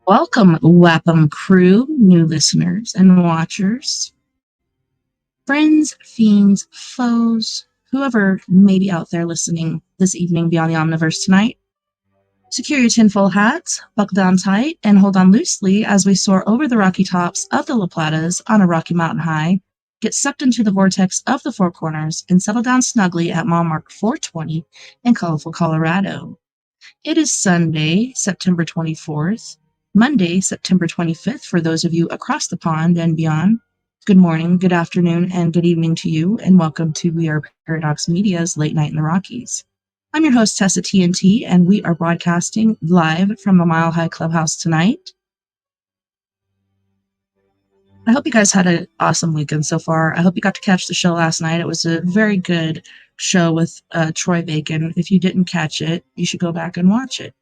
Welcome, Wapham crew, new listeners and watchers, friends, fiends, foes, whoever may be out there listening this evening beyond the Omniverse tonight. Secure your tinfoil hats, buckle down tight, and hold on loosely as we soar over the rocky tops of the La Platas on a rocky mountain high, get sucked into the vortex of the Four Corners, and settle down snugly at mile mark 420 in colorful Colorado. It is Sunday, September 24th, Monday, September 25th for those of you across the pond and beyond. Good morning, good afternoon, and good evening to you, and welcome to We Are Paradox Media's Late Night in the Rockies. I'm your host, TessaTNT, and we are broadcasting live from the Mile High Clubhouse tonight. I hope you guys had an awesome weekend so far. I hope you got to catch the show last night. It was a very good show with Troy Bacon. If you didn't catch it, you should go back and watch it.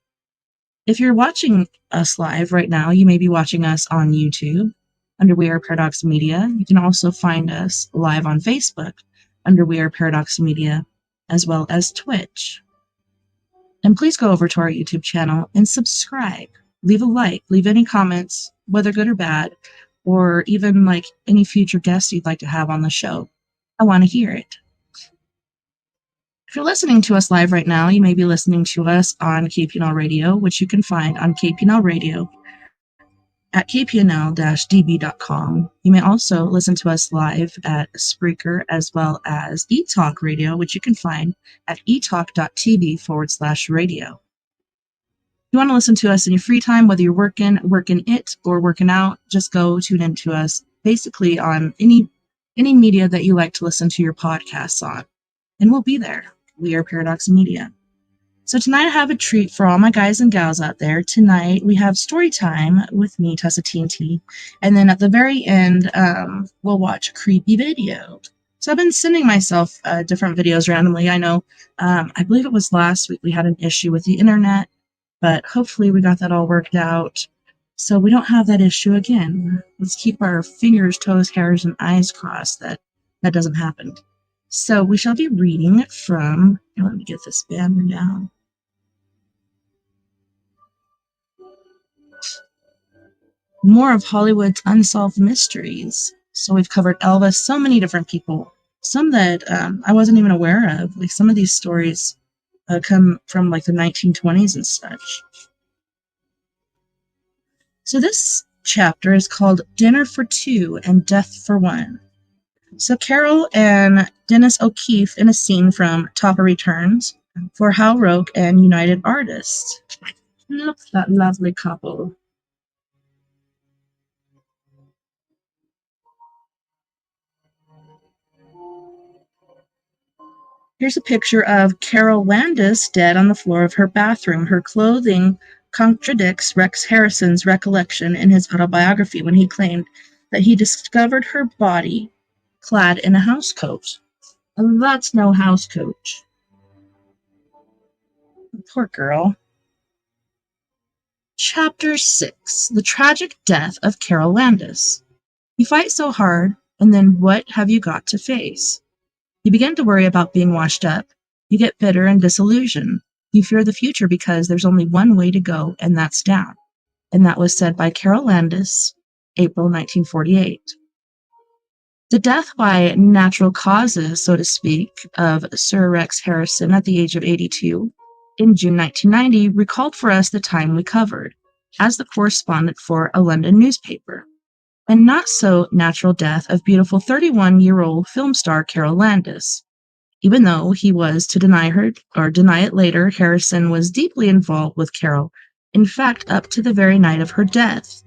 If you're watching us live right now, you may be watching us on YouTube under We Are Paradox Media. You can also find us live on Facebook under We Are Paradox Media, as well as Twitch. And please go over to our YouTube channel and subscribe. Leave a like, leave any comments, whether good or bad, or even like any future guests you'd like to have on the show. I want to hear it. If you're listening to us live right now, you may be listening to us on KPNL Radio, which you can find on KPNL Radio at kpnl-db.com. You may also listen to us live at Spreaker as well as eTalk Radio, which you can find at etalk.tv/radio. If you want to listen to us in your free time, whether you're working it, or working out, just go tune into us basically on any media that you like to listen to your podcasts on. And we'll be there. We are Paradox Media. So tonight I have a treat for all my guys and gals out there. Tonight we have story time with me, TessaTNT. And then at the very end, we'll watch a creepy video. So I've been sending myself different videos randomly. I know, I believe it was last week we had an issue with the internet, but hopefully we got that all worked out so we don't have that issue again. Let's keep our fingers, toes, hairs, and eyes crossed that that doesn't happen. So we shall be reading from, let me get this banner down. More of Hollywood's unsolved mysteries. So we've covered Elvis, so many different people, some that I wasn't even aware of. Like some of these stories come from like the 1920s and such. So this chapter is called Dinner for Two and Death for One. So Carol and Dennis O'Keefe in a scene from Topper Returns for Hal Roke and United Artists. Look at that lovely couple. Here's a picture of Carol Landis dead on the floor of her bathroom. Her clothing contradicts Rex Harrison's recollection in his autobiography when he claimed that he discovered her body clad in a housecoat. And that's no housecoat. Poor girl. Chapter 6. The Tragic Death of Carol Landis. You fight so hard, and then what have you got to face? You begin to worry about being washed up. You get bitter and disillusioned. You fear the future because there's only one way to go, and that's down. And that was said by Carol Landis, April 1948. The death by natural causes, so to speak, of Sir Rex Harrison at the age of 82 in June 1990 recalled for us the time we covered as the correspondent for a London newspaper, and not so natural death of beautiful 31-year-old film star Carol Landis. Even though he was to deny it later, Harrison was deeply involved with Carol, in fact, up to the very night of her death.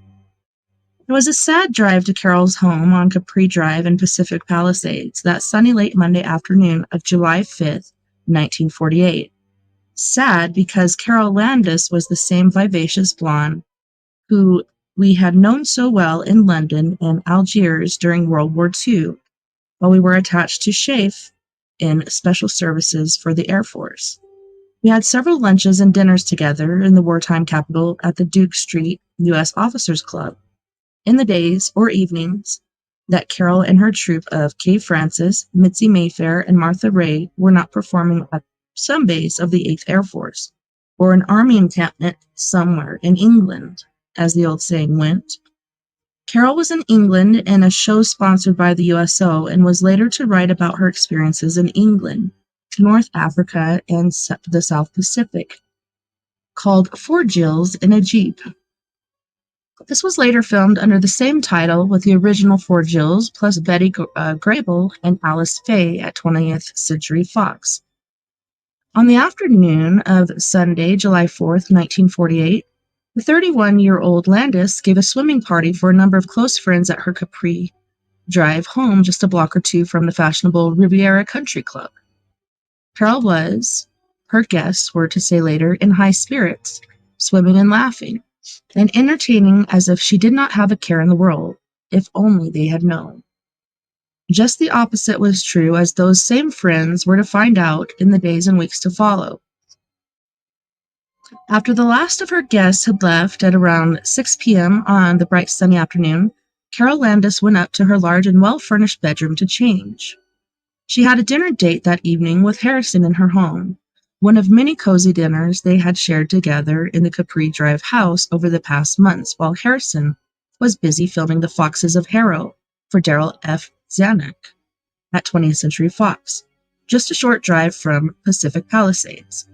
It was a sad drive to Carol's home on Capri Drive in Pacific Palisades that sunny late Monday afternoon of July 5th, 1948. Sad because Carol Landis was the same vivacious blonde who we had known so well in London and Algiers during World War II, while we were attached to SHAEF in Special Services for the Air Force. We had several lunches and dinners together in the wartime capital at the Duke Street U.S. Officers Club. In the days or evenings that Carol and her troupe of Kay Francis, Mitzi Mayfair, and Martha Ray were not performing at some base of the 8th Air Force, or an army encampment somewhere in England, as the old saying went. Carol was in England in a show sponsored by the USO and was later to write about her experiences in England, North Africa, and the South Pacific, called Four Jills in a Jeep. This was later filmed under the same title with the original Four Jills plus Betty Grable and Alice Faye at 20th Century Fox. On the afternoon of Sunday, July 4th, 1948, the 31-year-old Landis gave a swimming party for a number of close friends at her Capri Drive home just a block or two from the fashionable Riviera Country Club. Carol was, her guests were to say later, in high spirits, swimming and laughing, and entertaining as if she did not have a care in the world, if only they had known. Just the opposite was true, as those same friends were to find out in the days and weeks to follow. After the last of her guests had left at around 6 p.m. on the bright sunny afternoon, Carol Landis went up to her large and well-furnished bedroom to change. She had a dinner date that evening with Harrison in her home, one of many cozy dinners they had shared together in the Capri Drive house over the past months, while Harrison was busy filming The Foxes of Harrow for Daryl F. Zanuck at 20th Century Fox, just a short drive from Pacific Palisades.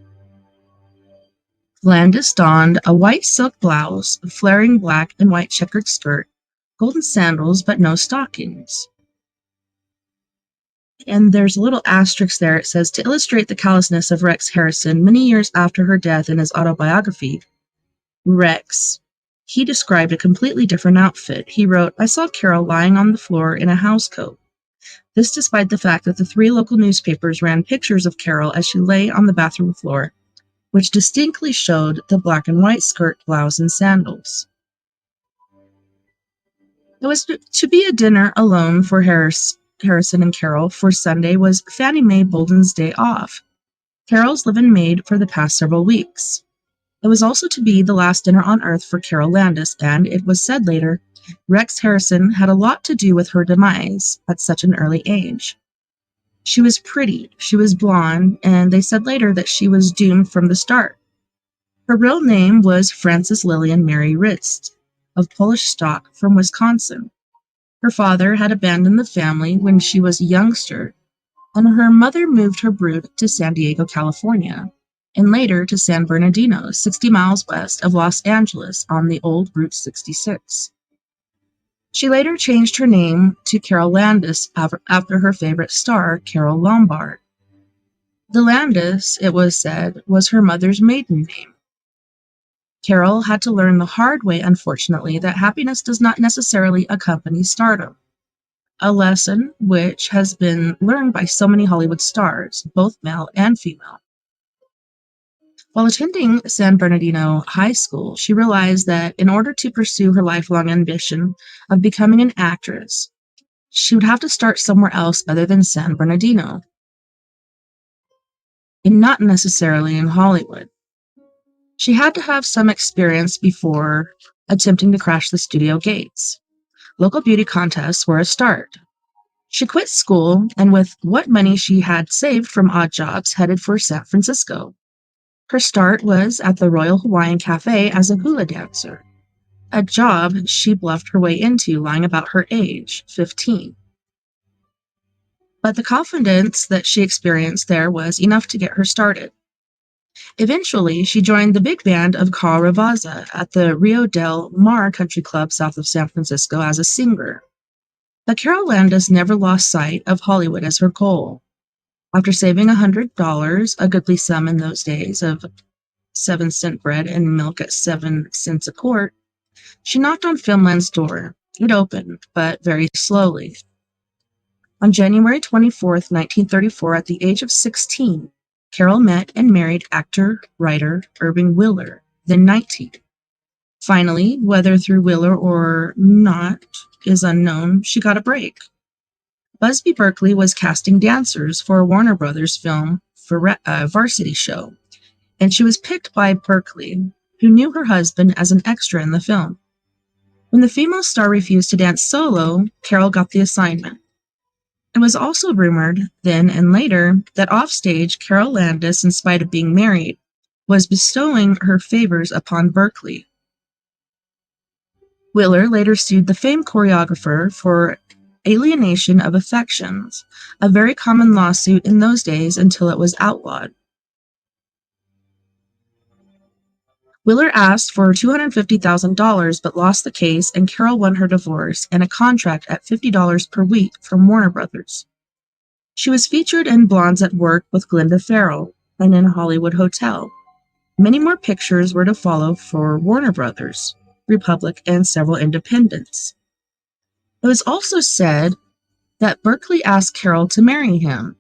Landis donned a white silk blouse, a flaring black and white checkered skirt, golden sandals, but no stockings. And there's a little asterisk there. It says, to illustrate the callousness of Rex Harrison, many years after her death in his autobiography, Rex, he described a completely different outfit. He wrote, I saw Carol lying on the floor in a housecoat. This despite the fact that the 3 local newspapers ran pictures of Carol as she lay on the bathroom floor, which distinctly showed the black and white skirt, blouse, and sandals. It was to be a dinner alone for Harrison and Carol, for Sunday was Fannie Mae Bolden's day off, Carol's live-in maid for the past several weeks. It was also to be the last dinner on Earth for Carol Landis, and it was said later, Rex Harrison had a lot to do with her demise at such an early age. She was pretty, she was blonde, and they said later that she was doomed from the start. Her real name was Frances Lillian Mary Ritz, of Polish stock from Wisconsin. Her father had abandoned the family when she was a youngster, and her mother moved her brood to San Diego, California, and later to San Bernardino, 60 miles west of Los Angeles on the old Route 66. She later changed her name to Carol Landis after her favorite star, Carol Lombard. The Landis, it was said, was her mother's maiden name. Carol had to learn the hard way, unfortunately, that happiness does not necessarily accompany stardom. a lesson which has been learned by so many Hollywood stars, both male and female. While attending San Bernardino High School, she realized that in order to pursue her lifelong ambition of becoming an actress, she would have to start somewhere else other than San Bernardino, and not necessarily in Hollywood. She had to have some experience before attempting to crash the studio gates. Local beauty contests were a start. She quit school and, with what money she had saved from odd jobs, headed for San Francisco. Her start was at the Royal Hawaiian Cafe as a hula dancer, a job she bluffed her way into, lying about her age, 15. But the confidence that she experienced there was enough to get her started. Eventually, she joined the big band of Carl Ravazza at the Rio Del Mar Country Club south of San Francisco as a singer. But Carol Landis never lost sight of Hollywood as her goal. After saving $100, a goodly sum in those days of 7-cent bread and milk at 7 cents a quart, she knocked on Filmland's door. It opened, but very slowly. On January 24th, 1934, at the age of 16, Carol met and married actor-writer Irving Willer, then 19. Finally, whether through Willer or not is unknown, she got a break. Busby Berkeley was casting dancers for a Warner Brothers film for Varsity Show, and she was picked by Berkeley, who knew her husband as an extra in the film. When the female star refused to dance solo, Carol got the assignment. It was also rumored, then and later, that offstage, Carol Landis, in spite of being married, was bestowing her favors upon Berkeley. Willer later sued the famed choreographer for alienation of affections, a very common lawsuit in those days until it was outlawed. Willer asked for $250,000 but lost the case, and Carol won her divorce and a contract at $50 per week from Warner Brothers. She was featured in Blondes at Work with Glenda Farrell and in a Hollywood hotel. Many more pictures were to follow for Warner Brothers, Republic, and several independents. It was also said that Berkeley asked Carol to marry him.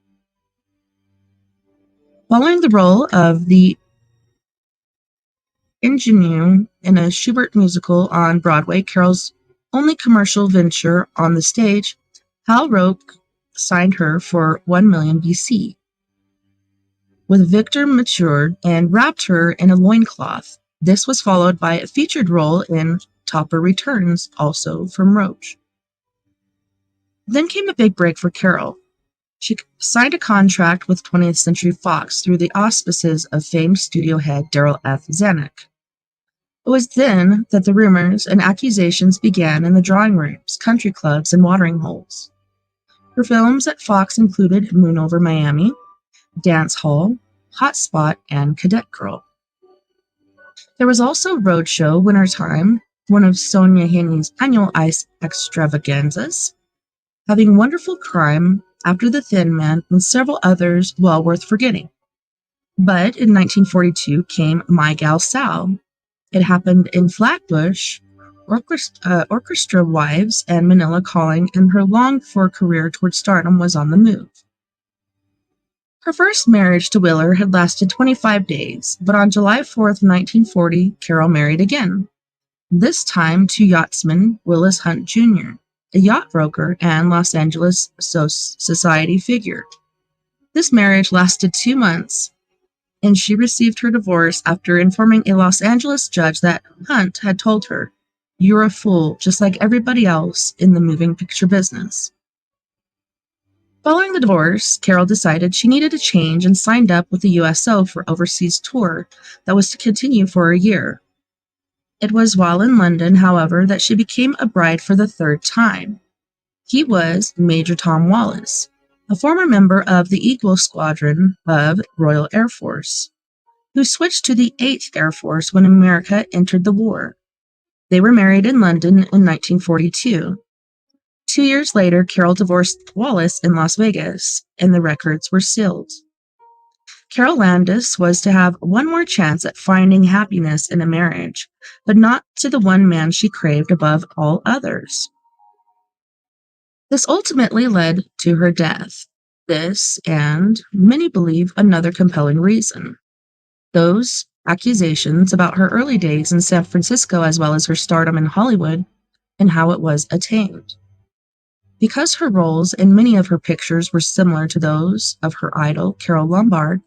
Following the role of the ingenue in a Schubert musical on Broadway, Carol's only commercial venture on the stage, Hal Roach signed her for $1 million BC. With Victor matured and wrapped her in a loincloth. This was followed by a featured role in Topper Returns, also from Roach. Then came a big break for Carol. She signed a contract with 20th Century Fox through the auspices of famed studio head Daryl F. Zanuck. It was then that the rumors and accusations began in the drawing rooms, country clubs, and watering holes. Her films at Fox included Moon Over Miami, Dance Hall, Hot Spot, and Cadet Girl. There was also Roadshow Wintertime, one of Sonia Haney's annual ice extravaganzas, Having Wonderful Crime, After the Thin Man, and several others well worth forgetting. But in 1942 came My Gal Sal. It happened in Flatbush, Orchestra Wives, and Manila Calling, and her longed-for career toward stardom was on the move. Her first marriage to Willer had lasted 25 days, but on July 4th, 1940, Carol married again. This time to yachtsman Willis Hunt Jr., a yacht broker and Los Angeles society figure. This marriage lasted 2 months, and she received her divorce after informing a Los Angeles judge that Hunt had told her, "You're a fool, just like everybody else in the moving picture business." Following the divorce, Carol decided she needed a change and signed up with the USO for overseas tour that was to continue for a year. It was while in London, however, that she became a bride for the third time. He was Major Tom Wallace, a former member of the Eagle Squadron of Royal Air Force, who switched to the 8th Air Force when America entered the war. They were married in London in 1942. 2 years later, Carol divorced Wallace in Las Vegas, and the records were sealed. Carol Landis was to have one more chance at finding happiness in a marriage, but not to the one man she craved above all others. This ultimately led to her death. This, and many believe another compelling reason. Those accusations about her early days in San Francisco as well as her stardom in Hollywood and how it was attained. Because her roles in many of her pictures were similar to those of her idol, Carole Lombard,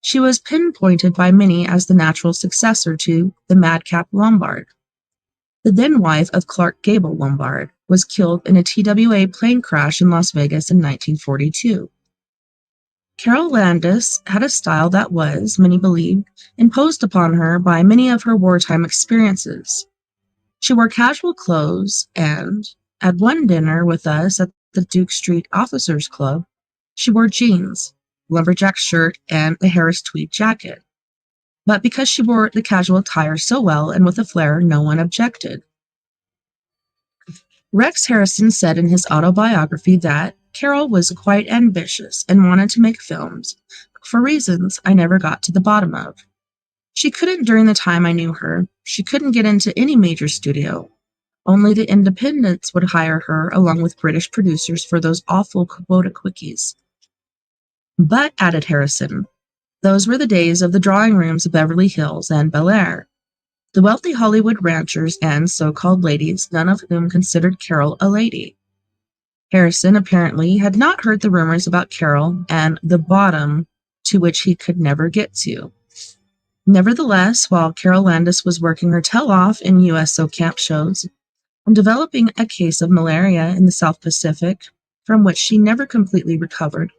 she was pinpointed by many as the natural successor to the madcap Lombard. The then wife of Clark Gable Lombard was killed in a TWA plane crash in Las Vegas in 1942. Carole Landis had a style that was, many believed, imposed upon her by many of her wartime experiences. She wore casual clothes, and at one dinner with us at the Duke Street Officers Club, she wore jeans, lumberjack shirt, and a Harris tweed jacket. But because she wore the casual attire so well and with a flair, no one objected. Rex Harrison said in his autobiography that Carole was quite ambitious and wanted to make films, for reasons I never got to the bottom of. She couldn't during the time I knew her. She couldn't get into any major studio. Only the independents would hire her along with British producers for those awful quota quickies. But, added Harrison, those were the days of the drawing rooms of Beverly Hills and Bel Air. The wealthy Hollywood ranchers and so-called ladies, none of whom considered Carole a lady. Harrison apparently had not heard the rumors about Carole and the bottom to which he could never get to. Nevertheless, while Carole Landis was working her tail off in USO camp shows and developing a case of malaria in the South Pacific, from which she never completely recovered,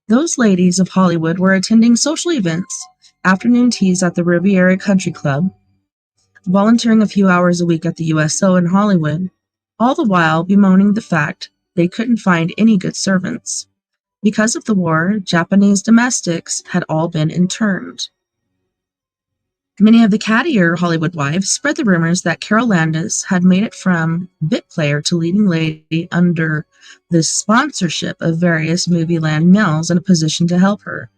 those ladies of Hollywood were attending social events, afternoon teas at the Riviera Country Club, volunteering a few hours a week at the USO in Hollywood, all the while bemoaning the fact they couldn't find any good servants. Because of the war, Japanese domestics had all been interned. Many of the cattier Hollywood wives spread the rumors that Carole Landis had made it from bit player to leading lady under the sponsorship of various movie land males in a position to help her,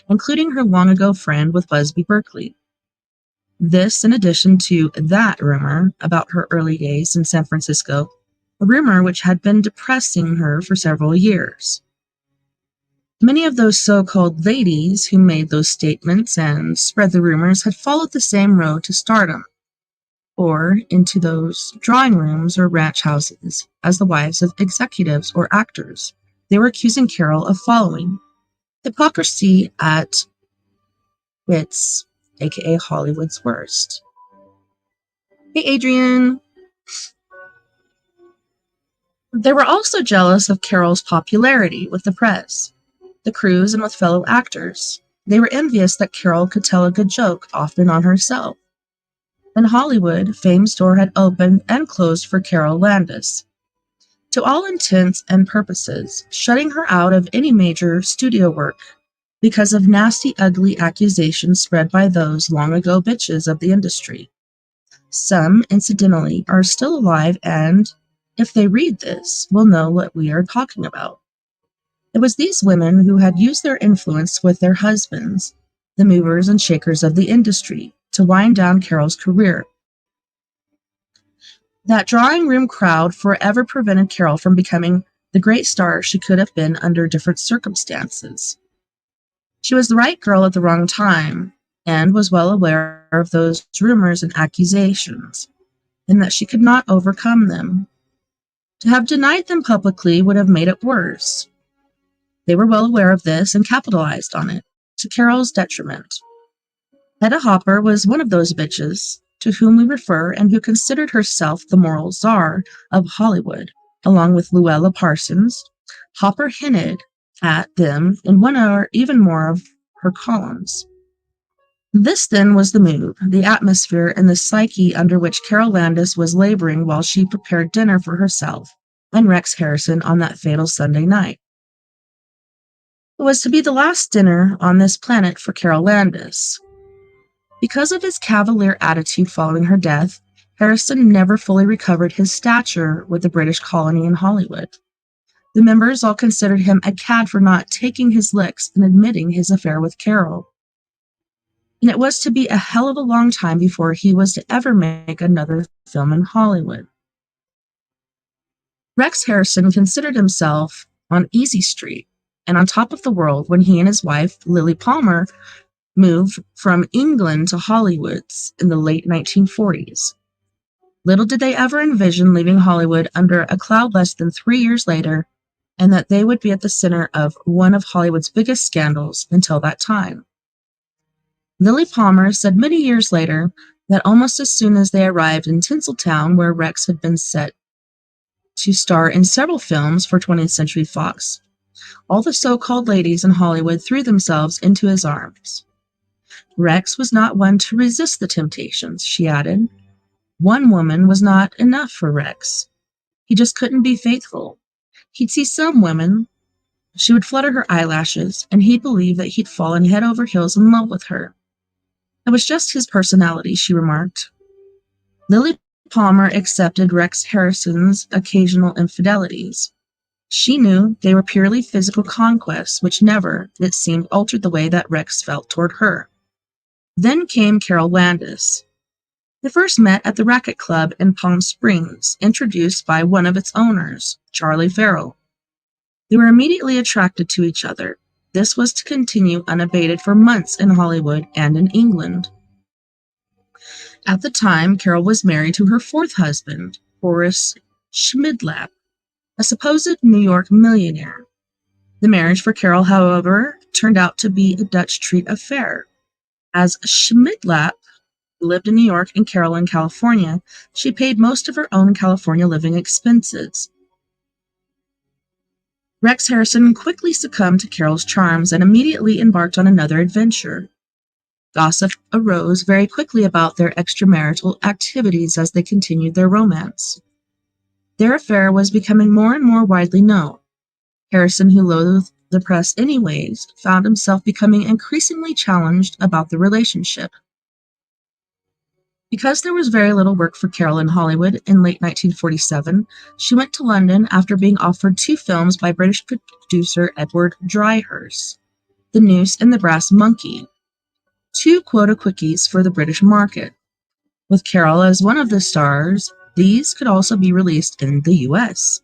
including her long-ago friend with Busby Berkeley. This, in addition to that rumor about her early days in San Francisco, a rumor which had been depressing her for several years. Many of those so-called ladies who made those statements and spread the rumors had followed the same road to stardom, or into those drawing rooms or ranch houses as the wives of executives or actors they were accusing Carole of following. Hypocrisy at its, aka Hollywood's worst. Hey, Adrian. They were also jealous of Carole's popularity with the press, the crews, and with fellow actors. They were envious that Carole could tell a good joke, often on herself. In Hollywood, Fame's door had opened and closed for Carole Landis, to all intents and purposes, shutting her out of any major studio work because of nasty, ugly accusations spread by those long-ago bitches of the industry. Some, incidentally, are still alive and, if they read this, will know what we are talking about. It was these women who had used their influence with their husbands, the movers and shakers of the industry, to wind down Carole's career. That drawing room crowd forever prevented Carole from becoming the great star she could have been under different circumstances. She was the right girl at the wrong time, and was well aware of those rumors and accusations, and that she could not overcome them. To have denied them publicly would have made it worse. They were well aware of this and capitalized on it, to Carole's detriment. Hedda Hopper was one of those bitches to whom we refer and who considered herself the moral czar of Hollywood, along with Luella Parsons. Hopper hinted at them in one or even more of her columns. This, then, was the mood, the atmosphere, and the psyche under which Carole Landis was laboring while she prepared dinner for herself and Rex Harrison on that fatal Sunday night. It was to be the last dinner on this planet for Carole Landis. Because of his cavalier attitude following her death, Harrison never fully recovered his stature with the British colony in Hollywood. The members all considered him a cad for not taking his licks and admitting his affair with Carole. And it was to be a hell of a long time before he was to ever make another film in Hollywood. Rex Harrison considered himself on Easy Street and on top of the world when he and his wife, Lily Palmer, moved from England to Hollywood in the late 1940s. Little did they ever envision leaving Hollywood under a cloud less than 3 years later, and that they would be at the center of one of Hollywood's biggest scandals until that time. Lily Palmer said many years later that almost as soon as they arrived in Tinseltown, where Rex had been set to star in several films for 20th Century Fox, all the so-called ladies in Hollywood threw themselves into his arms. Rex was not one to resist the temptations, she added. One woman was not enough for Rex. He just couldn't be faithful. He'd see some women, she would flutter her eyelashes, and he'd believe that he'd fallen head over heels in love with her. It was just his personality, she remarked. Lily Palmer accepted Rex Harrison's occasional infidelities. She knew they were purely physical conquests, which never, it seemed, altered the way that Rex felt toward her. Then came Carol Landis. They first met at the Racket Club in Palm Springs, introduced by one of its owners, Charlie Farrell. They were immediately attracted to each other. This was to continue unabated for months in Hollywood and in England. At the time, Carol was married to her fourth husband, Horace Schmidlap, a supposed New York millionaire. The marriage for Carol, however, turned out to be a Dutch treat affair. As Schmidlap lived in New York and Carol in California, she paid most of her own California living expenses. Rex Harrison quickly succumbed to Carol's charms and immediately embarked on another adventure. Gossip arose very quickly about their extramarital activities as they continued their romance. Their affair was becoming more and more widely known. Harrison, who loathed the press anyways, found himself becoming increasingly challenged about the relationship. Because there was very little work for Carol in Hollywood in late 1947, she went to London after being offered 2 films by British producer Edward Dryhurst, The Noose and The Brass Monkey, 2 quota quickies for the British market. With Carol as one of the stars, these could also be released in the US.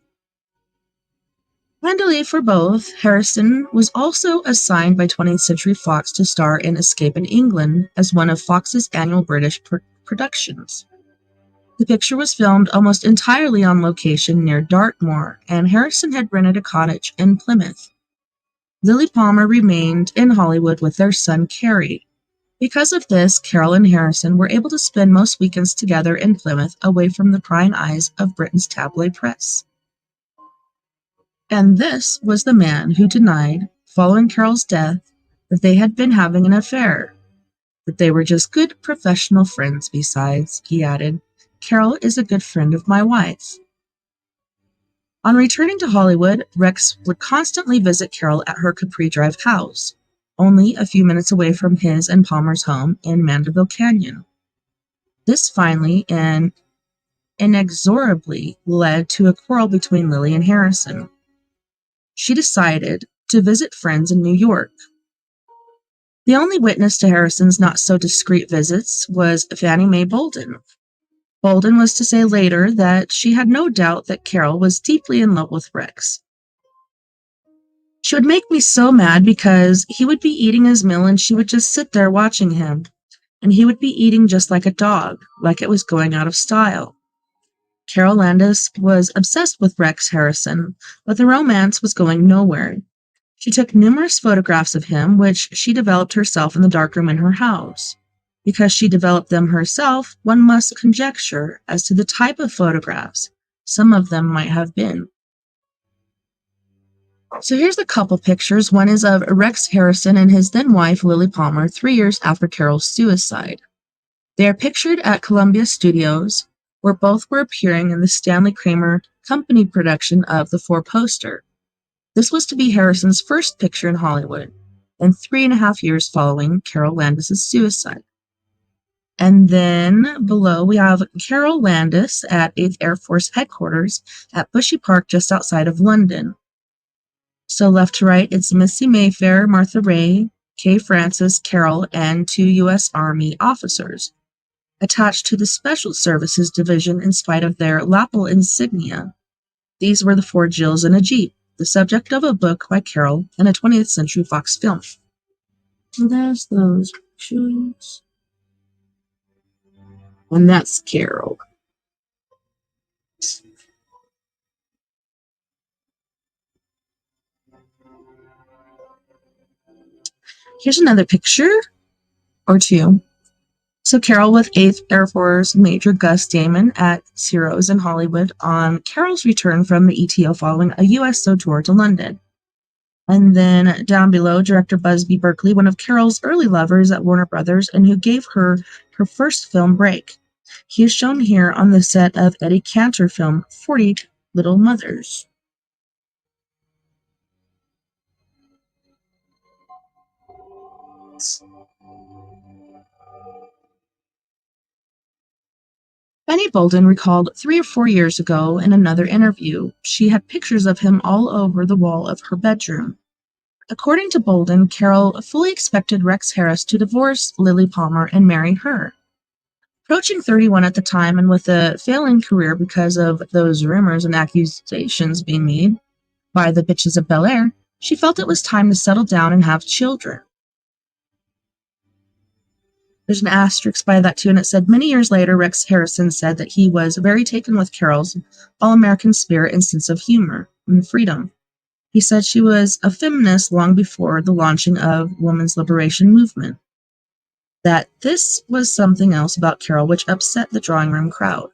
Handily for both, Harrison was also assigned by 20th Century Fox to star in Escape in England as one of Fox's annual British productions. The picture was filmed almost entirely on location near Dartmoor, and Harrison had rented a cottage in Plymouth. Lily Palmer remained in Hollywood with their son Carrie. Because of this, Carol and Harrison were able to spend most weekends together in Plymouth, away from the prying eyes of Britain's tabloid press. And this was the man who denied, following Carol's death, that they had been having an affair. That they were just good professional friends besides, he added. Carol is a good friend of my wife. On returning to Hollywood, Rex would constantly visit Carol at her Capri Drive house, only a few minutes away from his and Palmer's home in Mandeville Canyon. This finally and inexorably led to a quarrel between Lily and Harrison. She decided to visit friends in New York. The only witness to Harrison's not-so-discreet visits was Fannie Mae Bolden. Bolden was to say later that she had no doubt that Carol was deeply in love with Rex. She would make me so mad because he would be eating his meal and she would just sit there watching him, and he would be eating just like a dog, like it was going out of style. Carol Landis was obsessed with Rex Harrison, but the romance was going nowhere. She took numerous photographs of him, which she developed herself in the darkroom in her house. Because she developed them herself, one must conjecture as to the type of photographs some of them might have been. So here's a couple pictures. One is of Rex Harrison and his then wife, Lily Palmer, 3 years after Carol's suicide. They are pictured at Columbia Studios, where both were appearing in the Stanley Kramer Company production of The Four Poster. This was to be Harrison's first picture in Hollywood, and 3.5 years following Carol Landis' suicide. And then below we have Carol Landis at 8th Air Force Headquarters at Bushy Park just outside of London. So left to right, it's Missy Mayfair, Martha Ray, Kay Francis, Carol, and 2 U.S. Army officers, attached to the Special Services Division in spite of their lapel insignia. These were the four Jills in a Jeep, the subject of a book by Carol and a 20th Century Fox film. And there's those pictures. And that's Carol. Here's another picture or two. So Carol with 8th Air Force Major Gus Damon at Ciro's in Hollywood on Carol's return from the ETO following a USO tour to London. And then down below, director Busby Berkeley, one of Carol's early lovers at Warner Brothers and who gave her her first film break. He is shown here on the set of Eddie Cantor film 40 Little Mothers. Benny Bolden recalled 3 or 4 years ago in another interview, she had pictures of him all over the wall of her bedroom. According to Bolden, Carol fully expected Rex Harris to divorce Lily Palmer and marry her. Approaching 31 at the time and with a failing career because of those rumors and accusations being made by the bitches of Bel Air, she felt it was time to settle down and have children. There's an asterisk by that too, and it said, many years later, Rex Harrison said that he was very taken with Carol's all-American spirit and sense of humor and freedom. He said she was a feminist long before the launching of women's liberation movement. That this was something else about Carol which upset the drawing room crowd.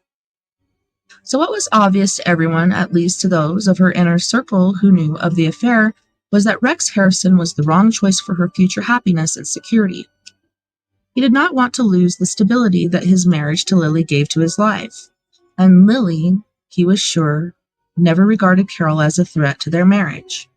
So what was obvious to everyone, at least to those of her inner circle who knew of the affair, was that Rex Harrison was the wrong choice for her future happiness and security. He did not want to lose the stability that his marriage to Lily gave to his life. And Lily, he was sure, never regarded Carol as a threat to their marriage.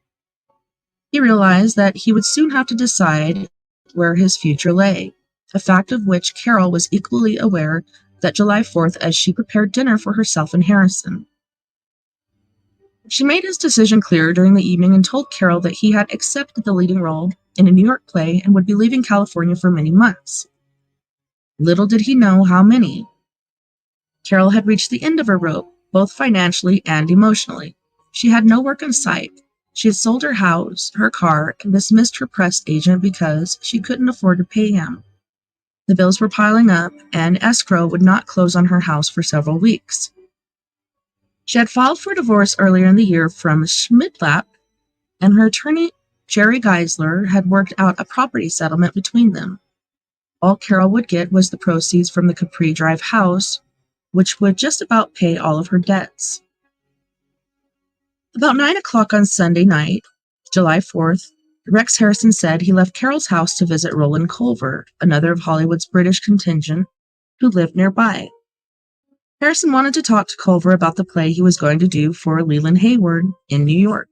He realized that he would soon have to decide where his future lay, a fact of which Carol was equally aware that July 4th as she prepared dinner for herself and Harrison. She made his decision clear during the evening and told Carol that he had accepted the leading role in a New York play and would be leaving California for many months. Little did he know how many. Carol had reached the end of her rope, both financially and emotionally. She had no work in sight. She had sold her house, her car, and dismissed her press agent because she couldn't afford to pay him. The bills were piling up, and escrow would not close on her house for several weeks. She had filed for divorce earlier in the year from Schmidlap, and her attorney, Jerry Geisler, had worked out a property settlement between them. All Carol would get was the proceeds from the Capri Drive house, which would just about pay all of her debts. About 9 o'clock on Sunday night, July 4th, Rex Harrison said he left Carol's house to visit Roland Culver, another of Hollywood's British contingent, who lived nearby. Harrison wanted to talk to Culver about the play he was going to do for Leland Hayward in New York.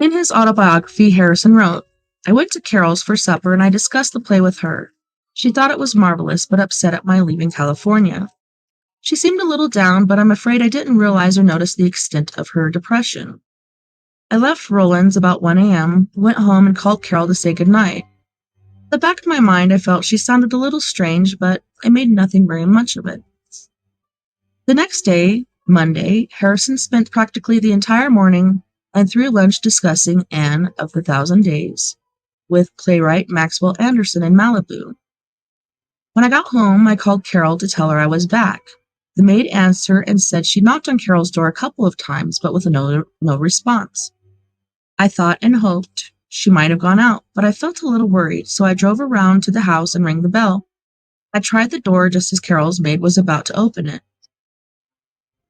In his autobiography, Harrison wrote, I went to Carol's for supper and I discussed the play with her. She thought it was marvelous, but upset at my leaving California. She seemed a little down, but I'm afraid I didn't realize or notice the extent of her depression. I left Roland's about 1 a.m., went home and called Carol to say goodnight. At the back of my mind, I felt she sounded a little strange, but I made nothing very much of it. The next day, Monday, Harrison spent practically the entire morning and through lunch discussing Anne of the Thousand Days with playwright Maxwell Anderson in Malibu. When I got home, I called Carol to tell her I was back. The maid answered and said she knocked on Carol's door a couple of times, but with no response. I thought and hoped she might have gone out, but I felt a little worried, so I drove around to the house and rang the bell. I tried the door just as Carol's maid was about to open it.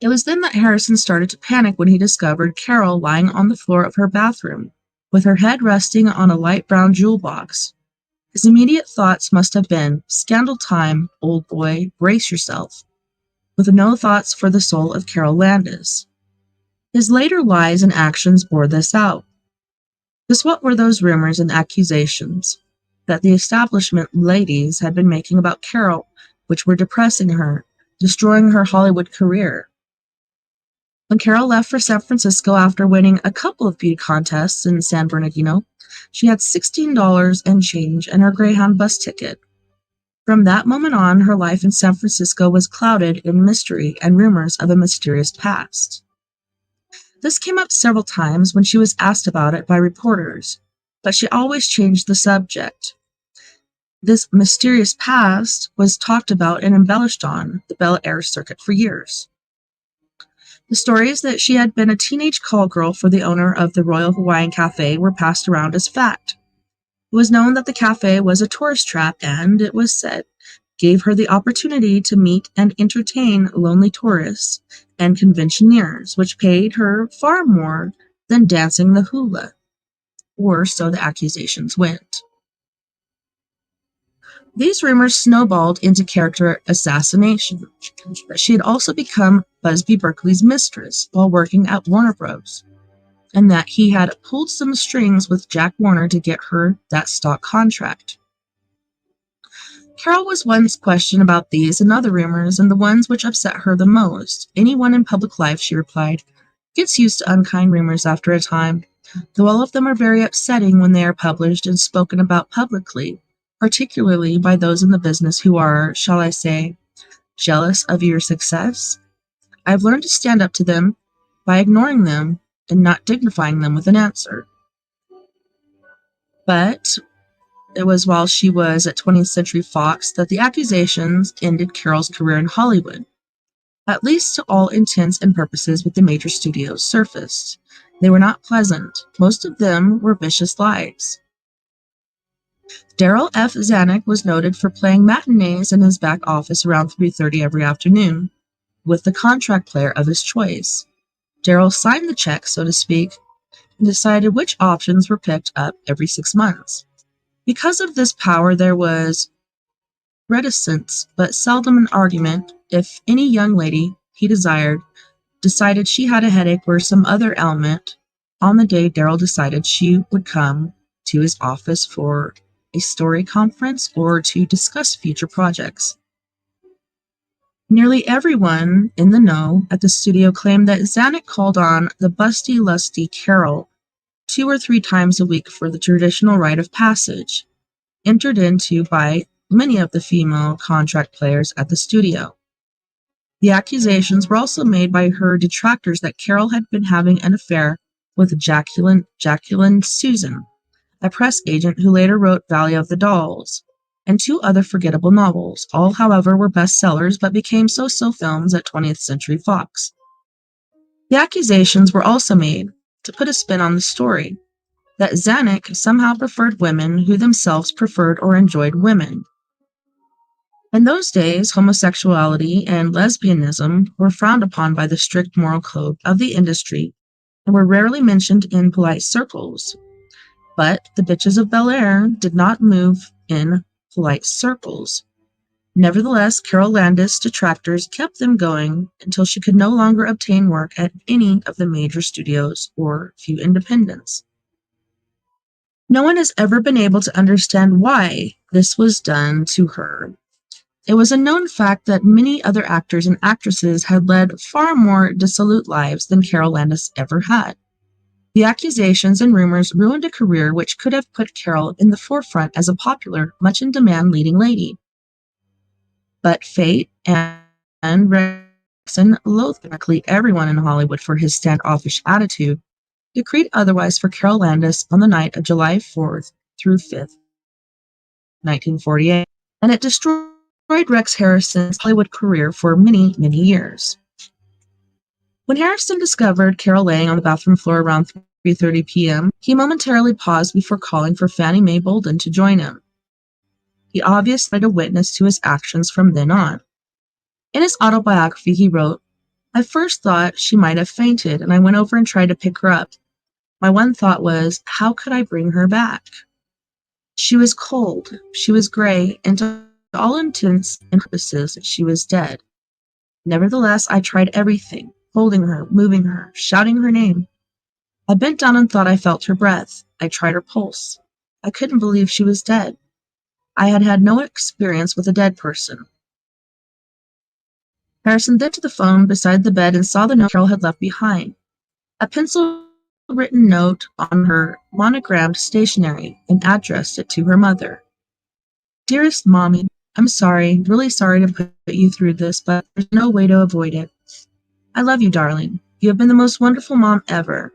It was then that Harrison started to panic when he discovered Carol lying on the floor of her bathroom, with her head resting on a light brown jewel box. His immediate thoughts must have been, scandal time, old boy, brace yourself, with no thoughts for the soul of Carol Landis. His later lies and actions bore this out. Just what were those rumors and accusations that the establishment ladies had been making about Carol, which were depressing her, destroying her Hollywood career? When Carol left for San Francisco after winning a couple of beauty contests in San Bernardino, she had $16 and change and her Greyhound bus ticket. From that moment on, her life in San Francisco was clouded in mystery and rumors of a mysterious past. This came up several times when she was asked about it by reporters, but she always changed the subject. This mysterious past was talked about and embellished on the Bel Air circuit for years. The stories that she had been a teenage call girl for the owner of the Royal Hawaiian Cafe were passed around as fact. It was known that the cafe was a tourist trap and, it was said, gave her the opportunity to meet and entertain lonely tourists and conventioneers, which paid her far more than dancing the hula, or so the accusations went. These rumors snowballed into character assassination, but she had also become Busby Berkeley's mistress while working at Warner Bros., and that he had pulled some strings with Jack Warner to get her that stock contract. Carol was once questioned about these and other rumors, and the ones which upset her the most. Anyone in public life, she replied, gets used to unkind rumors after a time, though all of them are very upsetting when they are published and spoken about publicly, particularly by those in the business who are, shall I say, jealous of your success. I've learned to stand up to them by ignoring them and not dignifying them with an answer. But it was while she was at 20th Century Fox that the accusations ended Carol's career in Hollywood. At least to all intents and purposes with the major studios surfaced. They were not pleasant. Most of them were vicious lies. Darryl F. Zanuck was noted for playing matinees in his back office around 3:30 every afternoon with the contract player of his choice. Darryl signed the check, so to speak, and decided which options were picked up every 6 months. Because of this power, there was reticence, but seldom an argument if any young lady he desired decided she had a headache or some other ailment on the day Darryl decided she would come to his office for a story conference or to discuss future projects. Nearly everyone in the know at the studio claimed that Zanuck called on the busty, lusty Carol 2 or 3 times a week for the traditional rite of passage, entered into by many of the female contract players at the studio. The accusations were also made by her detractors that Carol had been having an affair with Jacqueline Susan, a press agent who later wrote Valley of the Dolls, and 2 other forgettable novels. All, however, were bestsellers but became so-so films at 20th Century Fox. The accusations were also made to put a spin on the story that Zanuck somehow preferred women who themselves preferred or enjoyed women. In those days, homosexuality and lesbianism were frowned upon by the strict moral code of the industry and were rarely mentioned in polite circles. But the bitches of Bel Air did not move in polite circles. Nevertheless, Carol Landis' detractors kept them going until she could no longer obtain work at any of the major studios or few independents. No one has ever been able to understand why this was done to her. It was a known fact that many other actors and actresses had led far more dissolute lives than Carol Landis ever had. The accusations and rumors ruined a career which could have put Carol in the forefront as a popular, much-in-demand leading lady. But fate and Rexon loathed practically everyone in Hollywood for his standoffish attitude, decreed otherwise for Carol Landis on the night of July 4th through 5th, 1948, and it destroyed Rex Harrison's Hollywood career for many, many years. When Harrison discovered Carol laying on the bathroom floor around 3:30 p.m., he momentarily paused before calling for Fannie Mae Bolden to join him. He obviously had a witness to his actions from then on. In his autobiography, he wrote, "I first thought she might have fainted, and I went over and tried to pick her up. My one thought was, how could I bring her back? She was cold, she was gray, and to all intents and purposes, she was dead. Nevertheless, I tried everything, holding her, moving her, shouting her name. I bent down and thought I felt her breath. I tried her pulse. I couldn't believe she was dead. I had had no experience with a dead person." Harrison then to the phone beside the bed and saw the note Carol had left behind. A pencil-written note on her monogrammed stationery, and addressed it to her mother. "Dearest Mommy, I'm sorry, really sorry to put you through this, but there's no way to avoid it. I love you, darling. You have been the most wonderful mom ever,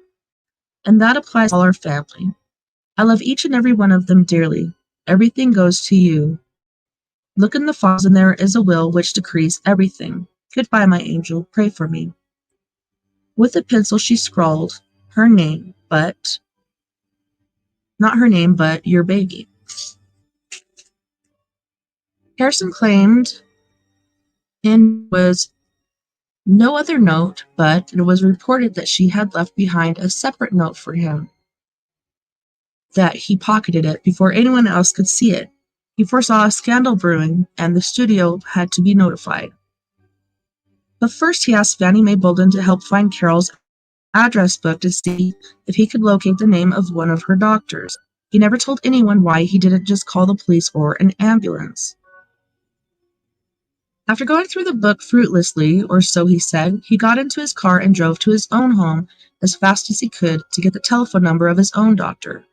and that applies to all our family. I love each and every one of them dearly. Everything goes to you. Look in the files, and there is a will which decrees everything. Goodbye, my angel. Pray for me. With a pencil, she scrawled her name, but not her name, but your baby. Harrison claimed it was no other note, but it was reported that she had left behind a separate note for him, that he pocketed it before anyone else could see it. He foresaw a scandal brewing, and the studio had to be notified. But first he asked Fannie Mae Bolden to help find Carol's address book to see if he could locate the name of one of her doctors. He never told anyone why he didn't just call the police or an ambulance. After going through the book fruitlessly, or so he said, he got into his car and drove to his own home as fast as he could to get the telephone number of his own doctor.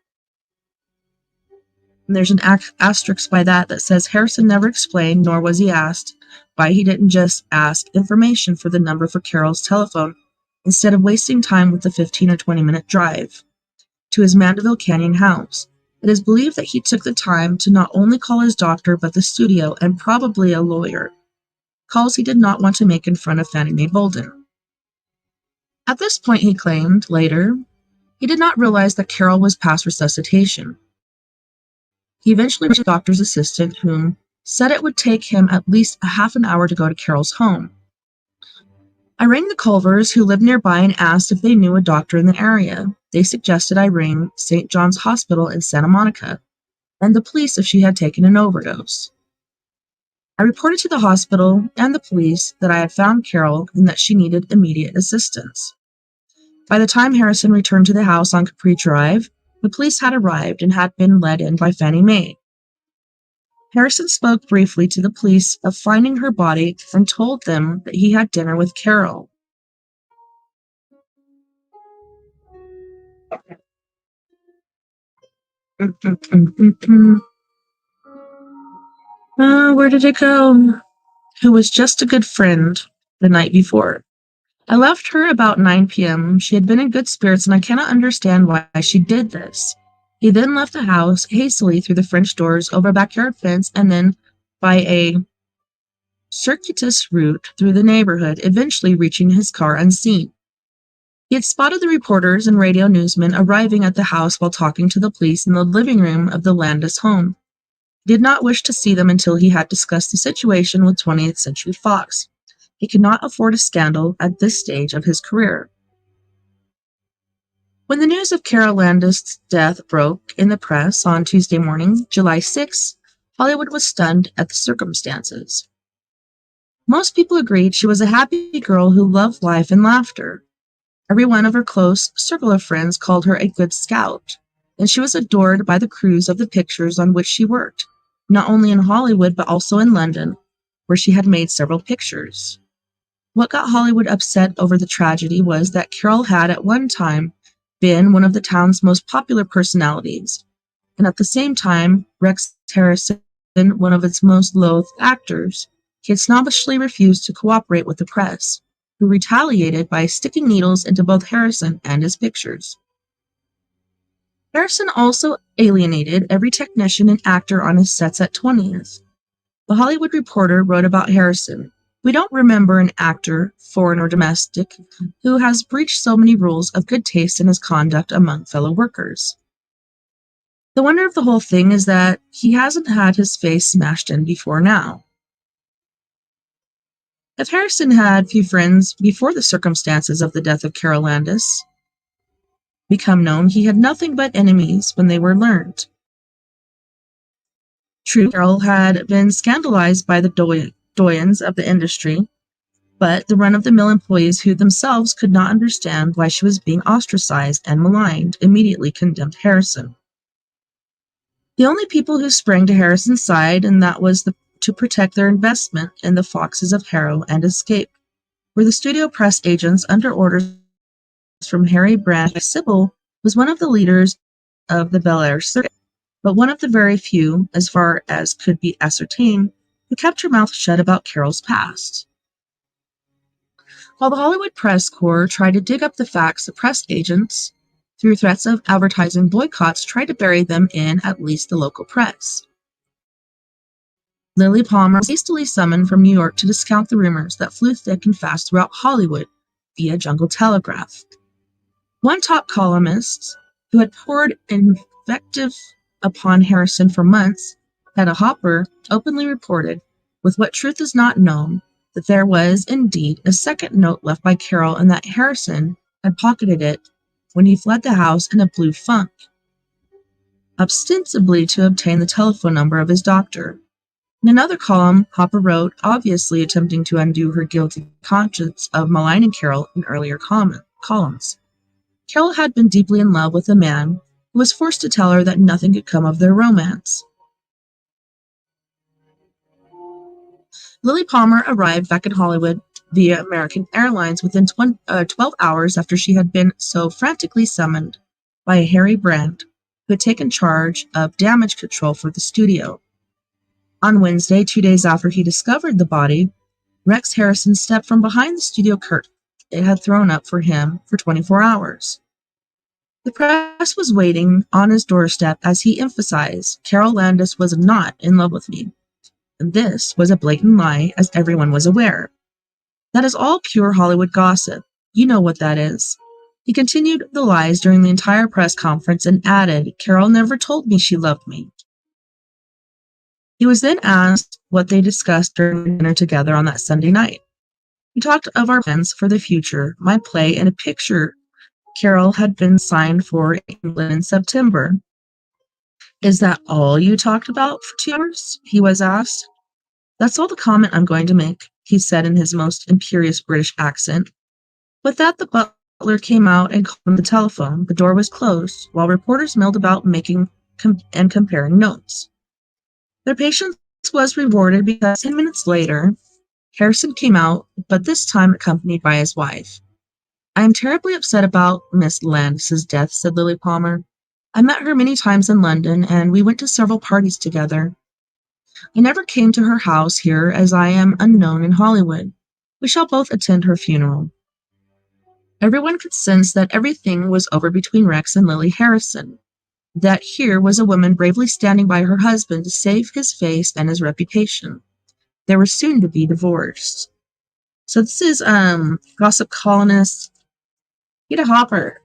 And there's an asterisk by that says Harrison never explained, nor was he asked, why he didn't just ask information for the number for Carol's telephone instead of wasting time with the 15 or 20-minute drive to his Mandeville Canyon house. It is believed that he took the time to not only call his doctor, but the studio and probably a lawyer, calls he did not want to make in front of Fannie Mae Bolden. At this point, he claimed later, he did not realize that Carol was past resuscitation. He eventually reached a doctor's assistant, whom said it would take him at least a half an hour to go to Carol's home. I rang the Culvers, who lived nearby, and asked if they knew a doctor in the area. They suggested I ring St. John's Hospital in Santa Monica, and the police if she had taken an overdose. I reported to the hospital and the police that I had found Carol and that she needed immediate assistance. By the time Harrison returned to the house on Capri Drive, the police had arrived and had been led in by Fannie Mae. Harrison spoke briefly to the police of finding her body and told them that he had dinner with Carol. Where did it go? Who was just a good friend the night before. I left her about 9 p.m. She had been in good spirits, and I cannot understand why she did this. He then left the house hastily through the French doors, over a backyard fence, and then by a circuitous route through the neighborhood, eventually reaching his car unseen. He had spotted the reporters and radio newsmen arriving at the house while talking to the police in the living room of the Landis home. He did not wish to see them until he had discussed the situation with 20th Century Fox. He could not afford a scandal at this stage of his career. When the news of Carol Landis' death broke in the press on Tuesday morning, July 6, Hollywood was stunned at the circumstances. Most people agreed she was a happy girl who loved life and laughter. Every one of her close circle of friends called her a good scout, and she was adored by the crews of the pictures on which she worked, not only in Hollywood but also in London, where she had made several pictures. What got Hollywood upset over the tragedy was that Carol had at one time been one of the town's most popular personalities, and at the same time, Rex Harrison, one of its most loathed actors. He had snobbishly refused to cooperate with the press, who retaliated by sticking needles into both Harrison and his pictures. Harrison also alienated every technician and actor on his sets at 20th. The Hollywood Reporter wrote about Harrison. We don't remember an actor, foreign or domestic, who has breached so many rules of good taste in his conduct among fellow workers. The wonder of the whole thing is that he hasn't had his face smashed in before now. If Harrison had few friends before the circumstances of the death of Carol Landis become known, he had nothing but enemies when they were learned. True, Carol had been scandalized by the doyens of the industry, but the run-of-the-mill employees who themselves could not understand why she was being ostracized and maligned immediately condemned Harrison. The only people who sprang to Harrison's side, and that was to protect their investment in the Foxes of Harrow and Escape, were the studio press agents under orders from Harry Brand. Sybil was one of the leaders of the Bel Air circuit, but one of the very few, as far as could be ascertained, who kept her mouth shut about Carol's past. While the Hollywood press corps tried to dig up the facts, the press agents, through threats of advertising boycotts, tried to bury them in at least the local press. Lily Palmer was hastily summoned from New York to discount the rumors that flew thick and fast throughout Hollywood via Jungle Telegraph. One top columnist, who had poured invective upon Harrison for months, Hedda Hopper, openly reported, with what truth is not known, that there was indeed a second note left by Carol and that Harrison had pocketed it when he fled the house in a blue funk, ostensibly to obtain the telephone number of his doctor. In another column, Hopper wrote, obviously attempting to undo her guilty conscience of maligning Carol in earlier columns. Carol had been deeply in love with a man who was forced to tell her that nothing could come of their romance. Lily Palmer arrived back in Hollywood via American Airlines within 12 hours after she had been so frantically summoned by Harry Brand, who had taken charge of damage control for the studio. On Wednesday, 2 days after he discovered the body, Rex Harrison stepped from behind the studio curtain it had thrown up for him for 24 hours. The press was waiting on his doorstep as he emphasized, Carol Landis was not in love with me. And this was a blatant lie, as everyone was aware. That is all pure Hollywood gossip. You know what that is. He continued the lies during the entire press conference and added, Carol never told me she loved me. He was then asked what they discussed during dinner together on that Sunday night. We talked of our plans for the future, my play, and a picture Carol had been signed for England in September. Is that all you talked about for 2 hours? He was asked. That's all the comment I'm going to make, he said in his most imperious British accent. With that, the butler came out and called him the telephone. The door was closed, while reporters milled about making and comparing notes. Their patience was rewarded because 10 minutes later, Harrison came out, but this time accompanied by his wife. I am terribly upset about Miss Landis's death, said Lily Palmer. I met her many times in London, and we went to several parties together. I never came to her house here, as I am unknown in Hollywood. We shall both attend her funeral. Everyone could sense that everything was over between Rex and Lily Harrison, that here was a woman bravely standing by her husband to save his face and his reputation. They were soon to be divorced. So this is gossip columnist Hedda Hopper.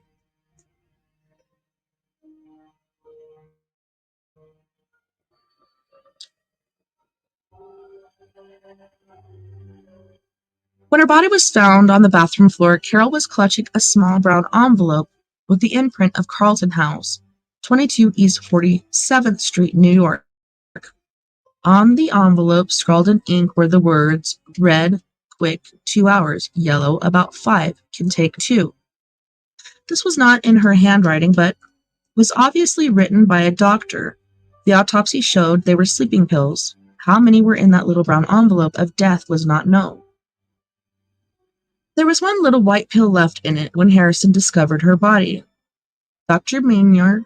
When her body was found on the bathroom floor, Carol was clutching a small brown envelope with the imprint of Carlton House, 22 East 47th Street, New York. On the envelope, scrawled in ink, were the words, red, quick, 2 hours, yellow, about 5, can take 2. This was not in her handwriting, but was obviously written by a doctor. The autopsy showed they were sleeping pills. How many were in that little brown envelope of death was not known. There was one little white pill left in it when Harrison discovered her body. Dr. Maynard,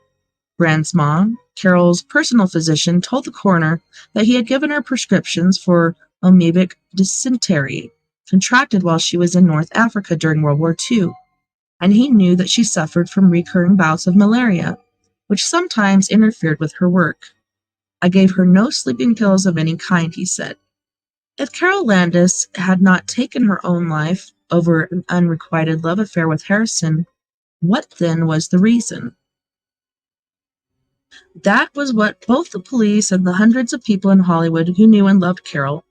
Brand's mom, Carol's personal physician, told the coroner that he had given her prescriptions for amoebic dysentery, contracted while she was in North Africa during World War II, and he knew that she suffered from recurring bouts of malaria, which sometimes interfered with her work. I gave her no sleeping pills of any kind, he said. If Carol Landis had not taken her own life over an unrequited love affair with Harrison, what then was the reason? That was what both the police and the hundreds of people in Hollywood who knew and loved Carol,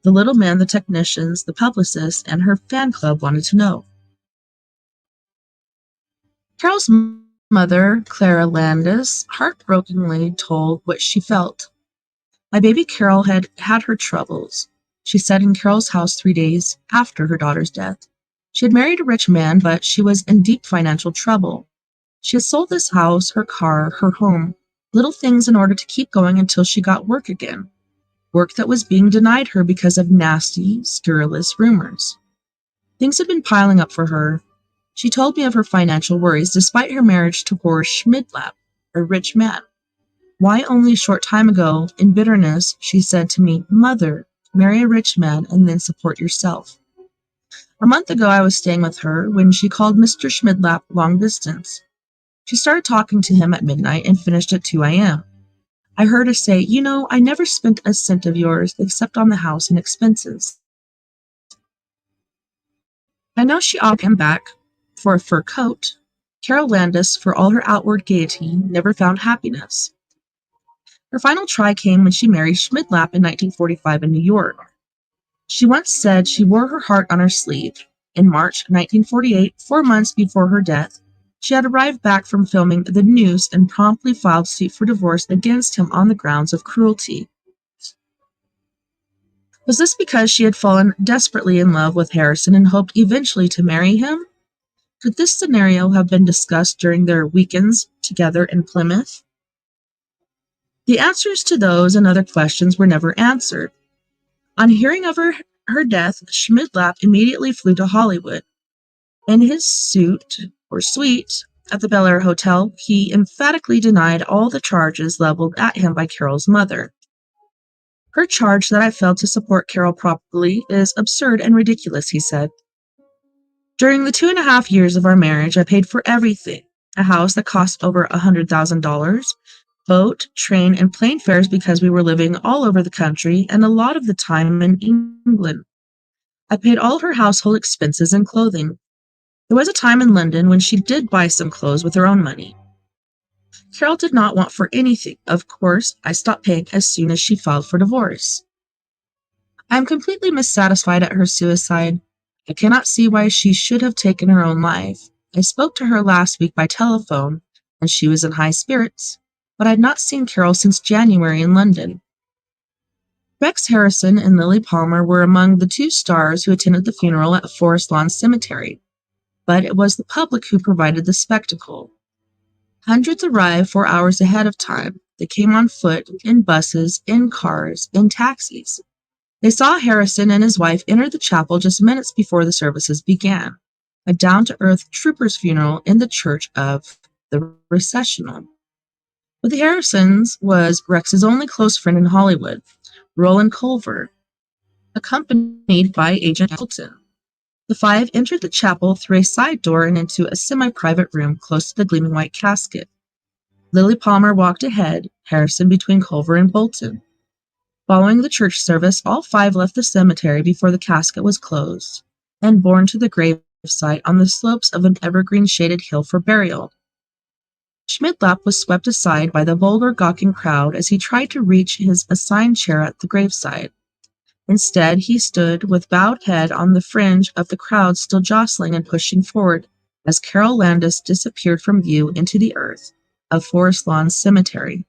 the little men, the technicians, the publicists, and her fan club wanted to know. Carol's mother, Clara Landis, heartbrokenly told what she felt. My baby Carol had had her troubles, she said in Carol's house 3 days after her daughter's death. She had married a rich man, but she was in deep financial trouble. She had sold this house, her car, her home, little things in order to keep going until she got work again. Work that was being denied her because of nasty, scurrilous rumors. Things had been piling up for her. She told me of her financial worries despite her marriage to Horace Schmidlap, a rich man. Why only a short time ago, in bitterness, she said to me, Mother, marry a rich man, and then support yourself. A month ago, I was staying with her when she called Mr. Schmidlap long distance. She started talking to him at midnight and finished at 2 a.m. I heard her say, I never spent a cent of yours except on the house and expenses. I know she offered him back for a fur coat. Carol Landis, for all her outward gaiety, never found happiness. Her final try came when she married Schmidlap in 1945 in New York. She once said she wore her heart on her sleeve. In March 1948, 4 months before her death, she had arrived back from filming The News and promptly filed suit for divorce against him on the grounds of cruelty. Was this because she had fallen desperately in love with Harrison and hoped eventually to marry him? Could this scenario have been discussed during their weekends together in Plymouth? The answers to those and other questions were never answered. On hearing of her death, Schmidlap immediately flew to Hollywood. In his suite at the Bel Air Hotel, he emphatically denied all the charges leveled at him by Carol's mother. Her charge that I failed to support Carol properly is absurd and ridiculous, he said. During the 2.5 years of our marriage, I paid for everything. A house that cost over $100,000, boat, train, and plane fares because we were living all over the country and a lot of the time in England. I paid all her household expenses and clothing. There was a time in London when she did buy some clothes with her own money. Carol did not want for anything. Of course, I stopped paying as soon as she filed for divorce. I am completely missatisfied at her suicide. I cannot see why she should have taken her own life. I spoke to her last week by telephone, and she was in high spirits, but I had not seen Carol since January in London. Rex Harrison and Lily Palmer were among the 2 stars who attended the funeral at Forest Lawn Cemetery, but it was the public who provided the spectacle. Hundreds arrived 4 hours ahead of time. They came on foot, in buses, in cars, in taxis. They saw Harrison and his wife enter the chapel just minutes before the services began, a down-to-earth trooper's funeral in the church of the Recessional. With the Harrisons was Rex's only close friend in Hollywood, Roland Culver, accompanied by Agent Hilton. The 5 entered the chapel through a side door and into a semi-private room close to the gleaming white casket. Lily Palmer walked ahead, Harrison between Culver and Bolton. Following the church service, all 5 left the cemetery before the casket was closed and borne to the gravesite on the slopes of an evergreen-shaded hill for burial. Schmidlap was swept aside by the vulgar, gawking crowd as he tried to reach his assigned chair at the graveside. Instead, he stood with bowed head on the fringe of the crowd, still jostling and pushing forward as Carol Landis disappeared from view into the earth of Forest Lawn Cemetery.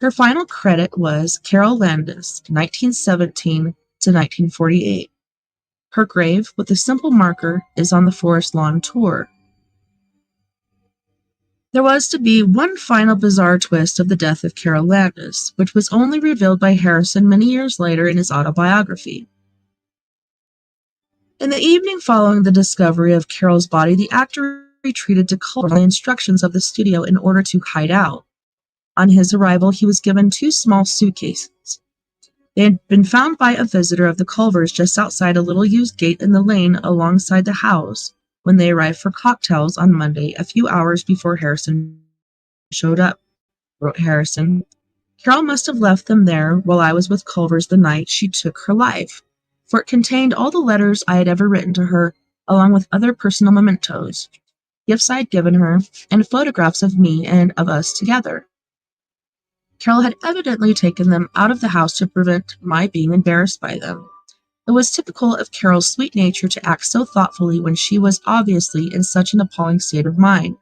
Her final credit was Carol Landis, 1917 to 1948. Her grave, with a simple marker, is on the Forest Lawn tour. There was to be one final bizarre twist of the death of Carol Landis, which was only revealed by Harrison many years later in his autobiography. In the evening following the discovery of Carol's body, the actor retreated to Culver by instructions of the studio in order to hide out. On his arrival, he was given 2 small suitcases. They had been found by a visitor of the Culvers just outside a little-used gate in the lane alongside the house when they arrived for cocktails on Monday, a few hours before Harrison showed up, wrote Harrison. Carol must have left them there while I was with Culvers the night she took her life, for it contained all the letters I had ever written to her, along with other personal mementos, gifts I had given her, and photographs of me and of us together. Carol had evidently taken them out of the house to prevent my being embarrassed by them. It was typical of Carol's sweet nature to act so thoughtfully when she was obviously in such an appalling state of mind.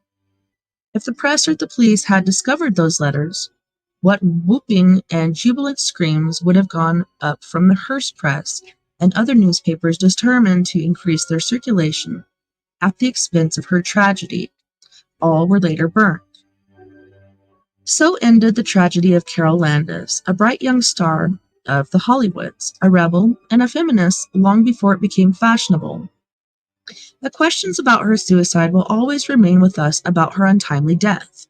If the press or the police had discovered those letters, what whooping and jubilant screams would have gone up from the Hearst Press and other newspapers determined to increase their circulation at the expense of her tragedy. All were later burned. So ended the tragedy of Carol Landis, a bright young star of the Hollywoods, a rebel and a feminist long before it became fashionable. The questions about her suicide will always remain with us about her untimely death.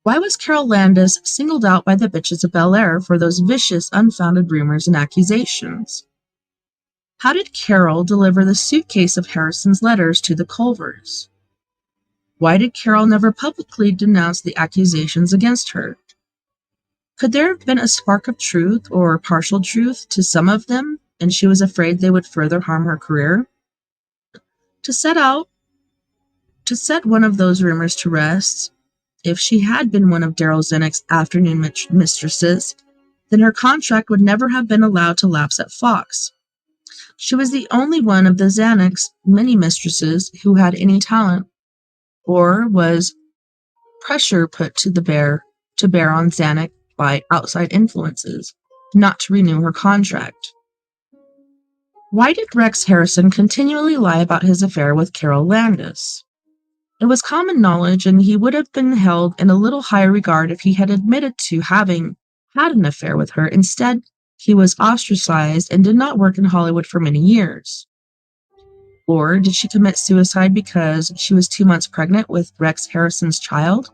Why was Carol Landis singled out by the bitches of Bel Air for those vicious, unfounded rumors and accusations? How did Carol deliver the suitcase of Harrison's letters to the Culvers? Why did Carol never publicly denounce the accusations against her? Could there have been a spark of truth or partial truth to some of them, and she was afraid they would further harm her career? To set one of those rumors to rest, if she had been one of Daryl Zanuck's afternoon mistresses, then her contract would never have been allowed to lapse at Fox. She was the only one of the Zanuck's many mistresses who had any talent, or was pressure put to bear on Zanuck by outside influences, not to renew her contract. Why did Rex Harrison continually lie about his affair with Carol Landis? It was common knowledge, and he would have been held in a little higher regard if he had admitted to having had an affair with her. Instead, he was ostracized and did not work in Hollywood for many years. Or did she commit suicide because she was 2 months pregnant with Rex Harrison's child?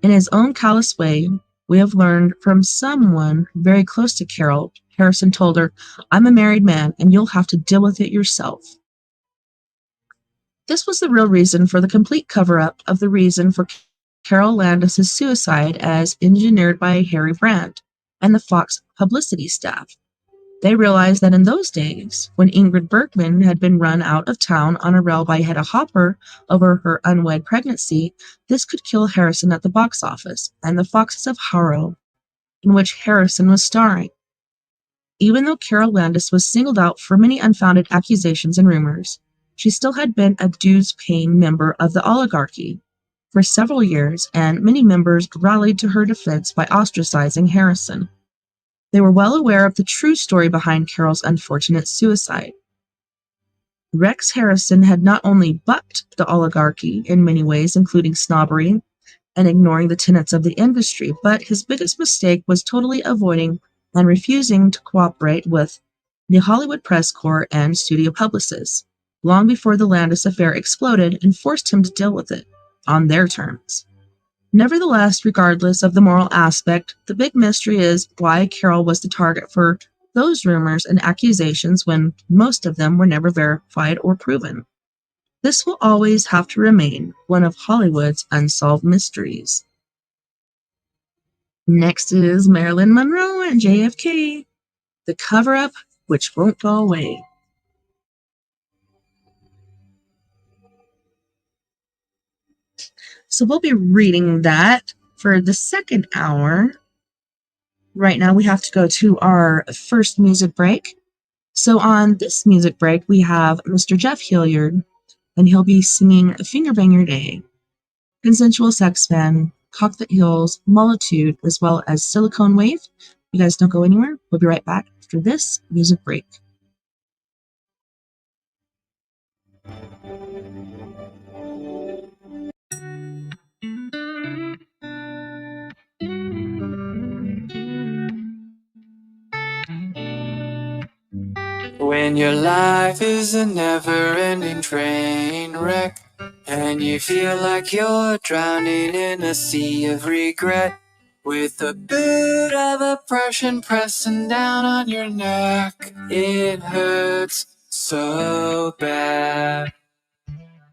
In his own callous way, we have learned from someone very close to Carol, Harrison told her, "I'm a married man, and you'll have to deal with it yourself." This was the real reason for the complete cover-up of the reason for Carol Landis' suicide as engineered by Harry Brandt and the Fox publicity staff. They realized that in those days, when Ingrid Bergman had been run out of town on a rail by Hedda Hopper over her unwed pregnancy, this could kill Harrison at the box office and the Foxes of Harrow, in which Harrison was starring. Even though Carol Landis was singled out for many unfounded accusations and rumors, she still had been a dues-paying member of the oligarchy for several years, and many members rallied to her defense by ostracizing Harrison. They were well aware of the true story behind Carol's unfortunate suicide. Rex Harrison had not only bucked the oligarchy in many ways, including snobbery and ignoring the tenets of the industry, but his biggest mistake was totally avoiding and refusing to cooperate with the Hollywood press corps and studio publicists, long before the Landis affair exploded and forced him to deal with it on their terms. Nevertheless, regardless of the moral aspect, the big mystery is why Carol was the target for those rumors and accusations when most of them were never verified or proven. This will always have to remain one of Hollywood's unsolved mysteries. Next is Marilyn Monroe and JFK, the cover-up which won't go away. So we'll be reading that for the second hour. Right now we have to go to our first music break. So on this music break, we have Mr. Jeff Hilliard, and he'll be singing Finger Bang Your Day, Consensual Sex Man, Cock That Heals, Multitude, as well as Silicone Wave. You guys don't go anywhere. We'll be right back after this music break. When your life is a never-ending train wreck, and you feel like you're drowning in a sea of regret, with a bit of oppression pressing down on your neck, it hurts so bad.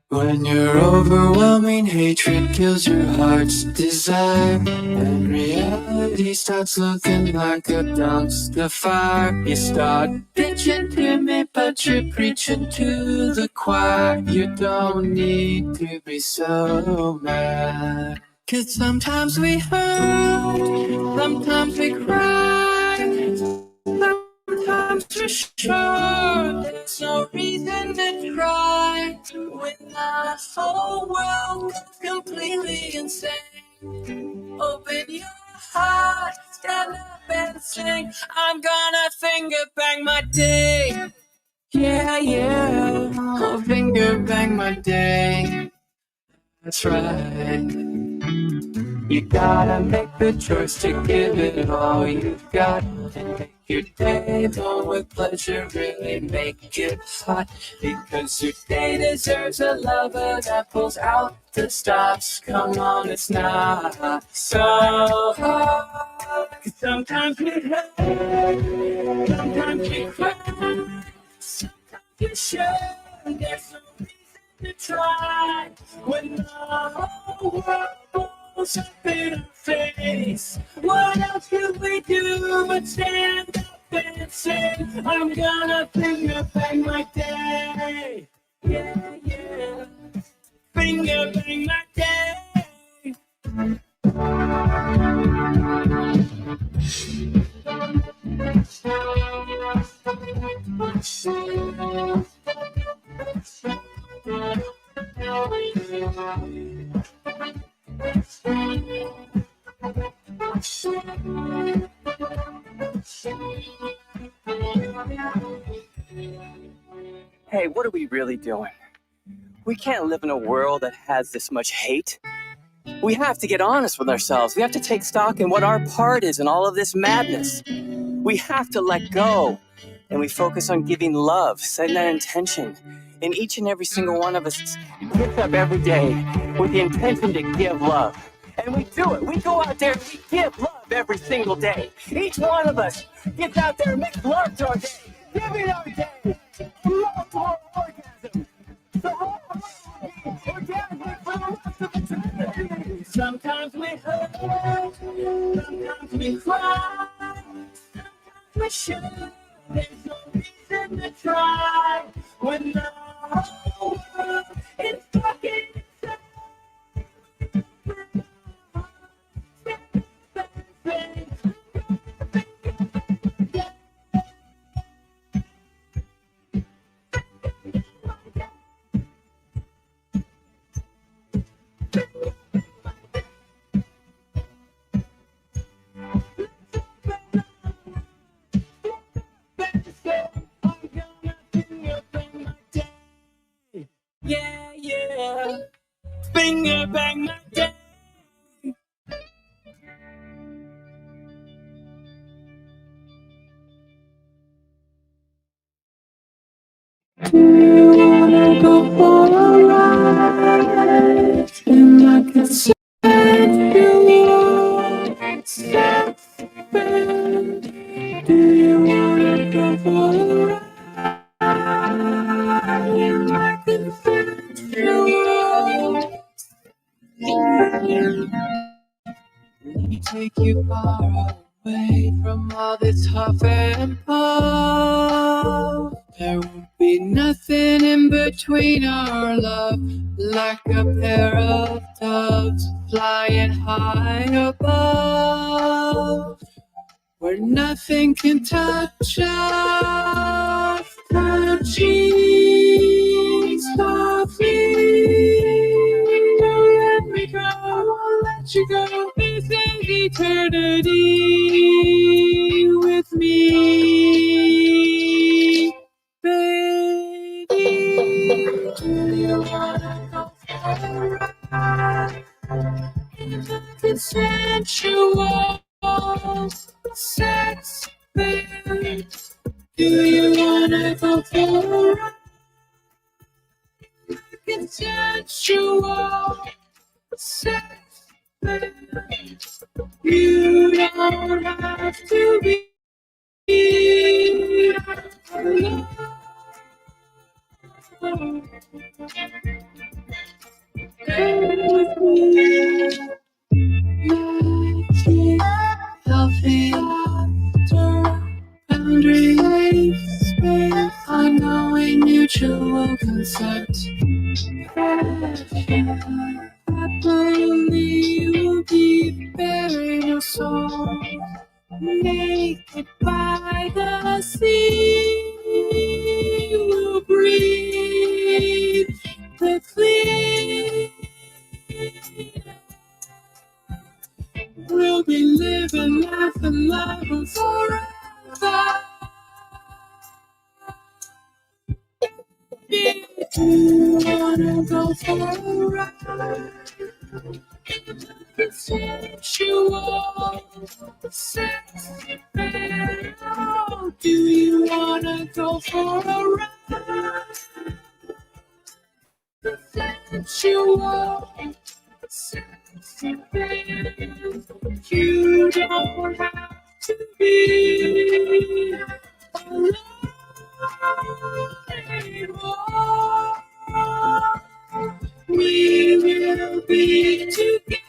When your overwhelming hatred kills your heart's desire, and reality starts looking like a dumpster fire, you start bitching to me, but you're preaching to the choir. You don't need to be so mad, 'cause sometimes we hurt, sometimes we cry, sometimes we're sure there's no reason to try. When the whole world goes completely insane, open your heart, stand up and sing. I'm gonna finger bang my day. Yeah, yeah, I'll finger bang my day. That's right. You gotta make the choice to give it all you've got and make Your day filled with pleasure really make it hot, because your day deserves a lover that pulls out the stops. Come on, it's not so hard. 'Cause sometimes we hurt, sometimes we cry, sometimes you should. There's no reason to try when the whole world blows up in our face. What else could we do but stand up and say, I'm gonna finger bang my day? Yeah, yeah. Finger bang my day. Hey, what are we really doing? We can't live in a world that has this much hate. We have to get honest with ourselves. We have to take stock in what our part is in all of this madness. We have to let go, and we focus on giving love, setting that intention. And each and every single one of us gets up every day with the intention to give love. And we do it. We go out there and we give love every single day. Each one of us gets out there and makes love to our day. Giving our day. Love to our orgasm. Sometimes we hurt, sometimes we cry, sometimes we should. There's no reason to try when the whole world is fucking inside. Yeah, yeah. Finger bang my day. Do you wanna go for a ride? And I can send you on sex bed. Do you wanna go for a ride? And I can send you on. Let me take you far away from all this huff and puff. There won't be nothing in between our love, like a pair of doves flying high above, where nothing can touch us. Touching softly, don't let me go, won't let you go. This is eternity with me, baby. Do you wanna go for a ride? In the consensual sex bed. Do you wanna go for a ride? Consensual sex bed. You don't have to be alone. With me, magic, healthy laughter, boundaries, space, unknowing mutual consent. Passion, happily will be bearing your soul, naked by the sea. We'll breathe the clean. We'll be living, laughing, loving forever. Do you wanna go for a ride? It's sensual sex bed. Do you wanna go for a ride? Sensual, sexy babe. You don't have to be alone anymore. We will be together.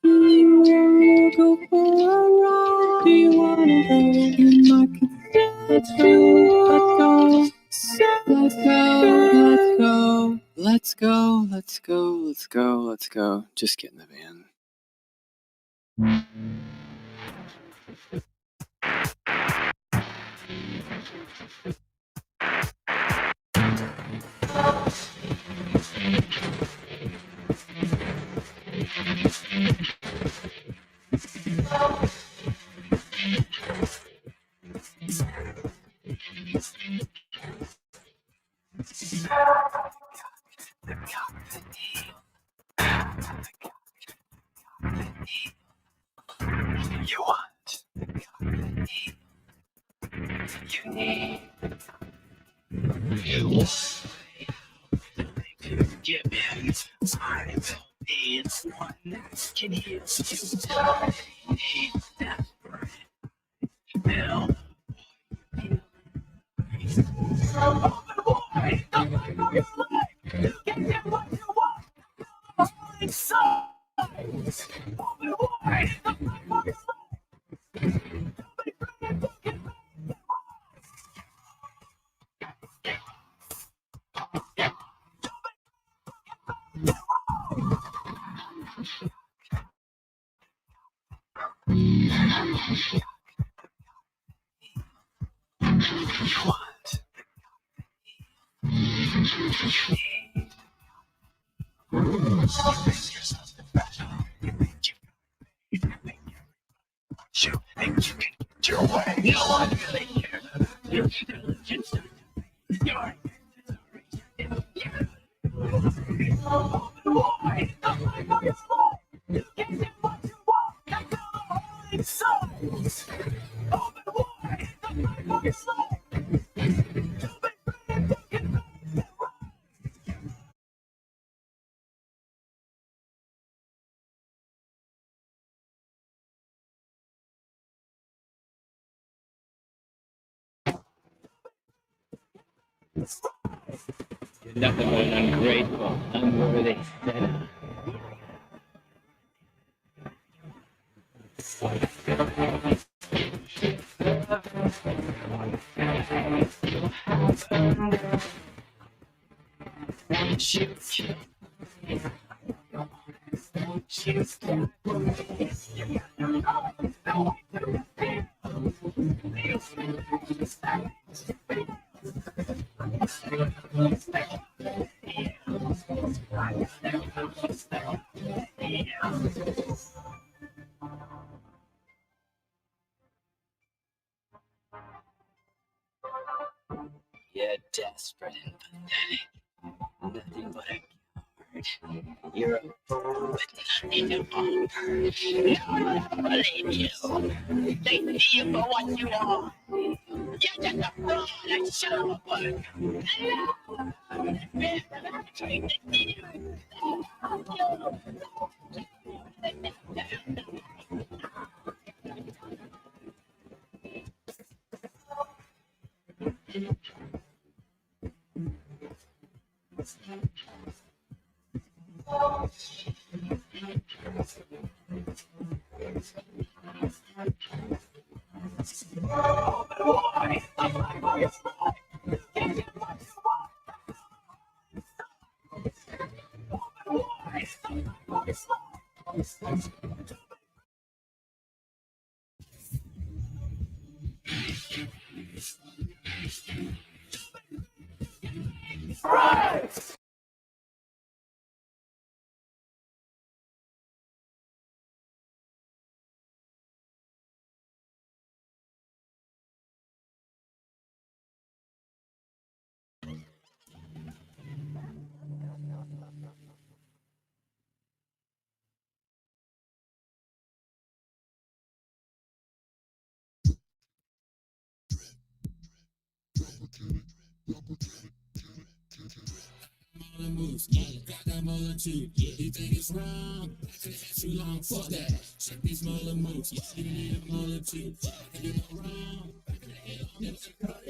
Do you wanna go for a ride? Do you wanna go in my cathedral? Let's go. Let's go. Let's go. Let's go. Let's go. Just get in the van. You want. You need. You want. Give in. I will be the one that can heal you. I need that now. You think you can get your way? No one really cares about your intelligence. You're why? Get what you want. That's all inside. Open wide. It's like you're nothing but an ungrateful, unworthy sinner. You're desperate and pathetic. Nothing but a coward. You're a fool with nothing to offer. No one will believe you. They see you for what you are. You're just a fraud, a show work.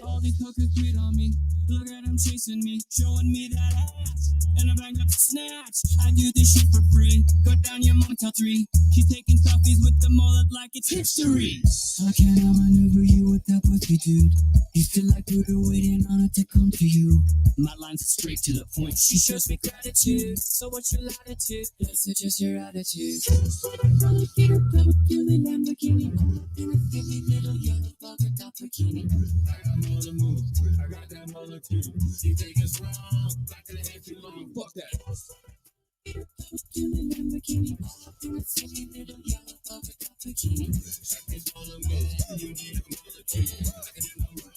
All these hookers quit on me. Look at them chasing me, showing me that ass. And I bang up to snatch. I do this shit for free. Go down your mom till 3. She's taking selfies with the mullet like it's history. I can't outmaneuver you with that pussy, dude. You feel like we're waiting on it to come to you. My lines are straight to the point. She shows me gratitude. So what's your latitude? Let's adjust your attitude. Get a double Billy Lamborghini. In a silly little yellow bugger top bikini. I got more to move. I got that mother too. She take us wrong. Back to the head too long. Fuck that. Get a double Billy Lamborghini. In a silly little yellow bugger top bikini. Check this mother move. You need a mother too. I can do no wrong.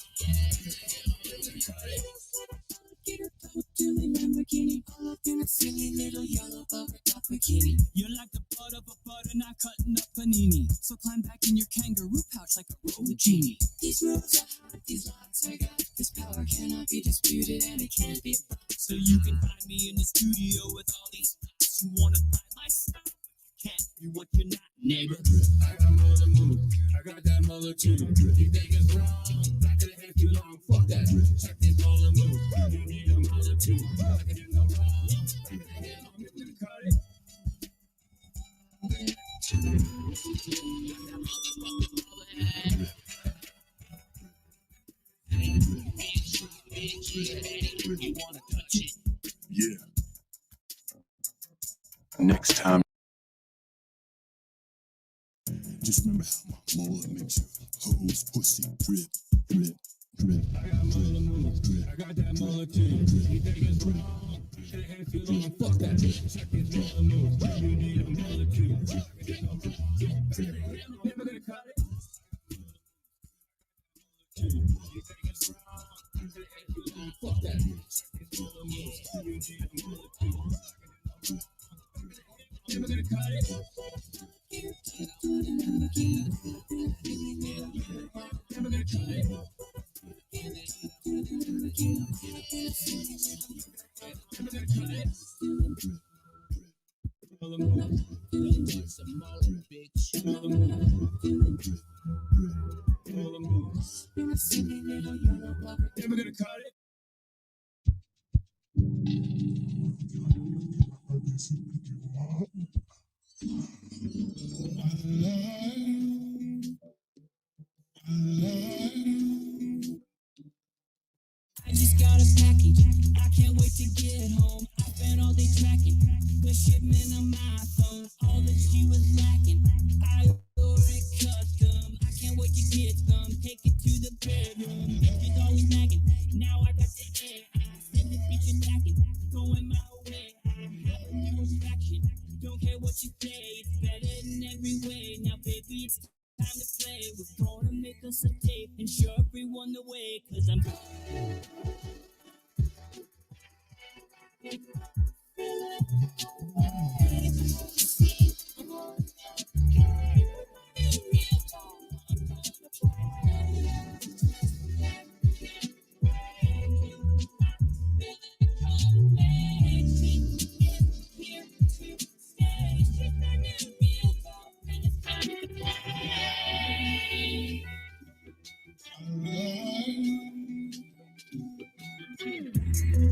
Get a double Billy Lamborghini. All up in a silly little yellow bugger top bikini. You're like the butt of a butter, not cutting up panini. So climb back in your kangaroo pouch like a roller genie. These rules are hot, these lines I got. This power cannot be disputed and it can't be bought. So you can find me in the studio with all these thoughts. You wanna buy my stuff, but you can't be what you're not, neighbor. I got more to move, I got that mother too. You think it's wrong, back to the head too long. Fuck that, check this mother move. You need a mother too. I can do no wrong, back to the head, I'm gonna cut it. You wanna touch it? Yeah. Next time. Just remember how my mullet makes your hoes pussy drip, drip, drip. I got more to move. I got that mullet too. You think it's wrong? It ain't too long. Fuck that. Check this mullet move. You need a mullet too. Never gonna cut it. You think it's wrong? It ain't too long. Fuck that. Check this mullet move. You need a mullet too. Never gonna cut it. Never gonna cut it. Never gonna cut it. I just got a package. I can't wait to get home. I spent all day tracking the shipment on my phone. All that she was lacking, I ordered custom. I can't wait to get some. Take it to the bedroom. She's always nagging. Now I got the air. I send this bitch attacking. Going my way. I have a new attraction. Don't care what you say. It's better in every way. Now, baby, it's time to play. We're gonna make us a tape and show everyone the way. Cause I'm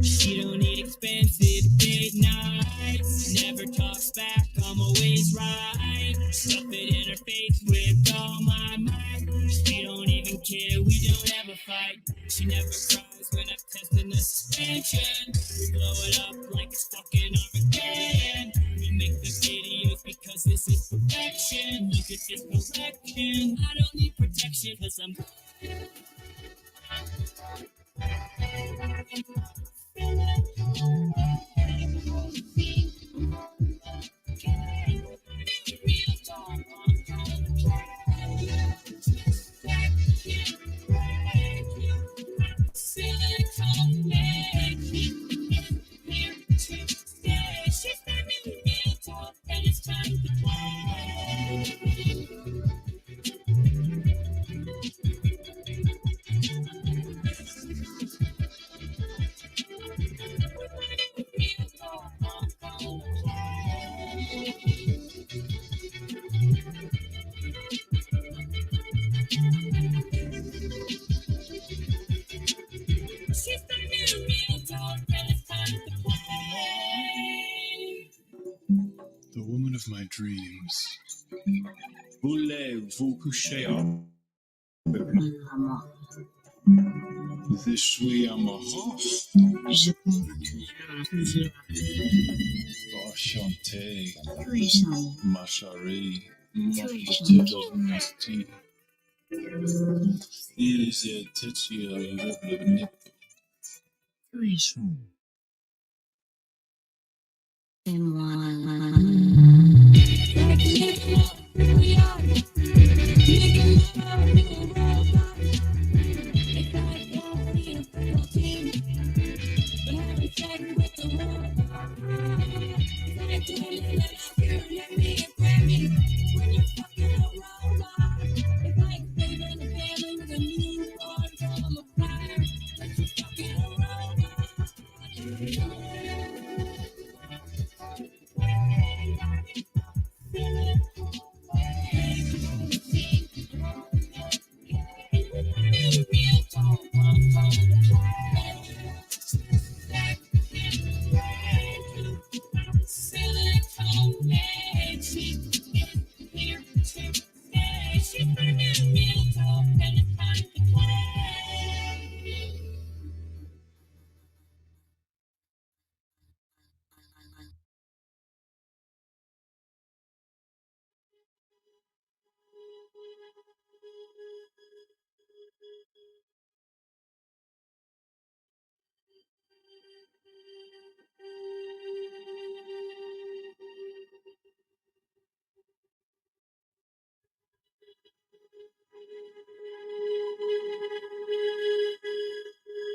She don't need expensive date nights. Never talks back, I'm always right. Stuff it in her face with all my might. She don't even care, we don't ever fight. She never cries when I'm testing the suspension. We blow it up like it's fucking Armageddon. We make the videos because this is perfection. Look at this correction. I don't need protection cause I'm dreams. Voulez-vous coucher avec Maman, Je suis amoureux. je compte toujours Enchanté, plus jamais. ma chérie, mon Tu es petit gentil. nasty. Ils étaient sur le nez. Tu es chaud. Et moi.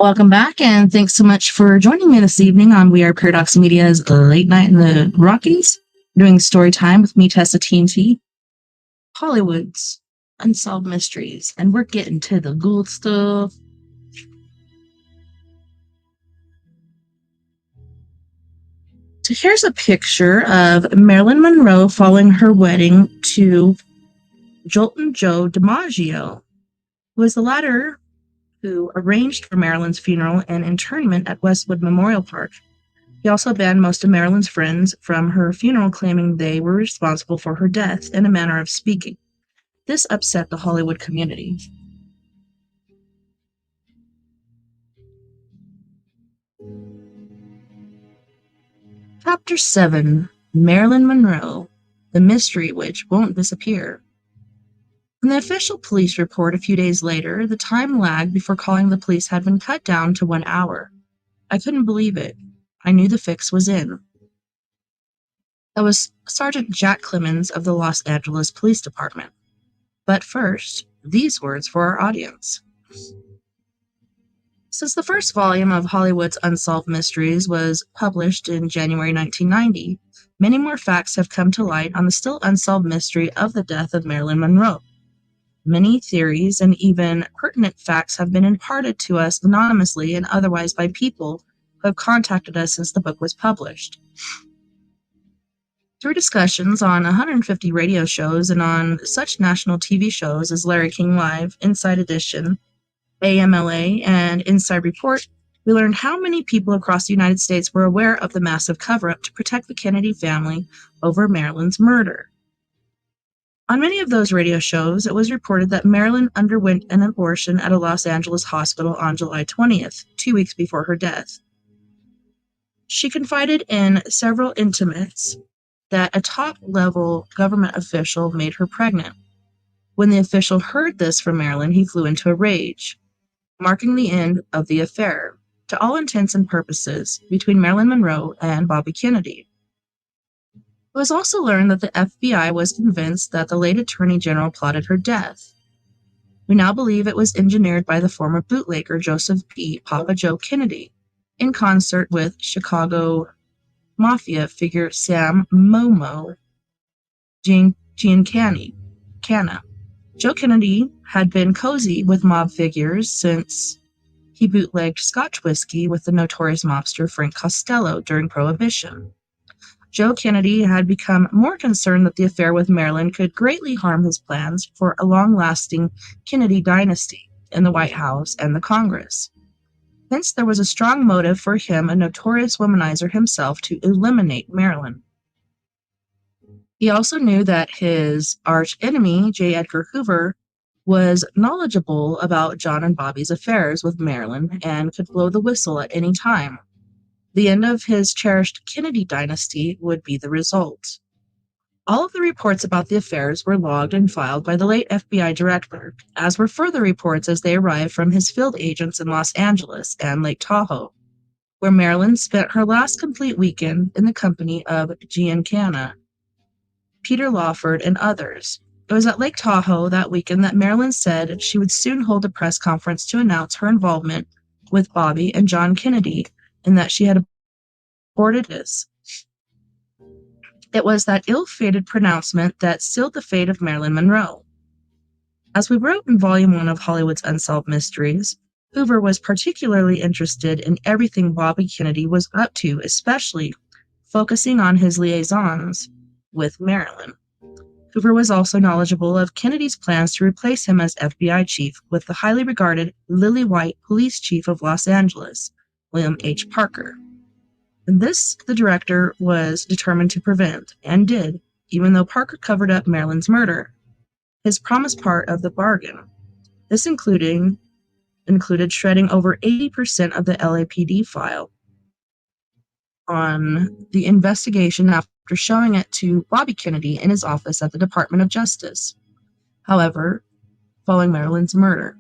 Welcome back, and thanks so much for joining me this evening on We Are Paradox Media's Late Night in the Rockies, doing story time with me, TessaTNT, Hollywood's Unsolved Mysteries, and we're getting to the good stuff. So here's a picture of Marilyn Monroe following her wedding to Jolton Joe DiMaggio, who was the latter who arranged for Marilyn's funeral and internment at Westwood Memorial Park. He also banned most of Marilyn's friends from her funeral, claiming they were responsible for her death, in a manner of speaking. This upset the Hollywood community. Chapter 7, Marilyn Monroe, the mystery which won't disappear. In the official police report a few days later, the time lag before calling the police had been cut down to 1 hour. I couldn't believe it. I knew the fix was in. That was Sergeant Jack Clemens of the Los Angeles Police Department. But first, these words for our audience. Since the first volume of Hollywood's Unsolved Mysteries was published in January 1990, many more facts have come to light on the still unsolved mystery of the death of Marilyn Monroe. Many theories and even pertinent facts have been imparted to us anonymously and otherwise by people who have contacted us since the book was published. Through discussions on 150 radio shows and on such national TV shows as Larry King Live, Inside Edition, AMLA, and Inside Report, we learned how many people across the United States were aware of the massive cover-up to protect the Kennedy family over Marilyn's murder. On many of those radio shows, it was reported that Marilyn underwent an abortion at a Los Angeles hospital on July 20th, 2 weeks before her death. She confided in several intimates that a top-level government official made her pregnant. When the official heard this from Marilyn, he flew into a rage, marking the end of the affair, to all intents and purposes, between Marilyn Monroe and Bobby Kennedy. It was also learned that the FBI was convinced that the late Attorney General plotted her death. We now believe it was engineered by the former bootlegger Joseph P. Papa Joe Kennedy, in concert with Chicago Mafia figure Sam Momo Giancana. Joe Kennedy had been cozy with mob figures since he bootlegged Scotch whiskey with the notorious mobster Frank Costello during Prohibition. Joe Kennedy had become more concerned that the affair with Marilyn could greatly harm his plans for a long-lasting Kennedy dynasty in the White House and the Congress. Hence, there was a strong motive for him, a notorious womanizer himself, to eliminate Marilyn. He also knew that his arch enemy, J. Edgar Hoover, was knowledgeable about John and Bobby's affairs with Marilyn and could blow the whistle at any time. The end of his cherished Kennedy dynasty would be the result. All of the reports about the affairs were logged and filed by the late FBI director, as were further reports as they arrived from his field agents in Los Angeles and Lake Tahoe, where Marilyn spent her last complete weekend in the company of Giancana, Peter Lawford, and others. It was at Lake Tahoe that weekend that Marilyn said she would soon hold a press conference to announce her involvement with Bobby and John Kennedy and that she had aborted this. It was that ill-fated pronouncement that sealed the fate of Marilyn Monroe. As we wrote in Volume 1 of Hollywood's Unsolved Mysteries, Hoover was particularly interested in everything Bobby Kennedy was up to, especially focusing on his liaisons with Marilyn. Hoover was also knowledgeable of Kennedy's plans to replace him as FBI chief with the highly regarded Lily White police chief of Los Angeles, William H. Parker. And this the director was determined to prevent, and did, even though Parker covered up Marilyn's murder, his promised part of the bargain. This included shredding over 80% of the LAPD file on the investigation after showing it to Bobby Kennedy in his office at the Department of Justice. However, following Marilyn's murder,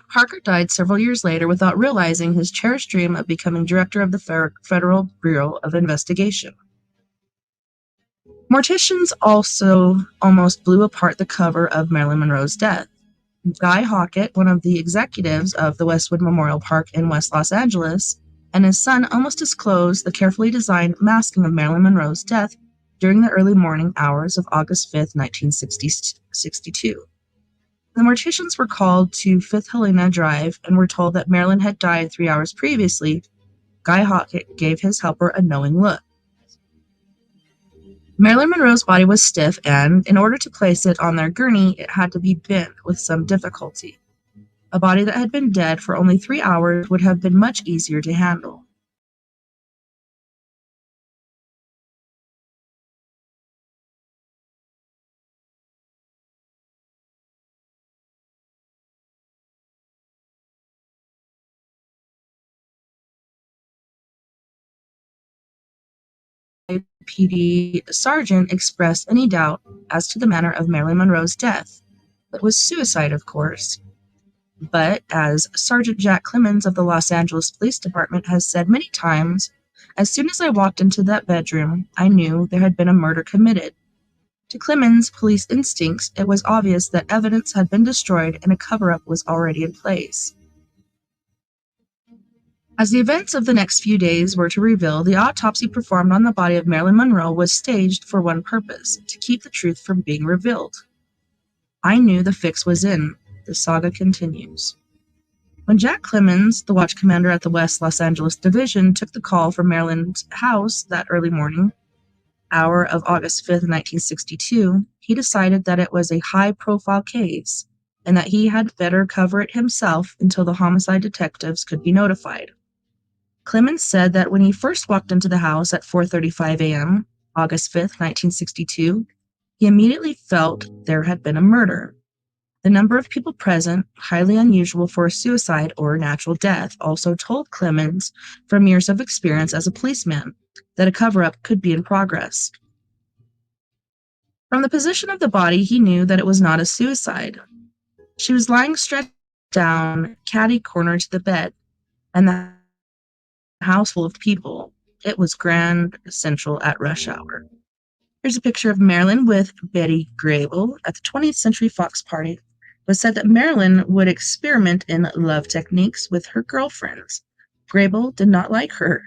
Parker died several years later without realizing his cherished dream of becoming director of the Federal Bureau of Investigation. Morticians also almost blew apart the cover of Marilyn Monroe's death. Guy Hockett, one of the executives of the Westwood Memorial Park in West Los Angeles, and his son almost disclosed the carefully designed masking of Marilyn Monroe's death during the early morning hours of August 5, 1962. The morticians were called to Fifth Helena Drive and were told that Marilyn had died 3 hours previously. Guy Hockett gave his helper a knowing look. Marilyn Monroe's body was stiff, and in order to place it on their gurney, it had to be bent with some difficulty. A body that had been dead for only 3 hours would have been much easier to handle. PD sergeant expressed any doubt as to the manner of Marilyn Monroe's death. It was suicide, of course. But, as Sergeant Jack Clemens of the Los Angeles Police Department has said many times, as soon as I walked into that bedroom, I knew there had been a murder committed. To Clemens' police instincts, it was obvious that evidence had been destroyed and a cover-up was already in place. As the events of the next few days were to reveal, the autopsy performed on the body of Marilyn Monroe was staged for one purpose: to keep the truth from being revealed. I knew the fix was in. The saga continues. When Jack Clemens, the watch commander at the West Los Angeles Division, took the call from Marilyn's house that early morning hour of August 5th, 1962, he decided that it was a high-profile case and that he had better cover it himself until the homicide detectives could be notified. Clemens said that when he first walked into the house at 4:35 a.m., August 5th, 1962, he immediately felt there had been a murder. The number of people present, highly unusual for a suicide or natural death, also told Clemens, from years of experience as a policeman, that a cover-up could be in progress. From the position of the body, he knew that it was not a suicide. She was lying stretched down, catty-cornered to the bed, and the house full of people. It was Grand Central at rush hour. Here's a picture of Marilyn with Betty Grable at the 20th Century Fox party. It was said that Marilyn would experiment in love techniques with her girlfriends. Grable did not like her.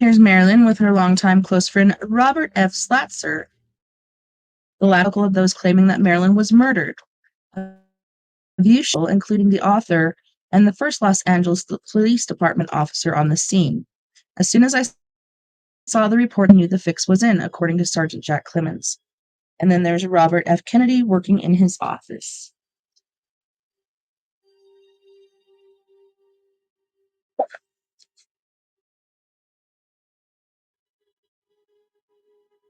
Here's Marilyn with her longtime close friend Robert F. Slatzer, the latter of those claiming that Marilyn was murdered. Usual, including the author and the first Los Angeles Police Department officer on the scene. As soon as I saw the report, I knew the fix was in, according to Sergeant Jack Clemens. And then there's Robert F. Kennedy working in his office.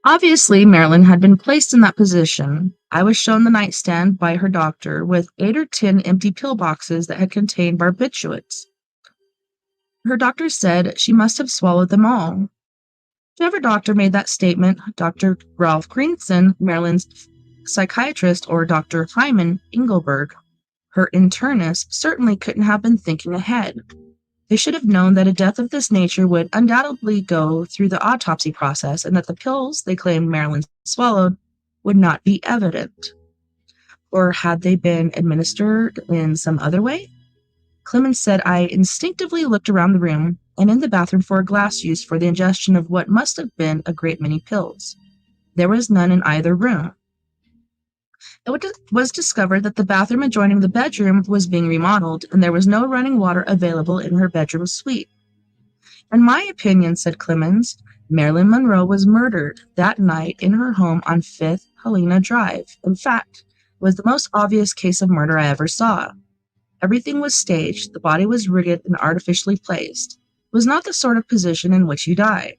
Obviously, Marilyn had been placed in that position. I was shown the nightstand by her doctor with 8 or 10 empty pill boxes that had contained barbiturates. Her doctor said she must have swallowed them all. Whichever doctor made that statement, Dr. Ralph Greenson, Marilyn's psychiatrist, or Dr. Hyman Engelberg, her internist, certainly couldn't have been thinking ahead. They should have known that a death of this nature would undoubtedly go through the autopsy process and that the pills they claimed Marilyn swallowed would not be evident. Or had they been administered in some other way? Clemens said I instinctively looked around the room and in the bathroom for a glass used for the ingestion of what must have been a great many pills. There was none in either room. It was discovered that the bathroom adjoining the bedroom was being remodeled, and there was no running water available in her bedroom suite. In my opinion, said Clemens, Marilyn Monroe was murdered that night in her home on 5th Helena Drive. In fact, it was the most obvious case of murder I ever saw. Everything was staged, the body was rigged and artificially placed. It was not the sort of position in which you die.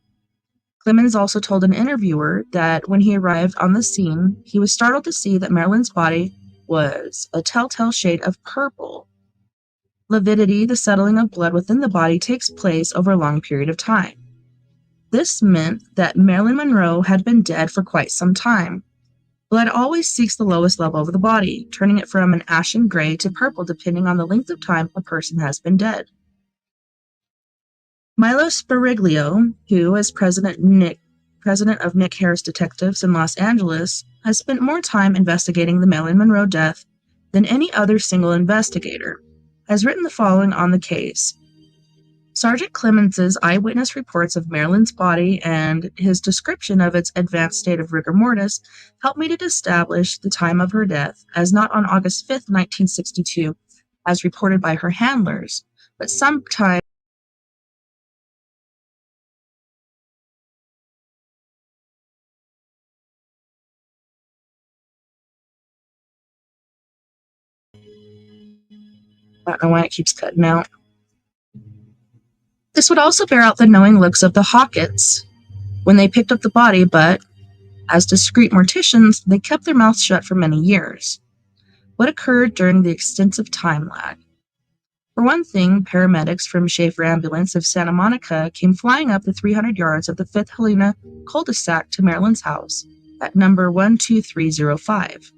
Clemens also told an interviewer that when he arrived on the scene, he was startled to see that Marilyn's body was a telltale shade of purple. Lividity, the settling of blood within the body, takes place over a long period of time. This meant that Marilyn Monroe had been dead for quite some time. Blood always seeks the lowest level of the body, turning it from an ashen gray to purple depending on the length of time a person has been dead. Milo Spiriglio, who, as president of Nick Harris Detectives in Los Angeles, has spent more time investigating the Marilyn Monroe death than any other single investigator, has written the following on the case. Sergeant Clemens's eyewitness reports of Marilyn's body and his description of its advanced state of rigor mortis helped me to establish the time of her death as not on August 5th, 1962, as reported by her handlers, but sometime I don't know why it keeps cutting out. This would also bear out the knowing looks of the Hawketts when they picked up the body, but as discreet morticians, they kept their mouths shut for many years. What occurred during the extensive time lag? For one thing, paramedics from Schaefer Ambulance of Santa Monica came flying up the 300 yards of the 5th Helena cul-de-sac to Marilyn's house at number 12305.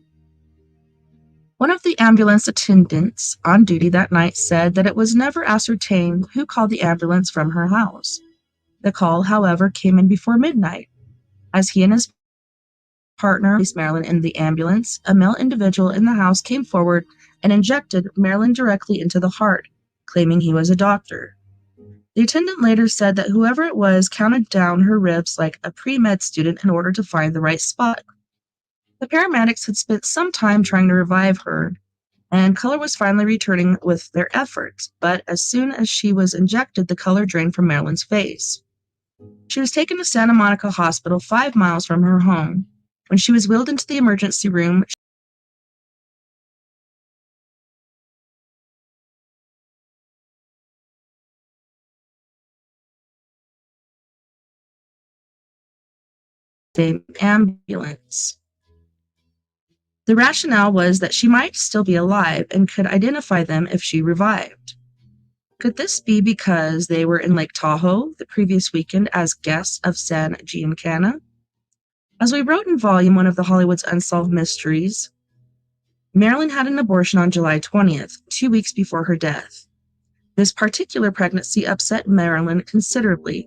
One of the ambulance attendants on duty that night said that it was never ascertained who called the ambulance from her house. The call, however, came in before midnight. As he and his partner placed Marilyn in the ambulance, a male individual in the house came forward and injected Marilyn directly into the heart, claiming he was a doctor. The attendant later said that whoever it was counted down her ribs like a pre-med student in order to find the right spot. The paramedics had spent some time trying to revive her, and color was finally returning with their efforts, but as soon as she was injected, the color drained from Marilyn's face. She was taken to Santa Monica Hospital 5 miles from her home. When she was wheeled into the emergency room, the ambulance. The rationale was that she might still be alive and could identify them if she revived. Could this be because they were in Lake Tahoe the previous weekend as guests of San Giancana? As we wrote in Volume 1 of the Hollywood's Unsolved Mysteries, Marilyn had an abortion on July 20th, 2 weeks before her death. This particular pregnancy upset Marilyn considerably.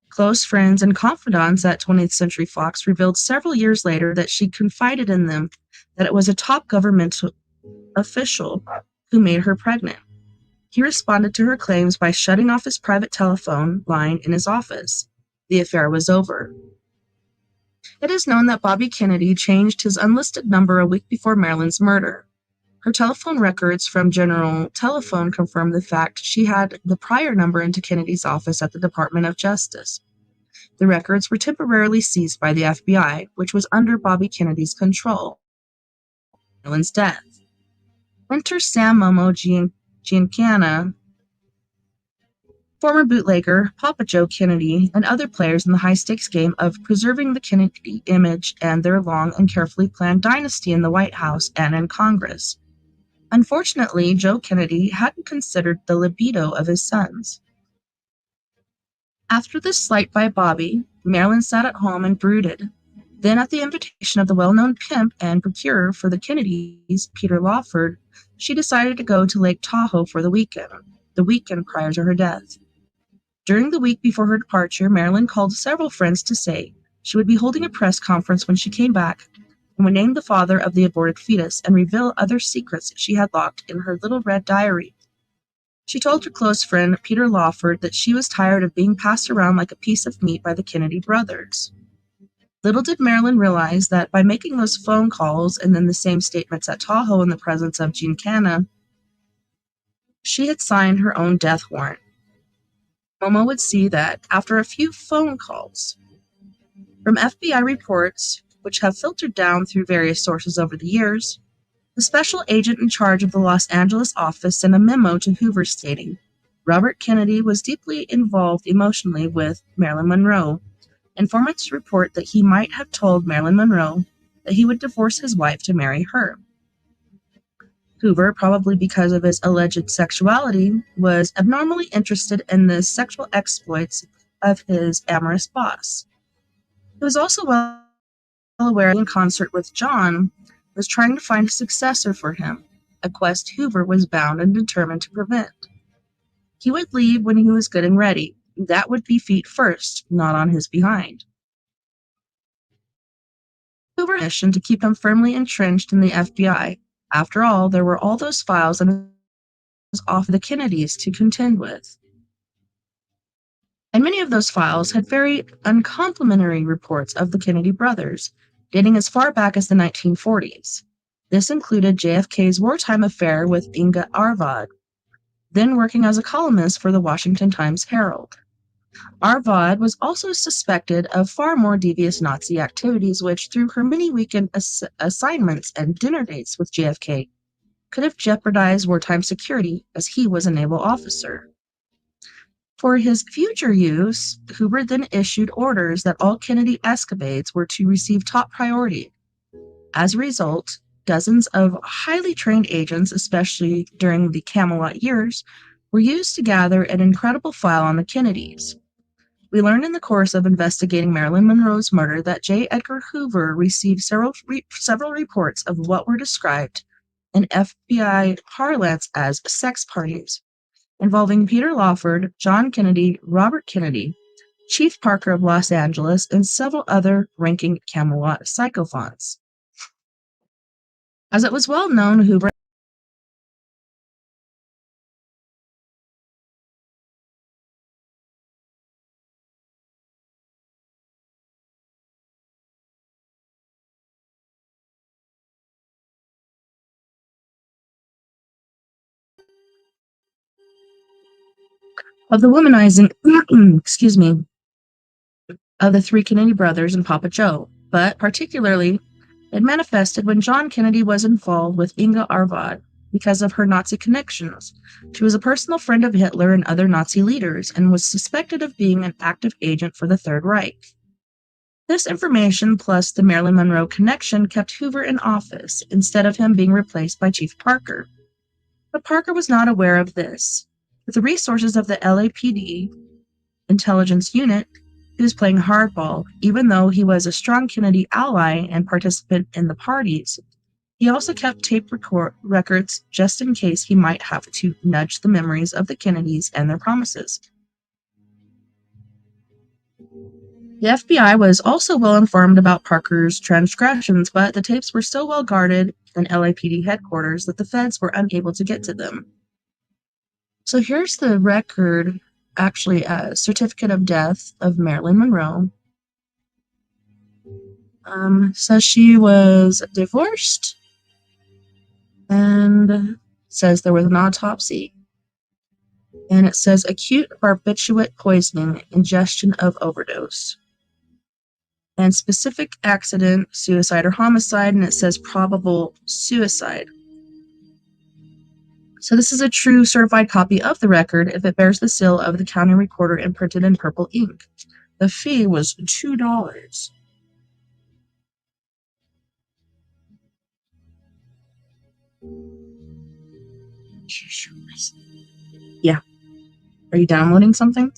Close friends and confidants at 20th Century Fox revealed several years later that she confided in them that it was a top government official who made her pregnant. He responded to her claims by shutting off his private telephone line in his office. The affair was over. It is known that Bobby Kennedy changed his unlisted number a week before Marilyn's murder. Her telephone records from General Telephone confirmed the fact she had the prior number into Kennedy's office at the Department of Justice. The records were temporarily seized by the FBI, which was under Bobby Kennedy's control. Marilyn's death. Enter Sam Momo Giancana, Former bootlegger Papa Joe Kennedy and other players in the high-stakes game of preserving the Kennedy image and their long and carefully planned dynasty in the White House and in Congress. Unfortunately, Joe Kennedy hadn't considered the libido of his sons. After this slight by Bobby, Marilyn sat at home and brooded. Then, at the invitation of the well-known pimp and procurer for the Kennedys, Peter Lawford, she decided to go to Lake Tahoe for the weekend prior to her death. During the week before her departure, Marilyn called several friends to say she would be holding a press conference when she came back and would name the father of the aborted fetus and reveal other secrets she had locked in her little red diary. She told her close friend, Peter Lawford, that she was tired of being passed around like a piece of meat by the Kennedy brothers. Little did Marilyn realize that by making those phone calls and then the same statements at Tahoe in the presence of Gene Canna, she had signed her own death warrant. Momo would see that after a few phone calls from FBI reports, which have filtered down through various sources over the years, the special agent in charge of the Los Angeles office sent a memo to Hoover stating Robert Kennedy was deeply involved emotionally with Marilyn Monroe. Informants report that he might have told Marilyn Monroe that he would divorce his wife to marry her. Hoover, probably because of his alleged sexuality, was abnormally interested in the sexual exploits of his amorous boss. He was also well aware, in concert with John, was trying to find a successor for him, a quest Hoover was bound and determined to prevent. He would leave when he was good and ready. That would be feet first, not on his behind. Hoover's mission to keep him firmly entrenched in the FBI. After all, there were all those files and off the Kennedys to contend with. And many of those files had very uncomplimentary reports of the Kennedy brothers, dating as far back as the 1940s. This included JFK's wartime affair with Inga Arvad, then working as a columnist for the Washington Times-Herald. Arvad was also suspected of far more devious Nazi activities, which, through her many weekend assignments and dinner dates with JFK, could have jeopardized wartime security, as he was a naval officer. For his future use, Hoover then issued orders that all Kennedy escapades were to receive top priority. As a result, dozens of highly trained agents, especially during the Camelot years, were used to gather an incredible file on the Kennedys. We learned in the course of investigating Marilyn Monroe's murder that J. Edgar Hoover received several reports of what were described in FBI parlance as sex parties, involving Peter Lawford, John Kennedy, Robert Kennedy, Chief Parker of Los Angeles, and several other ranking Camelot sycophants. As it was well known, Hoover of the womanizing, of the three Kennedy brothers and Papa Joe, but particularly it manifested when John Kennedy was involved with Inga Arvad because of her Nazi connections. She was a personal friend of Hitler and other Nazi leaders and was suspected of being an active agent for the Third Reich. This information, plus the Marilyn Monroe connection, kept Hoover in office instead of him being replaced by Chief Parker. But Parker was not aware of this. With the resources of the LAPD intelligence unit, he was playing hardball. Even though he was a strong Kennedy ally and participant in the parties, he also kept tape records just in case he might have to nudge the memories of the Kennedys and their promises. The FBI was also well informed about Parker's transgressions, but the tapes were so well guarded in LAPD headquarters that the feds were unable to get to them. So here's the record, actually a certificate of death of Marilyn Monroe. Says she was divorced and says there was an autopsy. And it says acute barbiturate poisoning, ingestion of overdose. And specific accident, suicide or homicide, and it says probable suicide. So this is a true certified copy of the record if it bears the seal of the county recorder and printed in purple ink. The fee was $2. Yeah. Are you downloading something?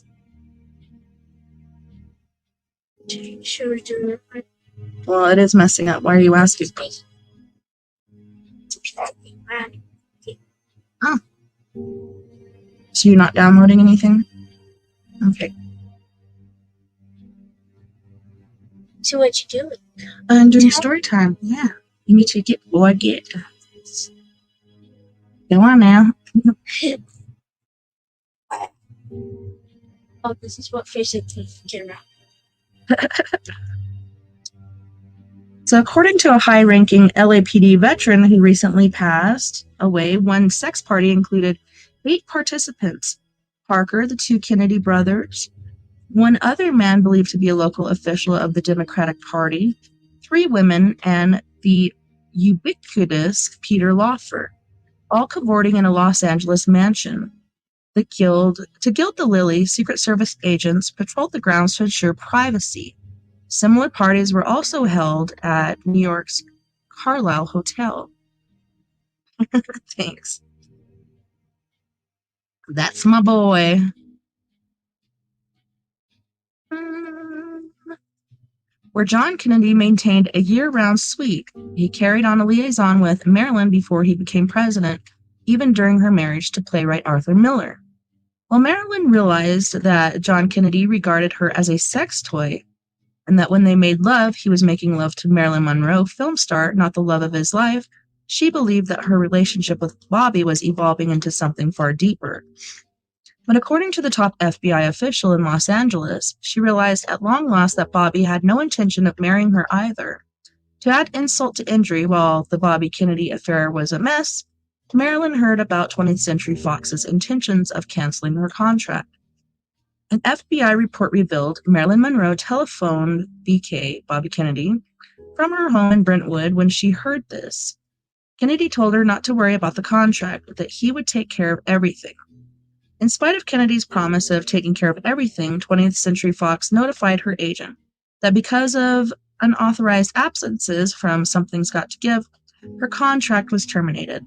Well, it is messing up. Why are you asking? Oh. So you're not downloading anything? Okay. So what you doing? I'm doing story time. Yeah. You need to get boy get. Go on now. Oh, this is what fish are taking around. So according to a high-ranking LAPD veteran who recently passed away, one sex party included 8 participants. Parker, the 2 Kennedy brothers, one other man believed to be a local official of the Democratic Party, 3 women, and the ubiquitous Peter Lawfer, all cavorting in a Los Angeles mansion. To gild the lily, Secret Service agents patrolled the grounds to ensure privacy. Similar parties were also held at New York's Carlisle Hotel. Thanks. That's my boy. Where John Kennedy maintained a year-round suite, he carried on a liaison with Marilyn before he became president, even during her marriage to playwright Arthur Miller. While Marilyn realized that John Kennedy regarded her as a sex toy, and that when they made love, he was making love to Marilyn Monroe, film star, not the love of his life, she believed that her relationship with Bobby was evolving into something far deeper. But according to the top FBI official in Los Angeles, she realized at long last that Bobby had no intention of marrying her either. To add insult to injury, while the Bobby Kennedy affair was a mess, Marilyn heard about 20th Century Fox's intentions of canceling her contract. An FBI report revealed Marilyn Monroe telephoned BK, Bobby Kennedy, from her home in Brentwood when she heard this. Kennedy told her not to worry about the contract, that he would take care of everything. In spite of Kennedy's promise of taking care of everything, 20th Century Fox notified her agent that because of unauthorized absences from Something's Got to Give, her contract was terminated.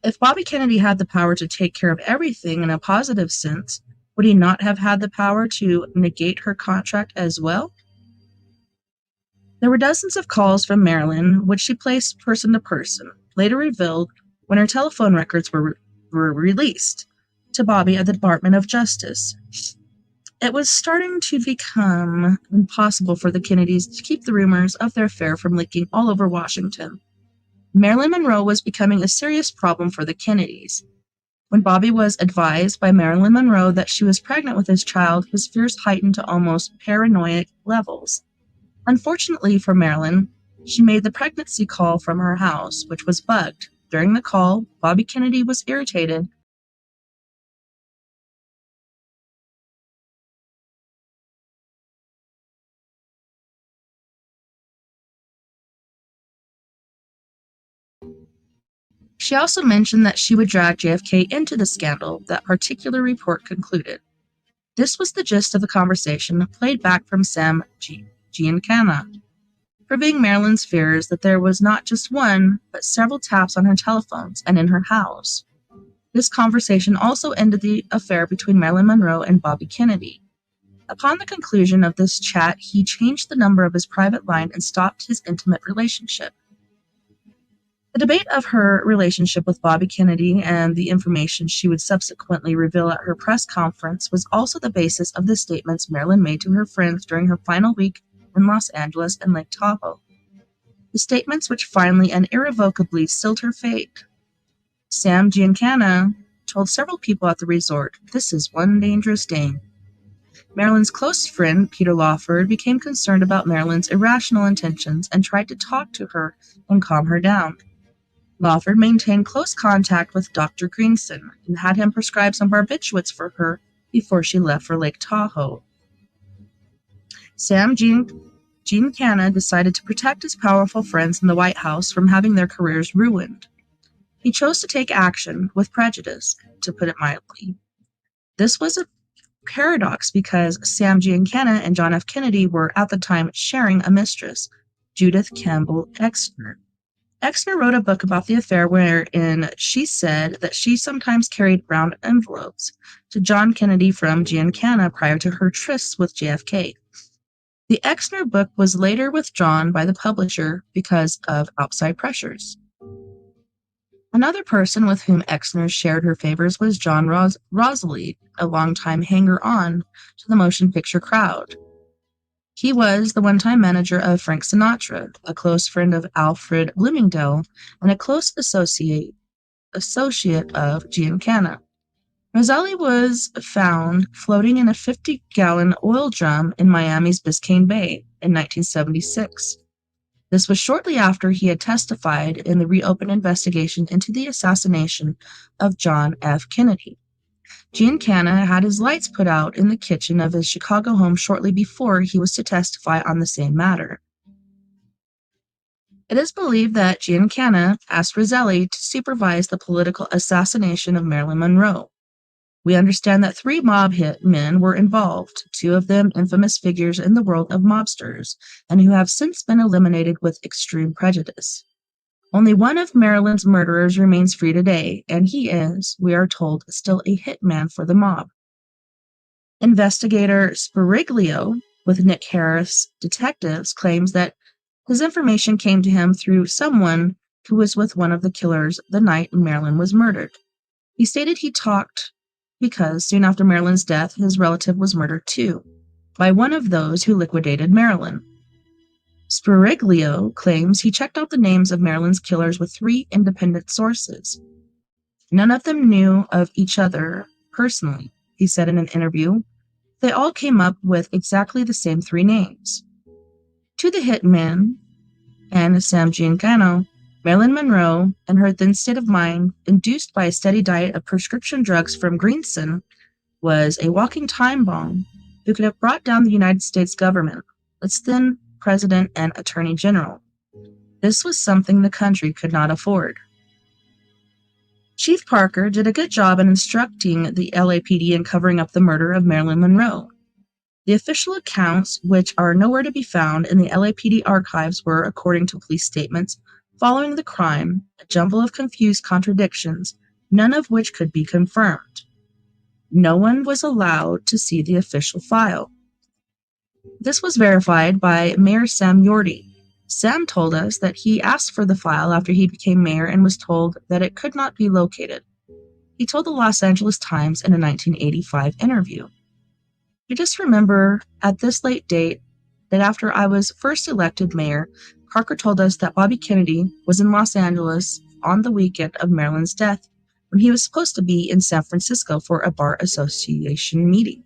If Bobby Kennedy had the power to take care of everything in a positive sense, would he not have had the power to negate her contract as well? There were dozens of calls from Marilyn, which she placed person to person, later revealed when her telephone records were released to Bobby at the Department of Justice. It was starting to become impossible for the Kennedys to keep the rumors of their affair from leaking all over Washington. Marilyn Monroe was becoming a serious problem for the Kennedys. When Bobby was advised by Marilyn Monroe that she was pregnant with his child, his fears heightened to almost paranoid levels. Unfortunately for Marilyn, she made the pregnancy call from her house, which was bugged. During the call, Bobby Kennedy was irritated. She also mentioned that she would drag JFK into the scandal, that particular report concluded. This was the gist of the conversation played back from Sam Giancana, proving Marilyn's fears that there was not just one, but several taps on her telephones and in her house. This conversation also ended the affair between Marilyn Monroe and Bobby Kennedy. Upon the conclusion of this chat, he changed the number of his private line and stopped his intimate relationship. The debate of her relationship with Bobby Kennedy and the information she would subsequently reveal at her press conference was also the basis of the statements Marilyn made to her friends during her final week in Los Angeles and Lake Tahoe. The statements which finally and irrevocably sealed her fate. Sam Giancana told several people at the resort, "This is one dangerous dame." Marilyn's close friend, Peter Lawford, became concerned about Marilyn's irrational intentions and tried to talk to her and calm her down. Lawford maintained close contact with Dr. Greenson and had him prescribe some barbiturates for her before she left for Lake Tahoe. Sam Giancana decided to protect his powerful friends in the White House from having their careers ruined. He chose to take action with prejudice, to put it mildly. This was a paradox because Sam Giancana and John F. Kennedy were at the time sharing a mistress, Judith Campbell Exner. Exner wrote a book about the affair wherein she said that she sometimes carried round envelopes to John Kennedy from Giancana prior to her trysts with JFK. The Exner book was later withdrawn by the publisher because of outside pressures. Another person with whom Exner shared her favors was John Rosalie, a longtime hanger-on to the motion picture crowd. He was the one-time manager of Frank Sinatra, a close friend of Alfred Bloomingdale, and a close associate of Giancana. Rosalie was found floating in a 50-gallon oil drum in Miami's Biscayne Bay in 1976. This was shortly after he had testified in the reopened investigation into the assassination of John F. Kennedy. Giancana had his lights put out in the kitchen of his Chicago home shortly before he was to testify on the same matter. It is believed that Giancana asked Rosalie to supervise the political assassination of Marilyn Monroe. We understand that 3 mob hitmen were involved, 2 of them infamous figures in the world of mobsters, and who have since been eliminated with extreme prejudice. Only one of Marilyn's murderers remains free today, and he is, we are told, still a hitman for the mob. Investigator Spiriglio, with Nick Harris Detectives, claims that his information came to him through someone who was with one of the killers the night Marilyn was murdered. He stated he talked because soon after Marilyn's death, his relative was murdered too, by one of those who liquidated Marilyn. Spiriglio claims he checked out the names of Marilyn's killers with 3 independent sources. None of them knew of each other personally, he said in an interview. They all came up with exactly the same 3 names. To the hitman and Sam Giancana, Marilyn Monroe, and her thin state of mind, induced by a steady diet of prescription drugs from Greenson, was a walking time bomb who could have brought down the United States government, its then president and attorney general. This was something the country could not afford. Chief Parker did a good job in instructing the LAPD in covering up the murder of Marilyn Monroe. The official accounts, which are nowhere to be found in the LAPD archives, were, according to police statements, following the crime, a jumble of confused contradictions, none of which could be confirmed. No one was allowed to see the official file. This was verified by Mayor Sam Yorty. Sam told us that he asked for the file after he became mayor and was told that it could not be located. He told the Los Angeles Times in a 1985 interview. I just remember at this late date that after I was first elected mayor, Parker told us that Bobby Kennedy was in Los Angeles on the weekend of Marilyn's death when he was supposed to be in San Francisco for a bar association meeting.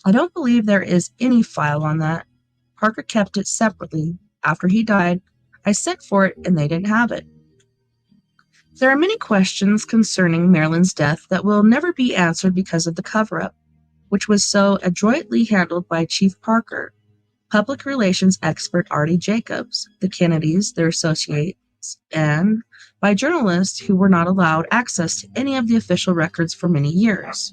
I don't believe there is any file on that. Parker kept it separately. After he died, I sent for it and they didn't have it. There are many questions concerning Marilyn's death that will never be answered because of the cover-up, which was so adroitly handled by Chief Parker, public relations expert Artie Jacobs, the Kennedys, their associates, and by journalists who were not allowed access to any of the official records for many years.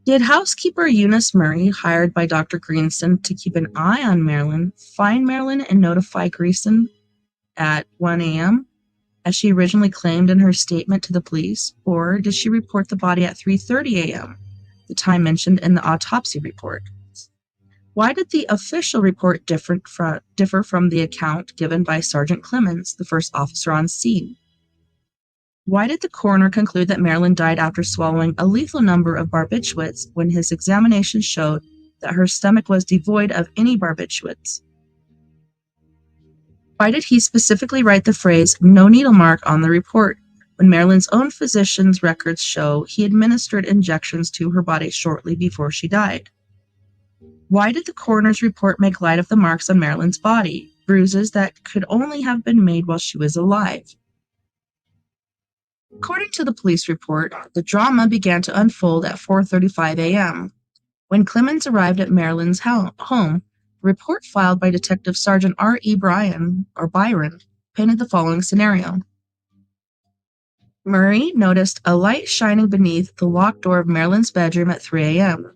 Did housekeeper Eunice Murray, hired by Dr. Greenson to keep an eye on Marilyn, find Marilyn and notify Greenson at 1 a.m., as she originally claimed in her statement to the police, or did she report the body at 3:30 a.m., the time mentioned in the autopsy report? Why did the official report differ from the account given by Sergeant Clemens, the first officer on scene? Why did the coroner conclude that Marilyn died after swallowing a lethal number of barbiturates when his examination showed that her stomach was devoid of any barbiturates? Why did he specifically write the phrase, "no needle mark," on the report, when Marilyn's own physician's records show he administered injections to her body shortly before she died? Why did the coroner's report make light of the marks on Marilyn's body, bruises that could only have been made while she was alive? According to the police report, the drama began to unfold at 4:35 a.m. When Clemens arrived at Marilyn's home, the report filed by Detective Sergeant R.E. Byron painted the following scenario. Murray noticed a light shining beneath the locked door of Marilyn's bedroom at 3 a.m.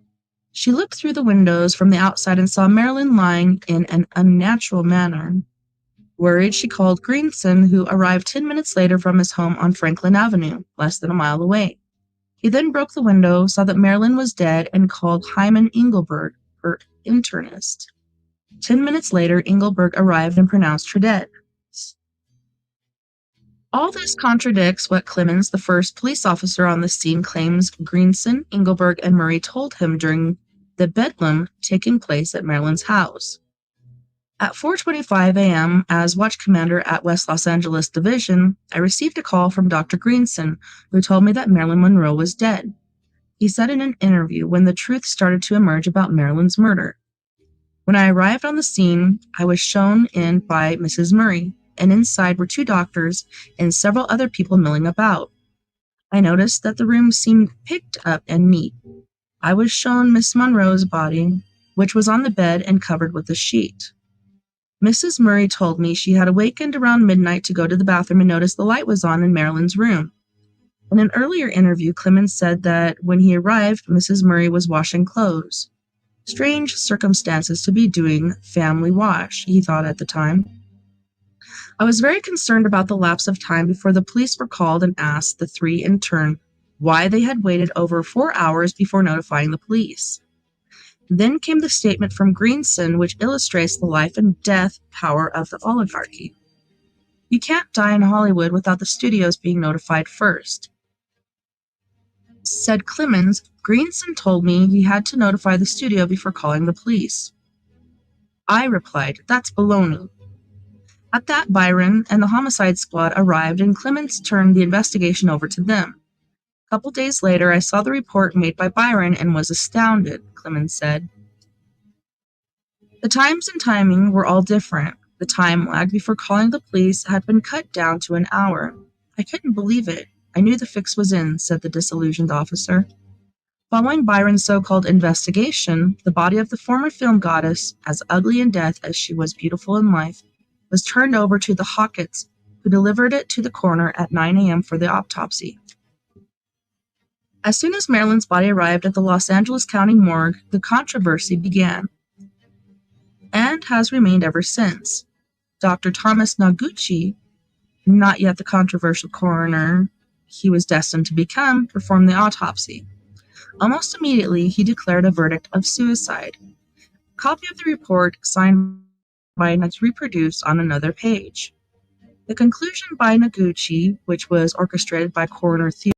She looked through the windows from the outside and saw Marilyn lying in an unnatural manner. Worried, she called Greenson, who arrived 10 minutes later from his home on Franklin Avenue, less than a mile away. He then broke the window, saw that Marilyn was dead, and called Hyman Engelberg, her internist. 10 minutes later, Engelberg arrived and pronounced her dead. All this contradicts what Clemens, the first police officer on the scene, claims Greenson, Engelberg, and Murray told him during the bedlam taking place at Marilyn's house. At 4:25 a.m., as watch commander at West Los Angeles Division, I received a call from Dr. Greenson, who told me that Marilyn Monroe was dead. He said in an interview when the truth started to emerge about Marilyn's murder. When I arrived on the scene, I was shown in by Mrs. Murray, and inside were 2 doctors and several other people milling about. I noticed that the room seemed picked up and neat. I was shown Miss Monroe's body, which was on the bed and covered with a sheet. Mrs. Murray told me she had awakened around midnight to go to the bathroom and noticed the light was on in Marilyn's room. In an earlier interview, Clemens said that when he arrived, Mrs. Murray was washing clothes. Strange circumstances to be doing family wash, he thought at the time. I was very concerned about the lapse of time before the police were called and asked the 3 in turn why they had waited over 4 hours before notifying the police. Then came the statement from Greenson, which illustrates the life and death power of the oligarchy. You can't die in Hollywood without the studios being notified first. Said Clemens, Greenson told me he had to notify the studio before calling the police. I replied, that's baloney. At that, Byron and the homicide squad arrived and Clemens turned the investigation over to them. A couple days later, I saw the report made by Byron and was astounded, Clemens said. The times and timing were all different. The time lag before calling the police had been cut down to an hour. I couldn't believe it. I knew the fix was in, said the disillusioned officer. Following Byron's so-called investigation, the body of the former film goddess, as ugly in death as she was beautiful in life, was turned over to the Hawketts, who delivered it to the coroner at 9 a.m. for the autopsy. As soon as Marilyn's body arrived at the Los Angeles County morgue, the controversy began, and has remained ever since. Dr. Thomas Noguchi, not yet the controversial coroner he was destined to become, performed the autopsy. Almost immediately, he declared a verdict of suicide. A copy of the report, signed by Noguchi, reproduced on another page. The conclusion by Noguchi, which was orchestrated by Coroner Theo,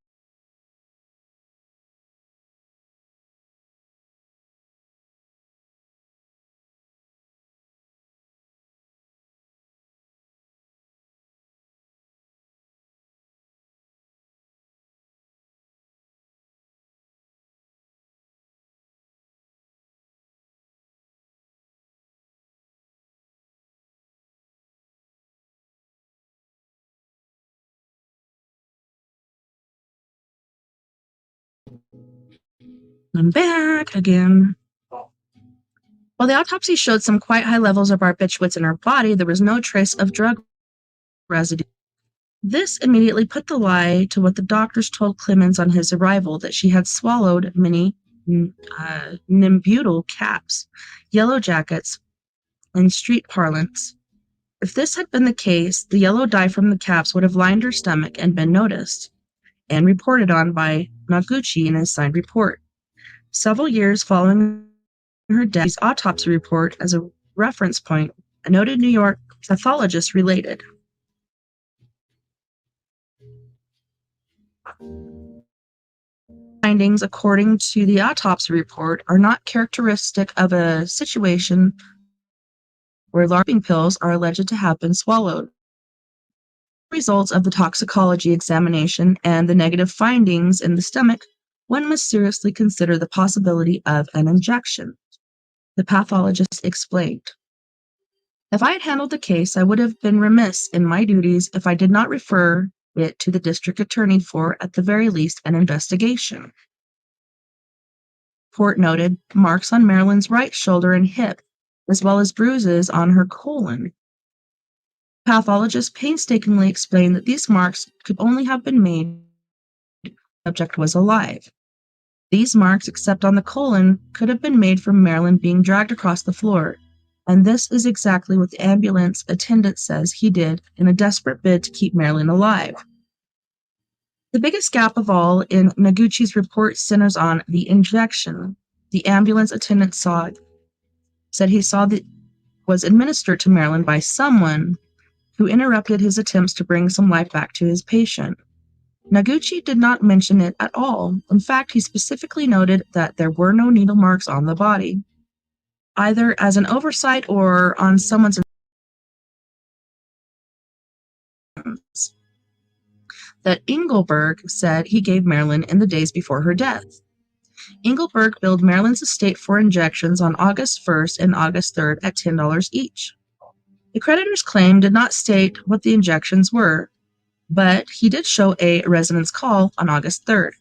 I'm back again. While the autopsy showed some quite high levels of barbiturates in her body, there was no trace of drug residue. This immediately put the lie to what the doctors told Clemens on his arrival, that she had swallowed many nimbutal caps, yellow jackets, in street parlance. If this had been the case, the yellow dye from the caps would have lined her stomach and been noticed, and reported on by Noguchi in his signed report. Several years following her death, his autopsy report as a reference point, a noted New York pathologist related. Findings, according to the autopsy report, are not characteristic of a situation where larping pills are alleged to have been swallowed. Results of the toxicology examination and the negative findings in the stomach, one must seriously consider the possibility of an injection, the pathologist explained. If I had handled the case, I would have been remiss in my duties if I did not refer it to the district attorney for, at the very least, an investigation. Report noted marks on Marilyn's right shoulder and hip, as well as bruises on her colon. The pathologist painstakingly explained that these marks could only have been made subject was alive. These marks, except on the colon, could have been made from Marilyn being dragged across the floor, and this is exactly what the ambulance attendant says he did in a desperate bid to keep Marilyn alive. The biggest gap of all in Noguchi's report centers on the injection. The ambulance attendant said he saw that was administered to Marilyn by someone who interrupted his attempts to bring some life back to his patient. Noguchi did not mention it at all. In fact, he specifically noted that there were no needle marks on the body, either as an oversight or on someone's that Engelberg said he gave Marilyn in the days before her death. Engelberg billed Marilyn's estate for injections on August 1st and August 3rd at $10 each. The creditor's claim did not state what the injections were, but he did show a residence call on August 3rd.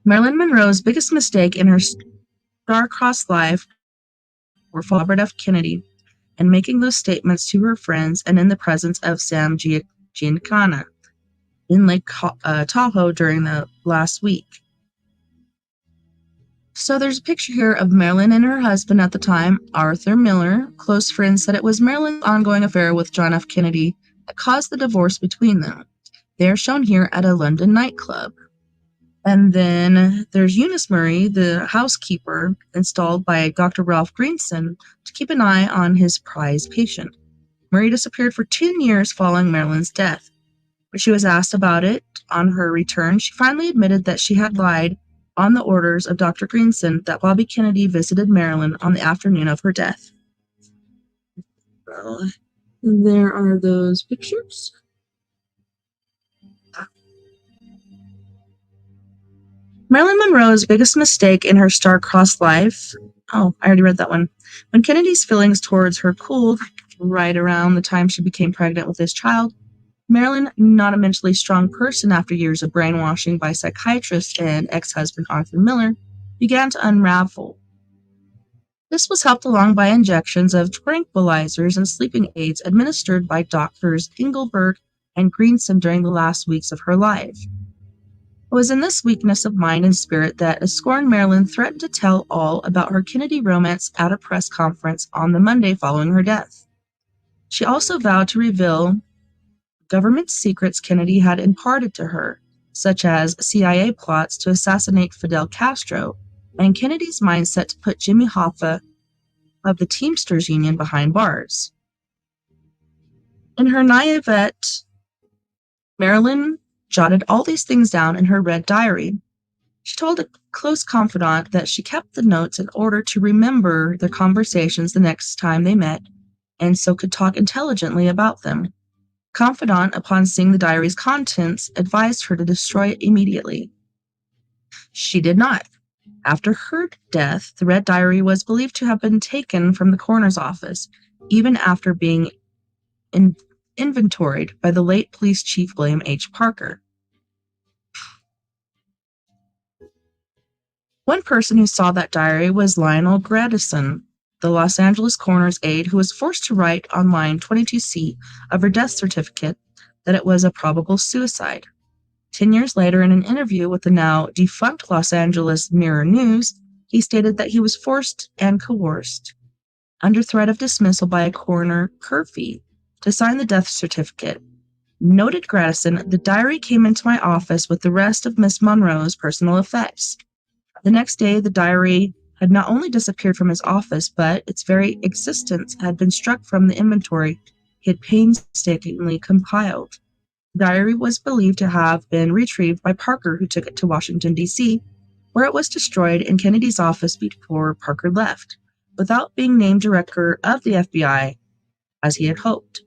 Marilyn Monroe's biggest mistake in her star-crossed life were for Robert F. Kennedy and making those statements to her friends and in the presence of Sam Giancana in Lake Tahoe during the last week. So there's a picture here of Marilyn and her husband at the time, Arthur Miller. Close friends said it was Marilyn's ongoing affair with John F. Kennedy that caused the divorce between them. They are shown here at a London nightclub. And then there's Eunice Murray, the housekeeper installed by Dr. Ralph Greenson to keep an eye on his prized patient. Murray disappeared for 10 years following Marilyn's death. When she was asked about it on her return, she finally admitted that she had lied on the orders of Dr. Greenson that Bobby Kennedy visited Marilyn on the afternoon of her death. Well, there are those pictures. Marilyn Monroe's biggest mistake in her star-crossed life. Oh, I already read that one. When Kennedy's feelings towards her cooled right around the time she became pregnant with his child, Marilyn, not a mentally strong person after years of brainwashing by psychiatrist and ex-husband Arthur Miller, began to unravel. This was helped along by injections of tranquilizers and sleeping aids administered by doctors Engelberg and Greenson during the last weeks of her life. It was in this weakness of mind and spirit that a scorned Marilyn threatened to tell all about her Kennedy romance at a press conference on the Monday following her death. She also vowed to reveal government secrets Kennedy had imparted to her, such as CIA plots to assassinate Fidel Castro and Kennedy's mindset to put Jimmy Hoffa of the Teamsters Union behind bars. In her naivete, Marilyn jotted all these things down in her red diary. She told a close confidant that she kept the notes in order to remember their conversations the next time they met, and so could talk intelligently about them. Confidant, upon seeing the diary's contents, advised her to destroy it immediately. She did not. After her death, the red diary was believed to have been taken from the coroner's office, even after being inventoried by the late police chief William H. Parker. One person who saw that diary was Lionel Gradison, the Los Angeles coroner's aide, who was forced to write on line 22C of her death certificate that it was a probable suicide. 10 years later, in an interview with the now defunct Los Angeles Mirror News, he stated that he was forced and coerced, under threat of dismissal by coroner Curfew, to sign the death certificate. Noted Gradison, the diary came into my office with the rest of Miss Monroe's personal effects. The next day, the diary had not only disappeared from his office, but its very existence had been struck from the inventory he had painstakingly compiled. The diary was believed to have been retrieved by Parker, who took it to Washington, D.C., where it was destroyed in Kennedy's office before Parker left, without being named director of the FBI, as he had hoped.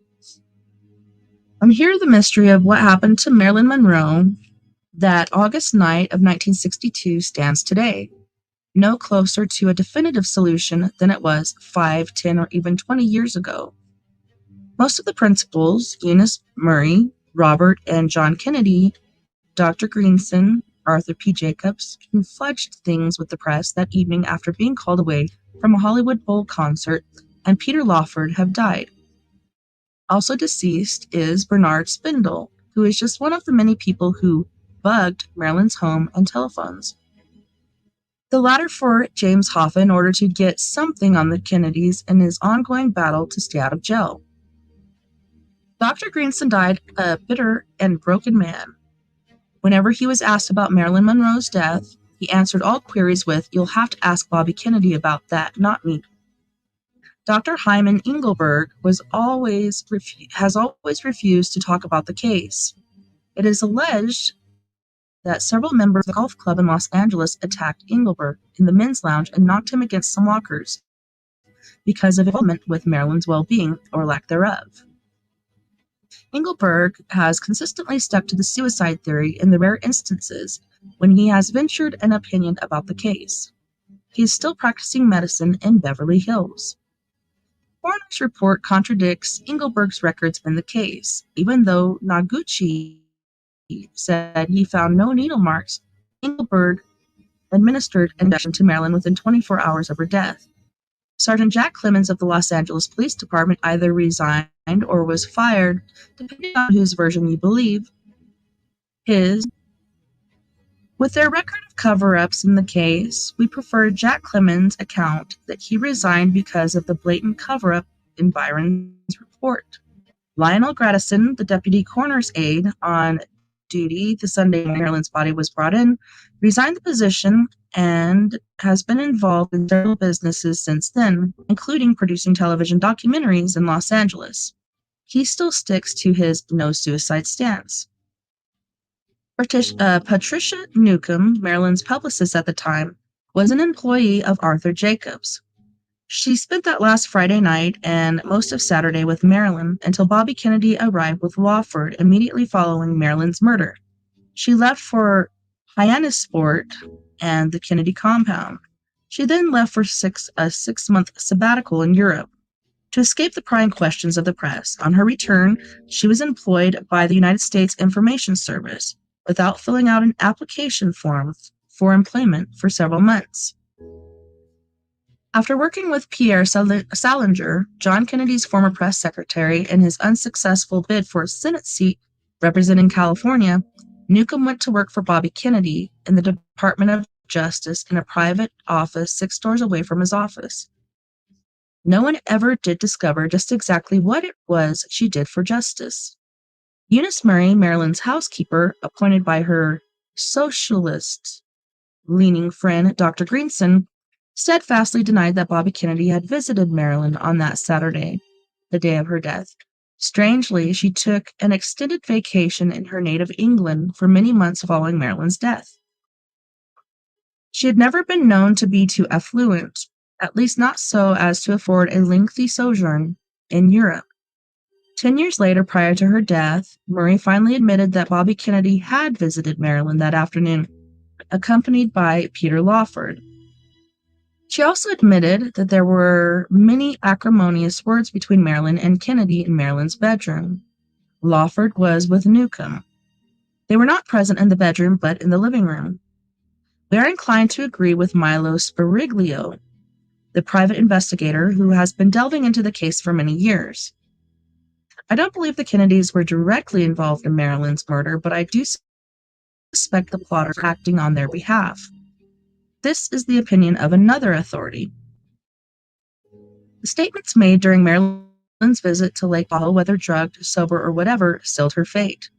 Here the mystery of what happened to Marilyn Monroe that August night of 1962 stands today, no closer to a definitive solution than it was 5, 10, or even 20 years ago. Most of the principals, Eunice Murray, Robert and John Kennedy, Dr. Greenson, Arthur P. Jacobs, who fudged things with the press that evening after being called away from a Hollywood Bowl concert, and Peter Lawford have died. Also deceased is Bernard Spindle, who is just one of the many people who bugged Marilyn's home and telephones. The latter for James Hoffa in order to get something on the Kennedys in his ongoing battle to stay out of jail. Dr. Greenson died a bitter and broken man. Whenever he was asked about Marilyn Monroe's death, he answered all queries with, "You'll have to ask Bobby Kennedy about that, not me." Dr. Hyman Engelberg has always refused to talk about the case. It is alleged that several members of the golf club in Los Angeles attacked Engelberg in the men's lounge and knocked him against some lockers because of involvement with Marilyn's well-being or lack thereof. Engelberg has consistently stuck to the suicide theory in the rare instances when he has ventured an opinion about the case. He is still practicing medicine in Beverly Hills. Coroner's report contradicts Engelberg's records in the case, even though Noguchi said he found no needle marks. Engelberg administered an injection to Marilyn within 24 hours of her death. Sergeant Jack Clemens of the Los Angeles Police Department either resigned or was fired, depending on whose version you believe. With their record of cover-ups in the case, we prefer Jack Clemens' account that he resigned because of the blatant cover-up in Byron's report. Lionel Gradison, the deputy coroner's aide on duty the Sunday Marilyn's body was brought in, resigned the position and has been involved in several businesses since then, including producing television documentaries in Los Angeles. He still sticks to his no-suicide stance. Patricia Newcomb, Marilyn's publicist at the time, was an employee of Arthur Jacobs. She spent that last Friday night and most of Saturday with Marilyn until Bobby Kennedy arrived with Lawford immediately following Marilyn's murder. She left for Hyannisport and the Kennedy compound. She then left for a six-month sabbatical in Europe to escape the prying questions of the press. On her return, she was employed by the United States Information Service without filling out an application form for employment for several months. After working with Pierre Salinger, John Kennedy's former press secretary, in his unsuccessful bid for a Senate seat representing California, Newcomb went to work for Bobby Kennedy in the Department of Justice in a private office 6 doors away from his office. No one ever did discover just exactly what it was she did for justice. Eunice Murray, Marilyn's housekeeper, appointed by her socialist-leaning friend Dr. Greenson, steadfastly denied that Bobby Kennedy had visited Marilyn on that Saturday, the day of her death. Strangely, she took an extended vacation in her native England for many months following Marilyn's death. She had never been known to be too affluent, at least not so as to afford a lengthy sojourn in Europe. 10 years later, prior to her death, Murray finally admitted that Bobby Kennedy had visited Marilyn that afternoon, accompanied by Peter Lawford. She also admitted that there were many acrimonious words between Marilyn and Kennedy in Marilyn's bedroom. Lawford was with Newcomb. They were not present in the bedroom, but in the living room. We are inclined to agree with Milo Spiriglio, the private investigator who has been delving into the case for many years. I don't believe the Kennedys were directly involved in Marilyn's murder, but I do suspect the plotters were acting on their behalf. This is the opinion of another authority. The statements made during Marilyn's visit to Lake Tahoe, whether drugged, sober, or whatever, sealed her fate.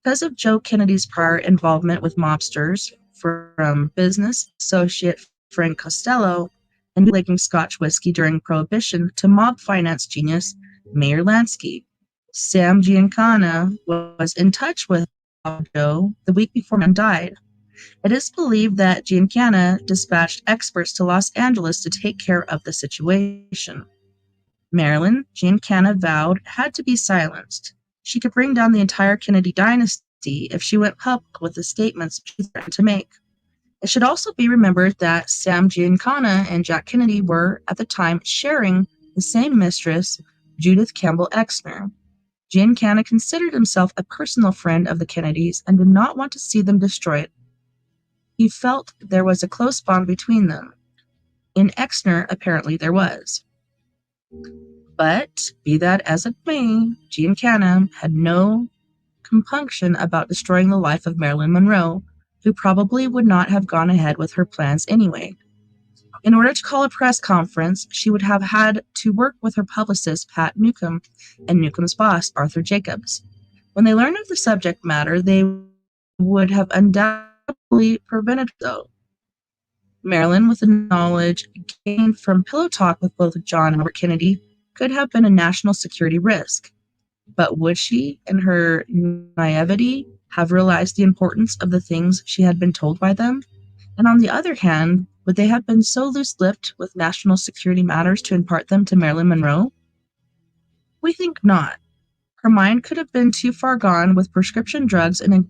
Because of Joe Kennedy's prior involvement with mobsters, from business associate Frank Costello and bootlegging Scotch whiskey during Prohibition to mob finance genius Mayor Lansky, Sam Giancana was in touch with Joe the week before Marilyn died. It is believed that Giancana dispatched experts to Los Angeles to take care of the situation. Marilyn, Giancana vowed, had to be silenced. She could bring down the entire Kennedy dynasty if she went public with the statements she threatened to make. It should also be remembered that Sam Giancana and Jack Kennedy were, at the time, sharing the same mistress, Judith Campbell Exner. Giancana considered himself a personal friend of the Kennedys and did not want to see them destroyed. He felt there was a close bond between them. In Exner, apparently there was. But, be that as it may, Giancana had no compunction about destroying the life of Marilyn Monroe, who probably would not have gone ahead with her plans anyway. In order to call a press conference, she would have had to work with her publicist, Pat Newcomb, and Newcomb's boss, Arthur Jacobs. When they learned of the subject matter, they would have undoubtedly prevented so. Marilyn, with the knowledge gained from pillow talk with both John and Robert Kennedy, could have been a national security risk. But would she, in her naivety, have realized the importance of the things she had been told by them? And on the other hand, would they have been so loose-lipped with national security matters to impart them to Marilyn Monroe? We think not. Her mind could have been too far gone with prescription drugs and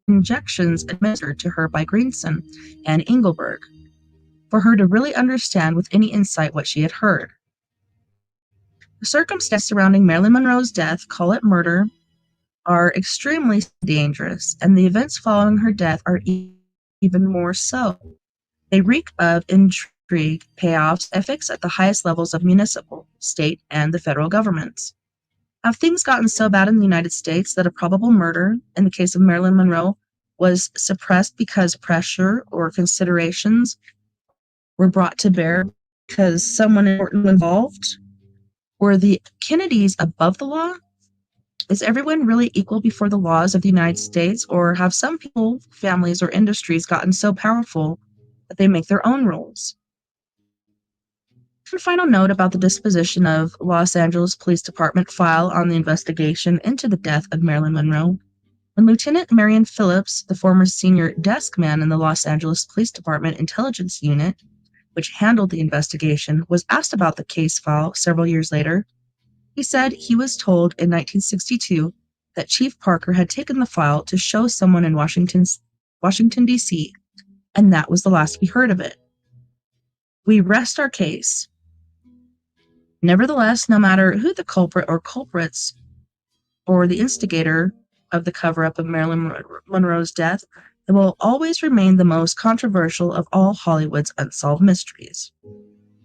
injections administered to her by Greenson and Engelberg for her to really understand with any insight what she had heard. The circumstances surrounding Marilyn Monroe's death, call it murder, are extremely dangerous, and the events following her death are even more so. They reek of intrigue, payoffs, ethics at the highest levels of municipal, state, and the federal governments. Have things gotten so bad in the United States that a probable murder, in the case of Marilyn Monroe, was suppressed because pressure or considerations were brought to bear because someone important was involved? Were the Kennedys above the law? Is everyone really equal before the laws of the United States, or have some people, families, or industries gotten so powerful that they make their own rules? One final note about the disposition of Los Angeles Police Department file on the investigation into the death of Marilyn Monroe. When Lieutenant Marion Phillips, the former senior desk man in the Los Angeles Police Department Intelligence Unit, which handled the investigation, was asked about the case file several years later, he said he was told in 1962 that Chief Parker had taken the file to show someone in Washington, D.C., and that was the last we heard of it. We rest our case. Nevertheless, no matter who the culprit or culprits or the instigator of the cover-up of Marilyn Monroe's death, it will always remain the most controversial of all Hollywood's unsolved mysteries.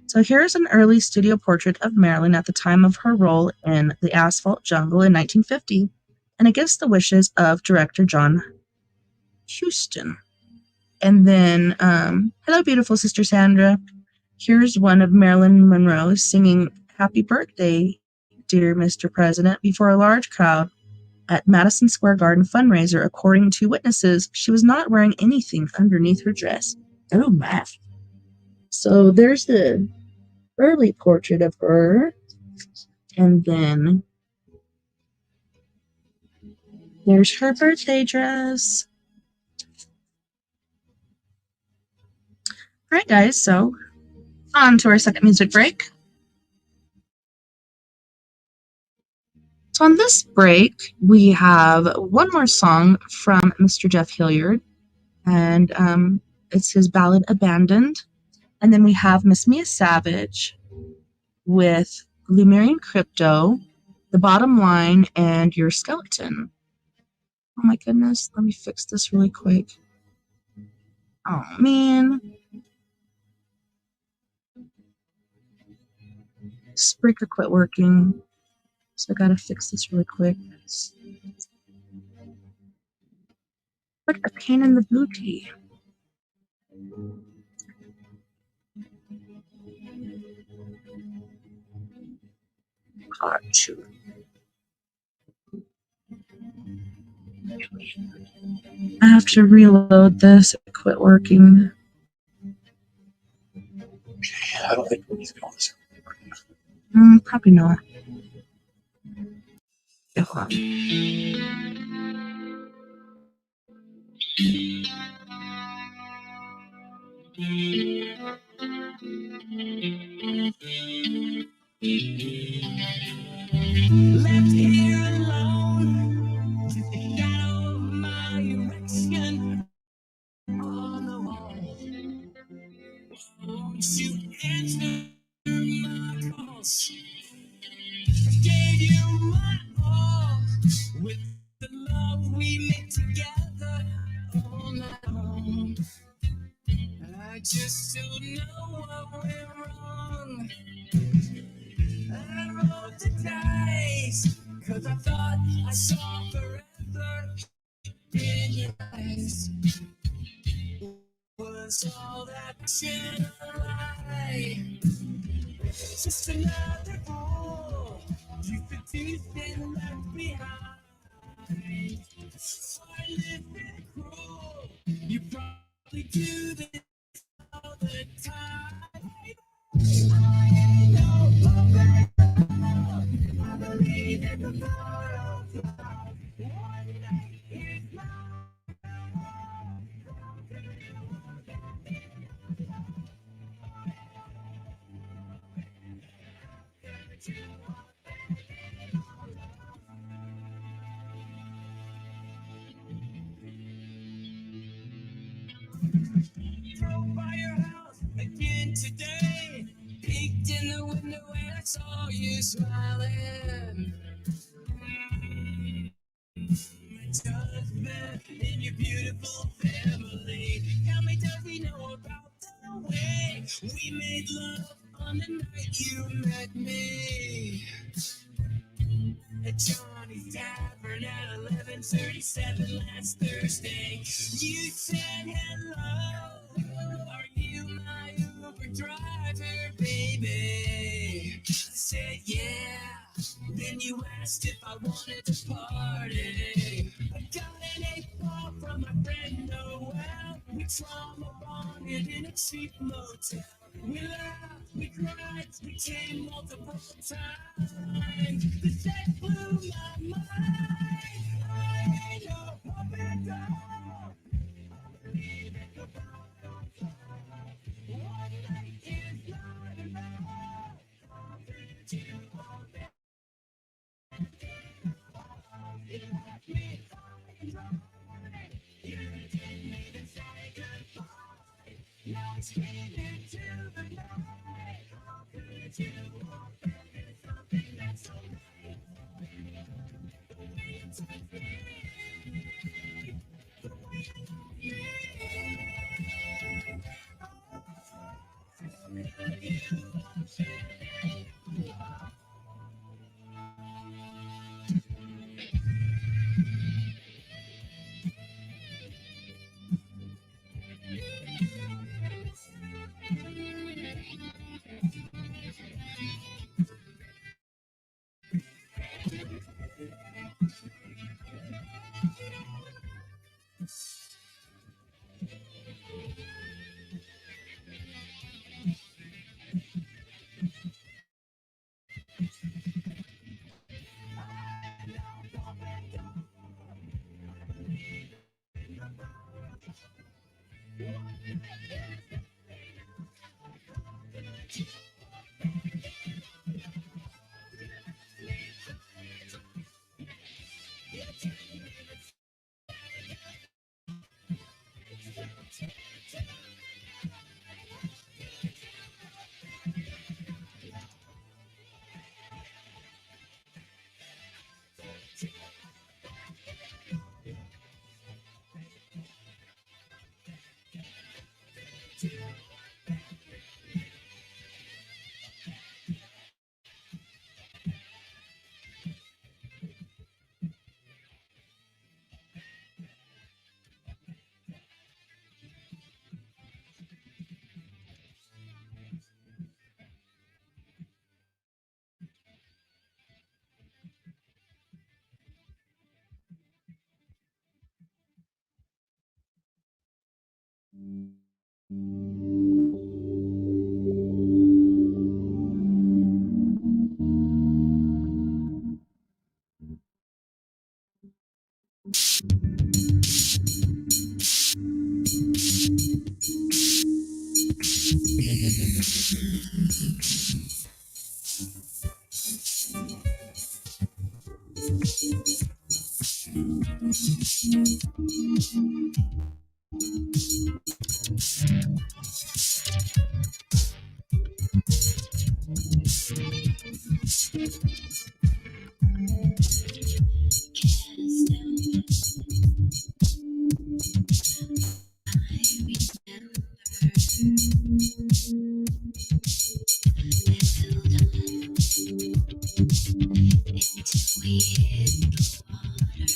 So here's an early studio portrait of Marilyn at the time of her role in The Asphalt Jungle in 1950, and against the wishes of director John Huston. And then, hello, beautiful Sister Sandra. Here's one of Marilyn Monroe singing "Happy Birthday, Dear Mr. President" before a large crowd at Madison Square Garden fundraiser. According to witnesses, she was not wearing anything underneath her dress. Oh, my. So there's the early portrait of her. And then there's her birthday dress. All right, guys, so on to our second music break. So on this break, we have one more song from Mr. Jeff Hilliard, and it's his ballad "Abandoned." And then we have Miss Mia Savage with Lumerian Crypto, The Bottom Line, and Your Skeleton. Oh my goodness, let me fix this really quick. Oh man. Spreaker quit working, so I gotta fix this really quick. What a pain in the booty. Shoot. I have to reload this. It quit working. I don't think we need to go on this. Probably not. Hold on. Left here alone, just the shadow of my erection on the wall. Won't you answer my calls? Gave you my all with the love we made together all night long. I just don't know what went wrong. I rolled the dice, 'cause I thought I saw forever. eyes was all that should lie. Just another fool you've been left behind. So I live in cruel. You probably do this all the time. I know I believe in the power of love. One day is mine. Drove by your house again today. Peeked in the window and I saw you smiling. My husband and your beautiful family. Tell me, does he know about the way we made love on the night you met me? At Johnny's Tavern at 11:37 last Thursday. You said hello. Are you my Uber driver, baby? I said yeah. Then you asked if I wanted to party. I got an 8-ball from my friend Noel. We trauma bonded in a cheap motel. We laughed, we cried, we came multiple times. The sex blew my mind. I ain't no puppet dog. I believe in the power of love. One night is not enough. Confident you won't be. You left me high and dry. You didn't even say goodbye. Now it's screaming to the night. How could you walk into something that's so right? The way you touch me, the way you love me. You want me. We hit the water.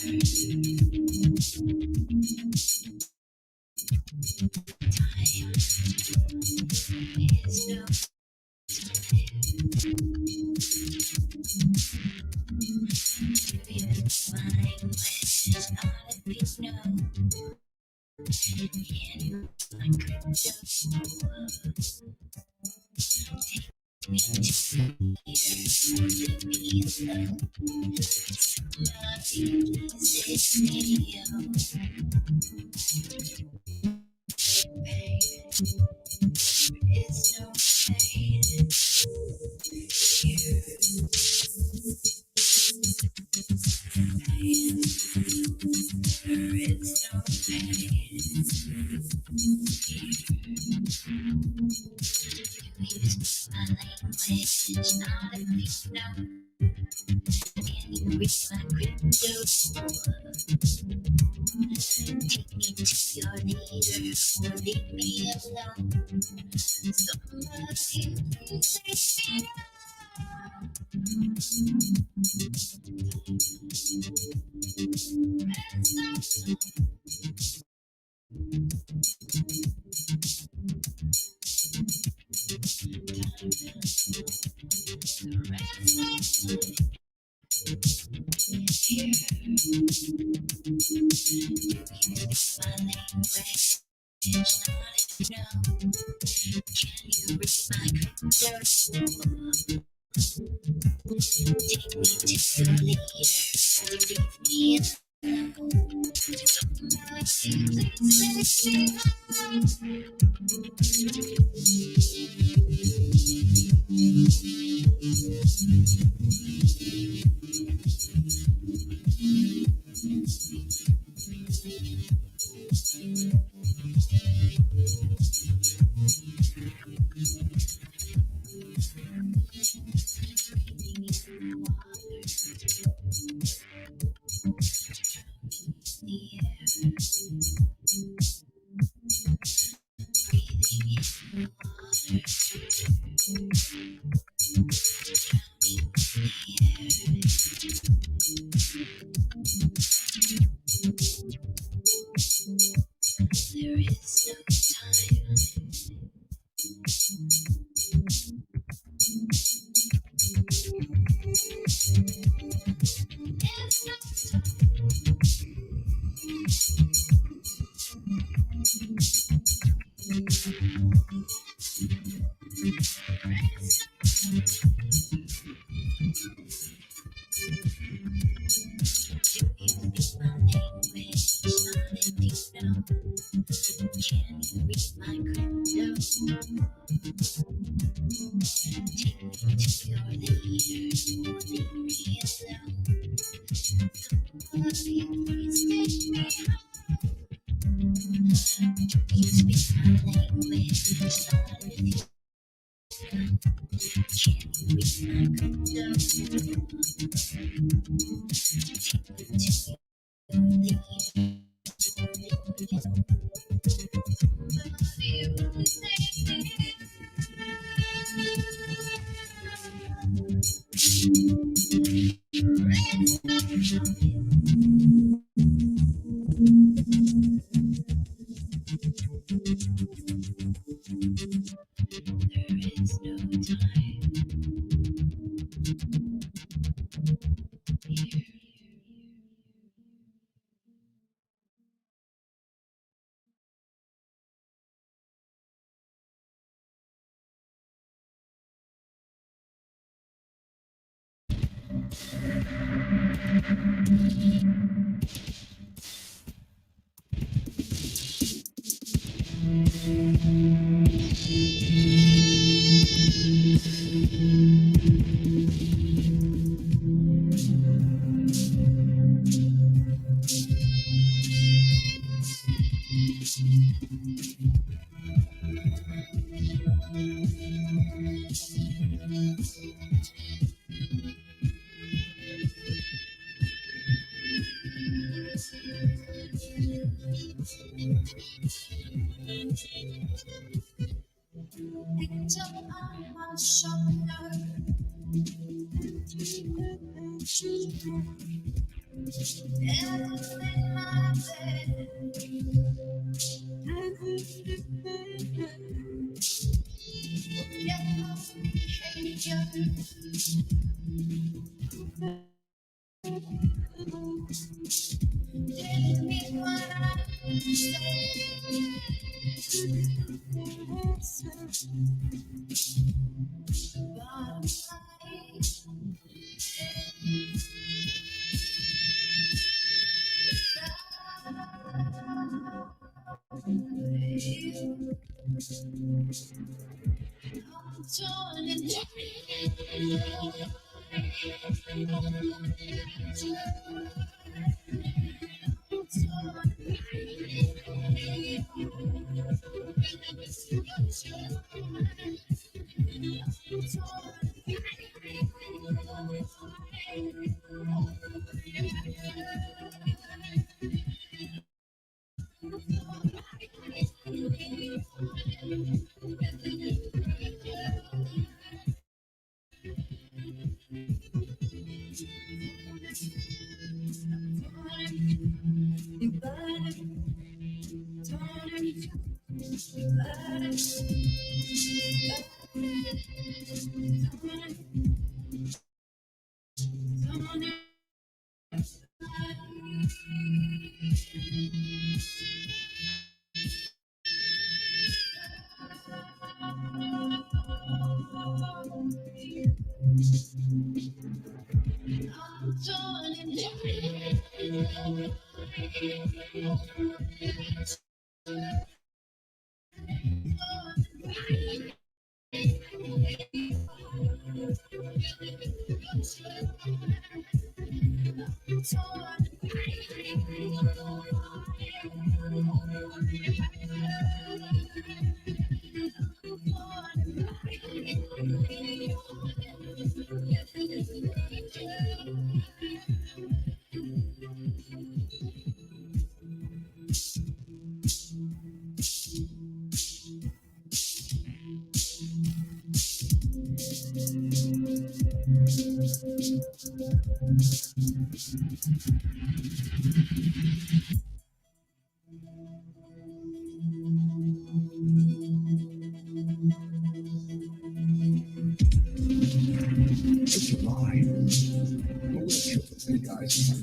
It's a lie. But let's show the guys and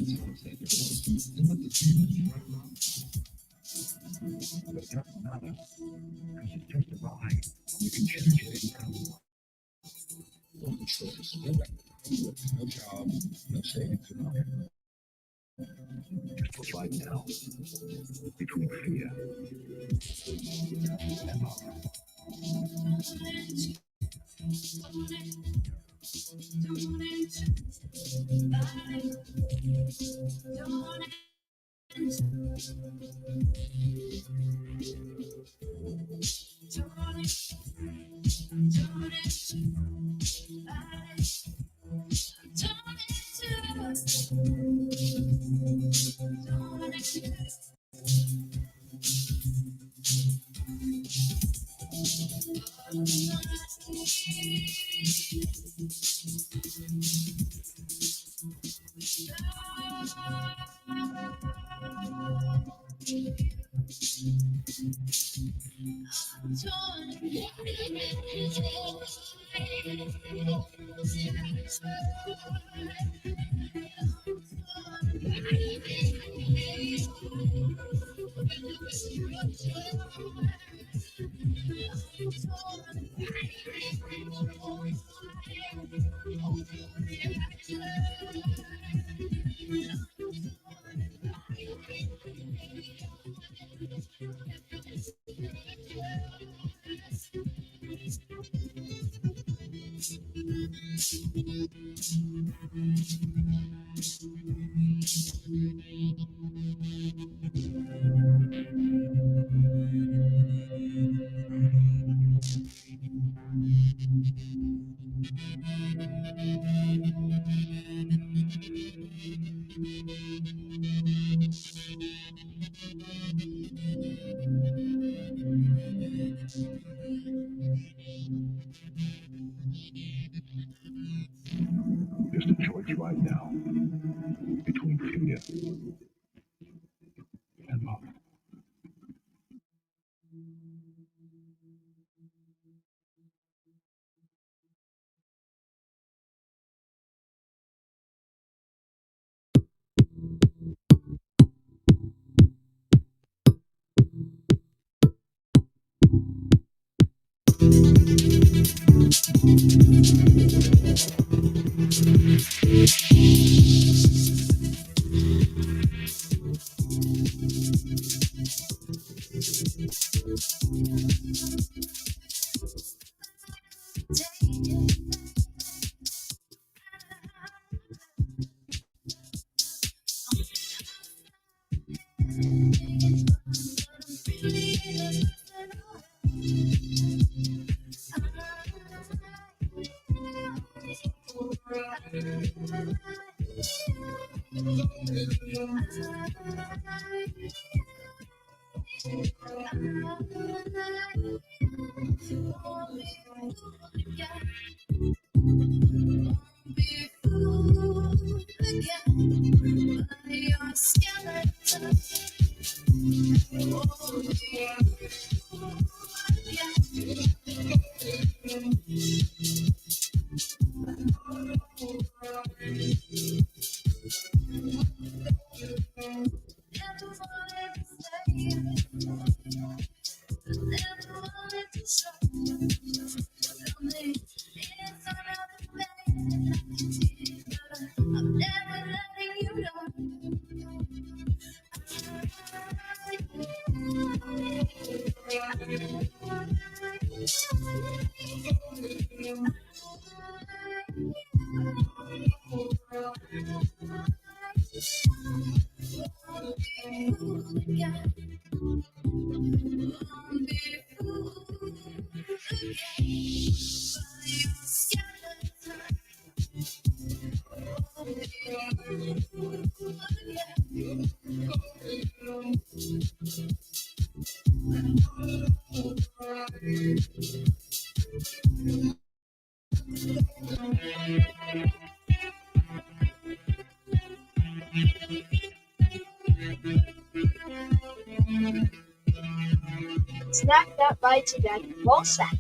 let the demons run around. But it doesn't matter, because it's just a lie. You can change it anytime. No choice, no record, no job, no savings in life. Just right now, between fear and love. Just a choice right now between fear you. And Mom. Snack that bites you back and ball sack.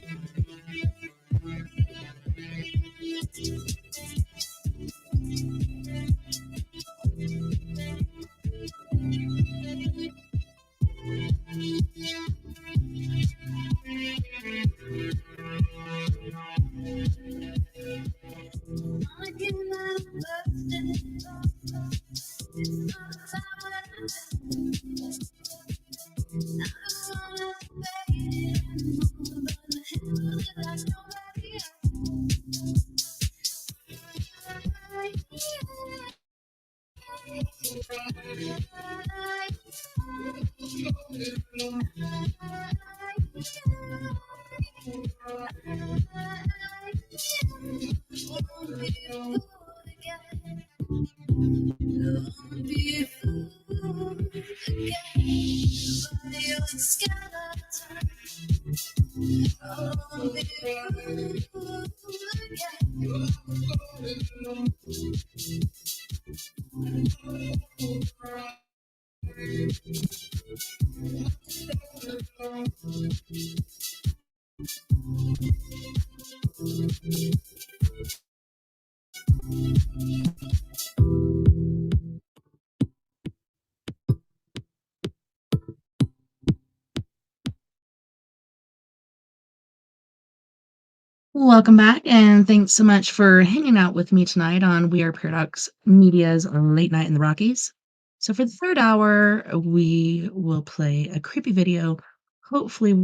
Welcome back, and thanks so much for hanging out with me tonight on We Are Paradox Media's Late Night in the Rockies. So for the third hour, we will play a creepy video. Hopefully,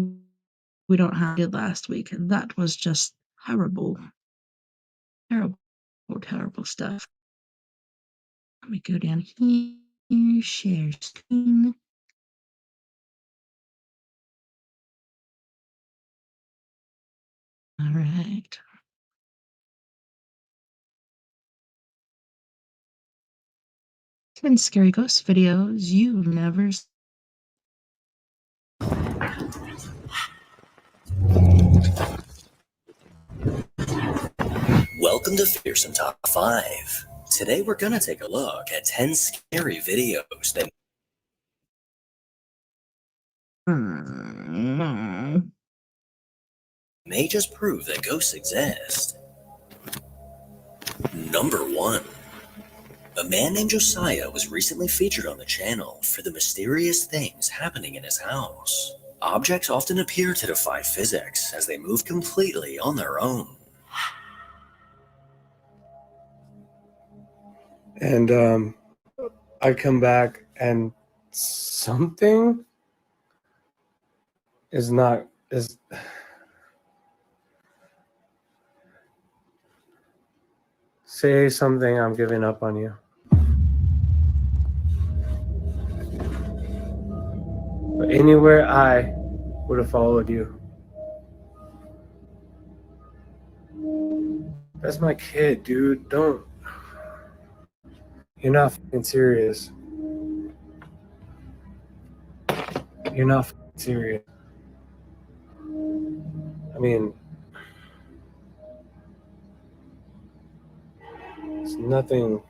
we don't have it last week. That was just terrible, terrible, terrible stuff. Let me go down here, share screen. All right. Been scary ghost videos you've never Welcome to Fearsome Top 5. Today we're gonna take a look at 10 scary videos that may just prove that ghosts exist. Number 1. A man named Josiah was recently featured on the channel for the mysterious things happening in his house. Objects often appear to defy physics as they move completely on their own. And I come back and something is say something, I'm giving up on you. But anywhere I would have followed you. That's my kid, dude. Don't. You're not fucking serious. You're not fucking serious. I mean, it's nothing.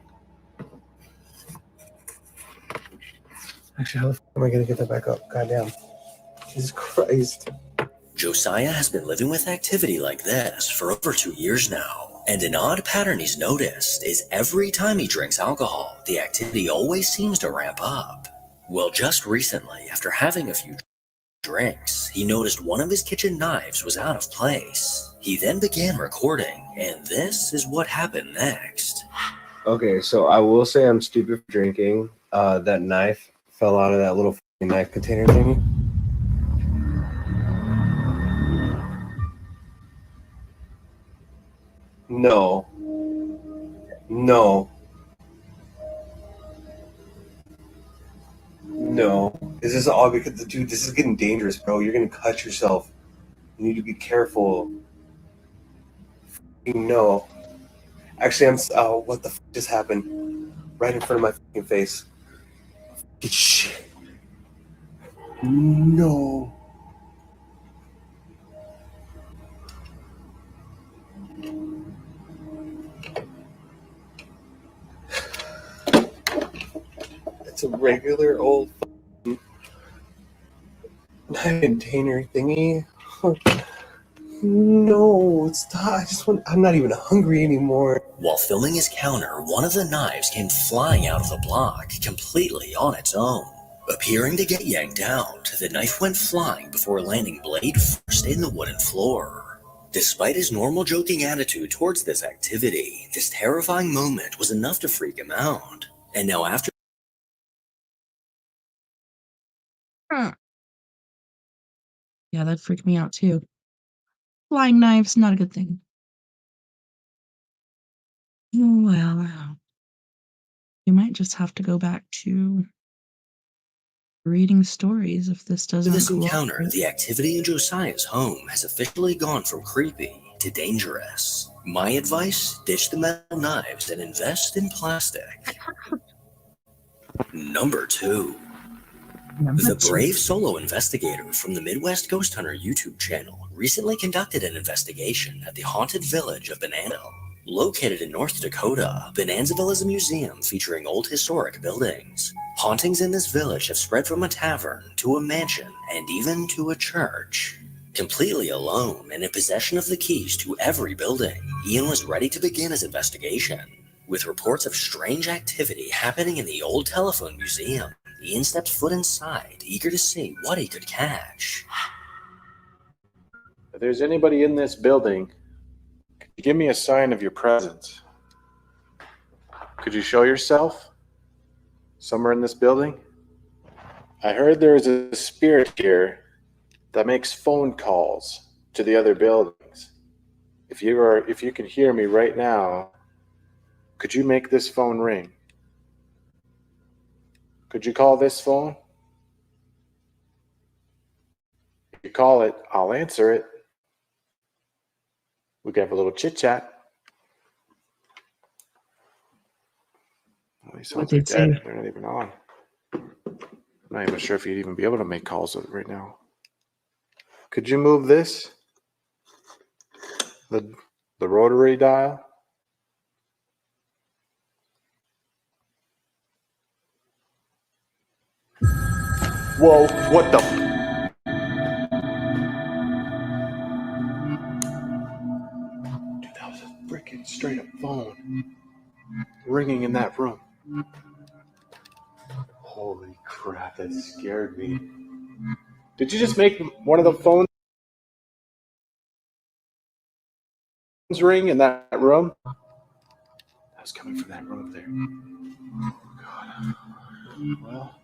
Actually, how the fuck am I gonna get that back up? Goddamn. Jesus Christ. Josiah has been living with activity like this for over 2 years now, and an odd pattern he's noticed is every time he drinks alcohol, the activity always seems to ramp up. Well, just recently, after having a few drinks, he noticed one of his kitchen knives was out of place. He then began recording, and this is what happened next. Okay, so I will say I'm stupid for drinking. That knife fell out of that little fucking knife container thingy. No. No. No. This is all because, dude, this is getting dangerous, bro. You're gonna cut yourself. You need to be careful. No. Actually, what the fuck just happened? Right in front of my fucking face. Shit. No. It's a regular old knife container thingy. No, stop. I'm not even hungry anymore. While filming his counter, one of the knives came flying out of the block completely on its own. Appearing to get yanked out, the knife went flying before landing blade first in the wooden floor. Despite his normal joking attitude towards this activity, this terrifying moment was enough to freak him out. And now after Yeah, that freaked me out too. Flying knives, not a good thing. Well, you might just have to go back to reading stories if this doesn't this cooperate. encounter, the activity in Josiah's home has officially gone from creepy to dangerous. My advice, ditch the metal knives and invest in plastic. Number 2. The brave solo investigator from the Midwest Ghost Hunter YouTube channel recently conducted an investigation at the haunted village of Bonanzaville. Located in North Dakota, Bonanzaville is a museum featuring old historic buildings. Hauntings in this village have spread from a tavern to a mansion and even to a church. Completely alone and in possession of the keys to every building, Ian was ready to begin his investigation. With reports of strange activity happening in the old telephone museum, Ian stepped foot inside, eager to see what he could catch. If there's anybody in this building, could you give me a sign of your presence? Could you show yourself somewhere in this building? I heard there is a spirit here that makes phone calls to the other buildings. If you can hear me right now, could you make this phone ring? Could you call this phone? If you call it, I'll answer it. We can have a little chit chat. Well, these phones are dead. They're not even on. I'm not even sure if you'd even be able to make calls right now. Could you move this? The rotary dial? Whoa, what the? Dude, that was a freaking straight up phone ringing in that room. Holy crap, that scared me. Did you just make one of the phones ring in that room? That was coming from that room there. God. Well,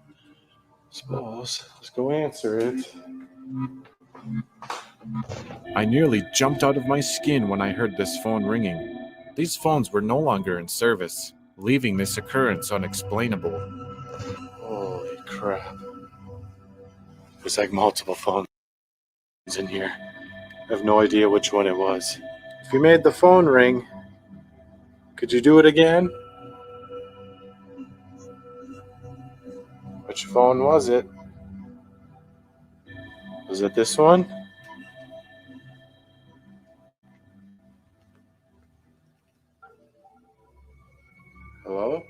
suppose let's go answer it. I nearly jumped out of my skin when I heard this phone ringing. These phones were no longer in service, leaving this occurrence unexplainable. Holy crap. There's like multiple phones in here. I have no idea which one it was. If you made the phone ring, could you do it again? Which phone was it? Was it this one? Hello?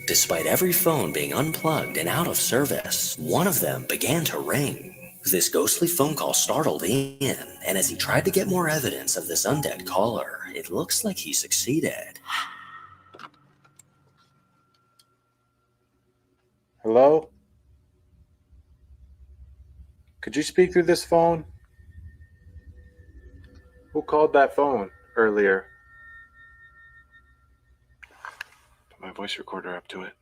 Despite every phone being unplugged and out of service, one of them began to ring. This ghostly phone call startled Ian, and as he tried to get more evidence of this undead caller, it looks like he succeeded. Hello? Could you speak through this phone? Who called that phone earlier? Put my voice recorder up to it.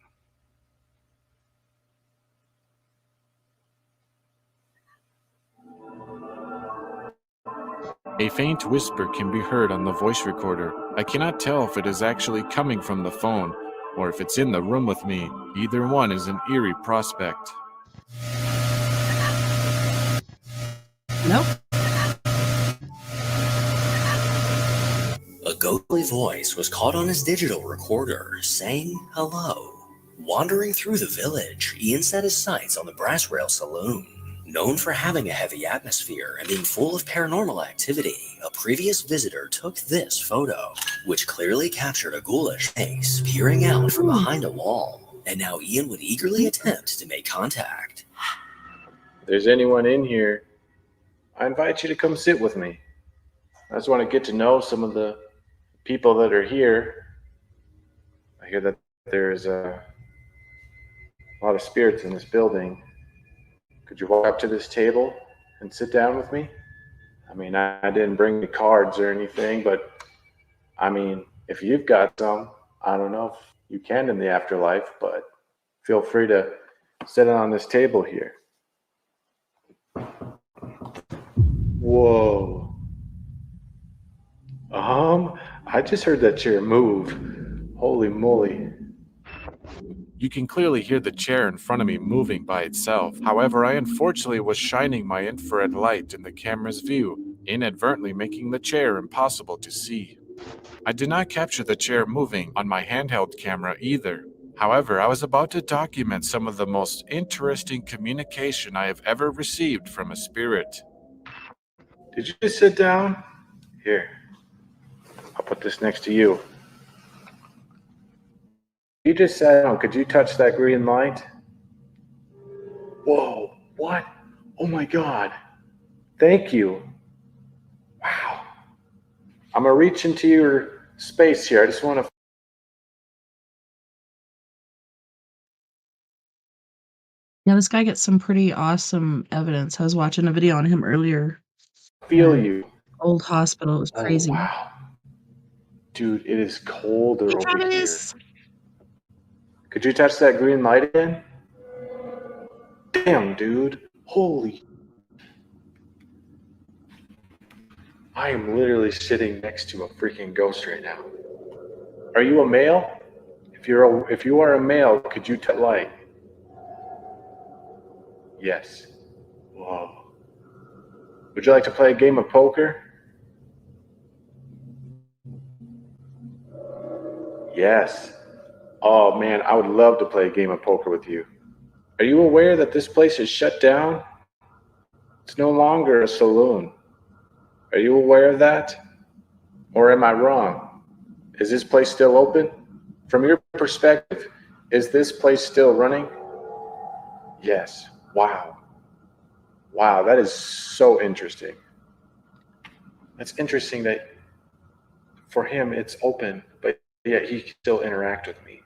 A faint whisper can be heard on the voice recorder. I cannot tell if it is actually coming from the phone or if it's in the room with me. Either one is an eerie prospect. Nope. A ghostly voice was caught on his digital recorder, saying hello. Wandering through the village, Ian set his sights on the Brass Rail Saloon. Known for having a heavy atmosphere and being full of paranormal activity, a previous visitor took this photo, which clearly captured a ghoulish face peering out from behind a wall. And now Ian would eagerly attempt to make contact. If there's anyone in here, I invite you to come sit with me. I just want to get to know some of the people that are here. I hear that there's a lot of spirits in this building. Could you walk up to this table and sit down with me? I mean, I didn't bring any cards or anything, but I mean, if you've got some, I don't know if you can in the afterlife, but feel free to sit on this table here. Whoa. I just heard that chair move. Holy moly. You can clearly hear the chair in front of me moving by itself. However, I unfortunately was shining my infrared light in the camera's view, inadvertently making the chair impossible to see. I did not capture the chair moving on my handheld camera either. However, I was about to document some of the most interesting communication I have ever received from a spirit. Did you just sit down? Here, I'll put this next to you. You just sat down. Could you touch that green light? Whoa, what? Oh my God. Thank you. Wow. I'm going to reach into your space here. I just want to Yeah, this guy gets some pretty awesome evidence. I was watching a video on him earlier. feel you. Old hospital. It was crazy. Oh, wow. Dude, it is colder Hey, over here. Travis! Could you touch that green light again? Damn, dude. Holy. I am literally sitting next to a freaking ghost right now. Are you a male? If you are a male, could you touch light? Yes. Whoa. Would you like to play a game of poker? Yes. Oh man, I would love to play a game of poker with you. Are you aware that this place is shut down? It's no longer a saloon. Are you aware of that? Or am I wrong? Is this place still open? From your perspective, is this place still running? Yes. Wow. Wow, that is so interesting. It's interesting that for him it's open, but yet he can still interact with me.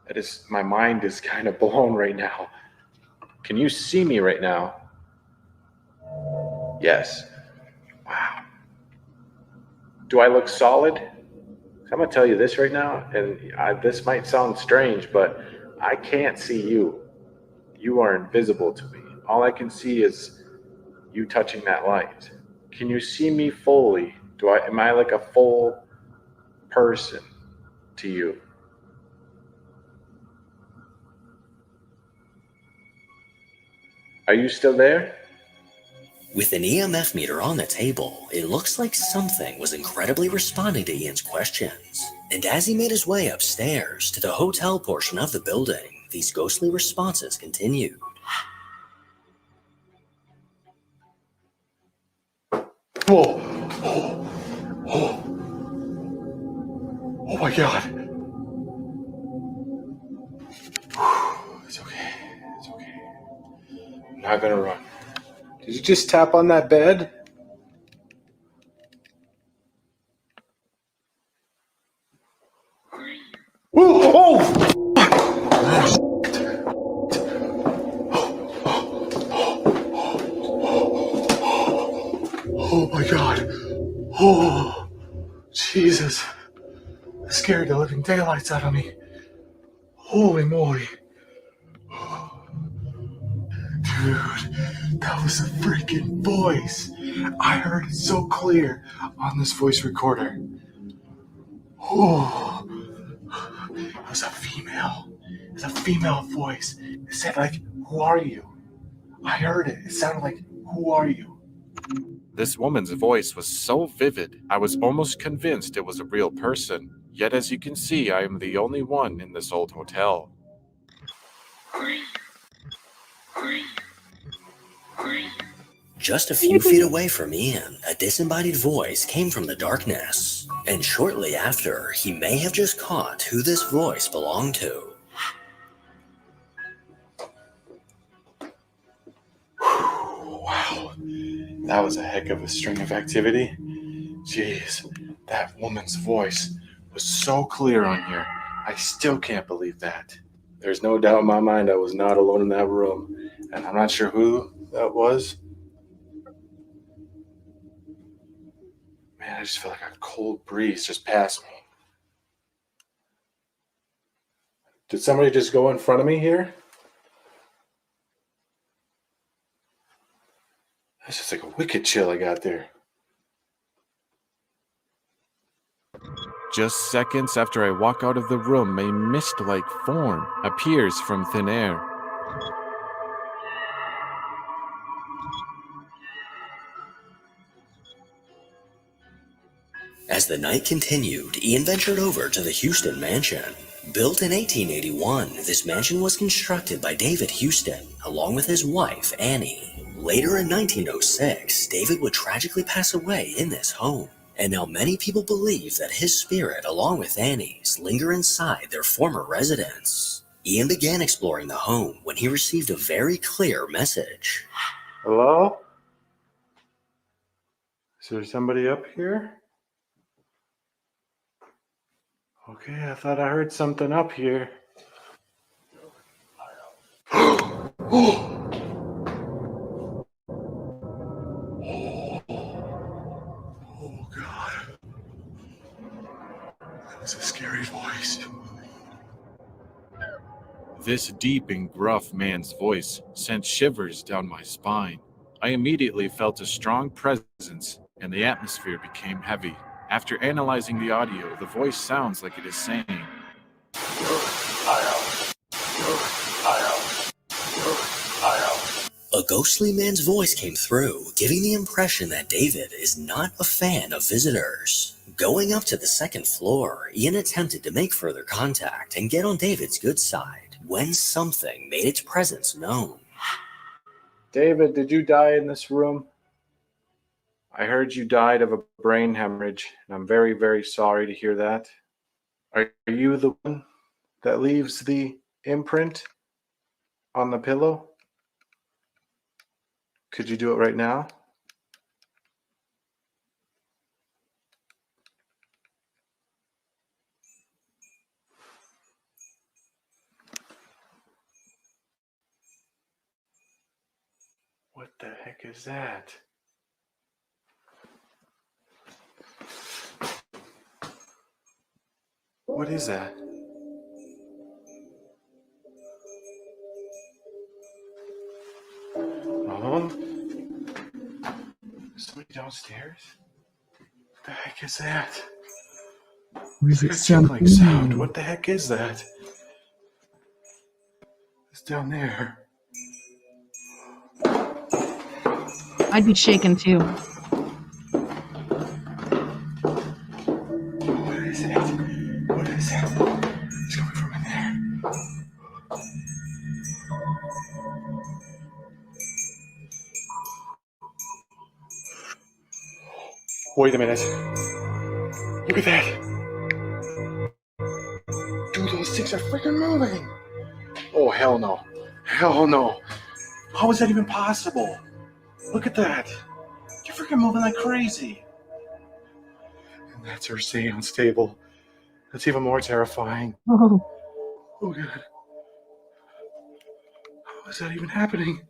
That is, my mind is kind of blown right now. Can you see me right now? Yes. Wow. Do I look solid? I'm going to tell you this right now, and this might sound strange, but I can't see you. You are invisible to me. All I can see is you touching that light. Can you see me fully? Am I like a full person to you? Are you still there? With an EMF meter on the table, it looks like something was incredibly responding to Ian's questions. And as he made his way upstairs to the hotel portion of the building, these ghostly responses continued. Whoa! Oh, oh, oh my God! It's okay. It's okay. I'm not gonna run. Did you just tap on that bed? Whoa! Oh! Oh my God! Oh, Jesus! That scared the living daylights out of me. Holy moly! Dude, that was a freaking voice. I heard it so clear on this voice recorder. Oh, it was a female. It was a female voice. It said like, "Who are you?" I heard it. It sounded like, "Who are you?" This woman's voice was so vivid, I was almost convinced it was a real person. Yet as you can see, I am the only one in this old hotel. Just a few feet away from Ian, a disembodied voice came from the darkness. And shortly after, he may have just caught who this voice belonged to. Wow, that was a heck of a string of activity. Jeez, that woman's voice was so clear on here. I still can't believe that. There's no doubt in my mind I was not alone in that room, and I'm not sure who that was. Man, I just feel like a cold breeze just passed me. Did somebody just go in front of me here? That's just like a wicked chill I got there. Just seconds after I walk out of the room, a mist-like form appears from thin air. As the night continued, Ian ventured over to the Houston mansion. Built in 1881, this mansion was constructed by David Houston, along with his wife, Annie. Later in 1906, David would tragically pass away in this home. And now many people believe that his spirit, along with Annie's, linger inside their former residence. Ian began exploring the home when he received a very clear message. Hello? Is there somebody up here? Okay, I thought I heard something up here. Oh, God. That was a scary voice. This deep and gruff man's voice sent shivers down my spine. I immediately felt a strong presence, and the atmosphere became heavy. After analyzing the audio, the voice sounds like it is saying, A ghostly man's voice came through, giving the impression that David is not a fan of visitors. Going up to the second floor, Ian attempted to make further contact and get on David's good side when something made its presence known. David, did you die in this room? I heard you died of a brain hemorrhage, and I'm very, very sorry to hear that. Are you the one that leaves the imprint? on the pillow? Could you do it right now? What the heck is that? What is that? Is somebody downstairs? What the heck is that? Is I it got tickling something? sound. What the heck is that? It's down there. I'd be shaken too. What is it? What is it? It's coming from in there. Wait a minute. Look at that. Dude, those things are freaking moving. Oh, hell no. Hell no. How is that even possible? Look at that. You're freaking moving like crazy. And that's her seance table. That's even more terrifying. Oh, Oh, God. How is that even happening?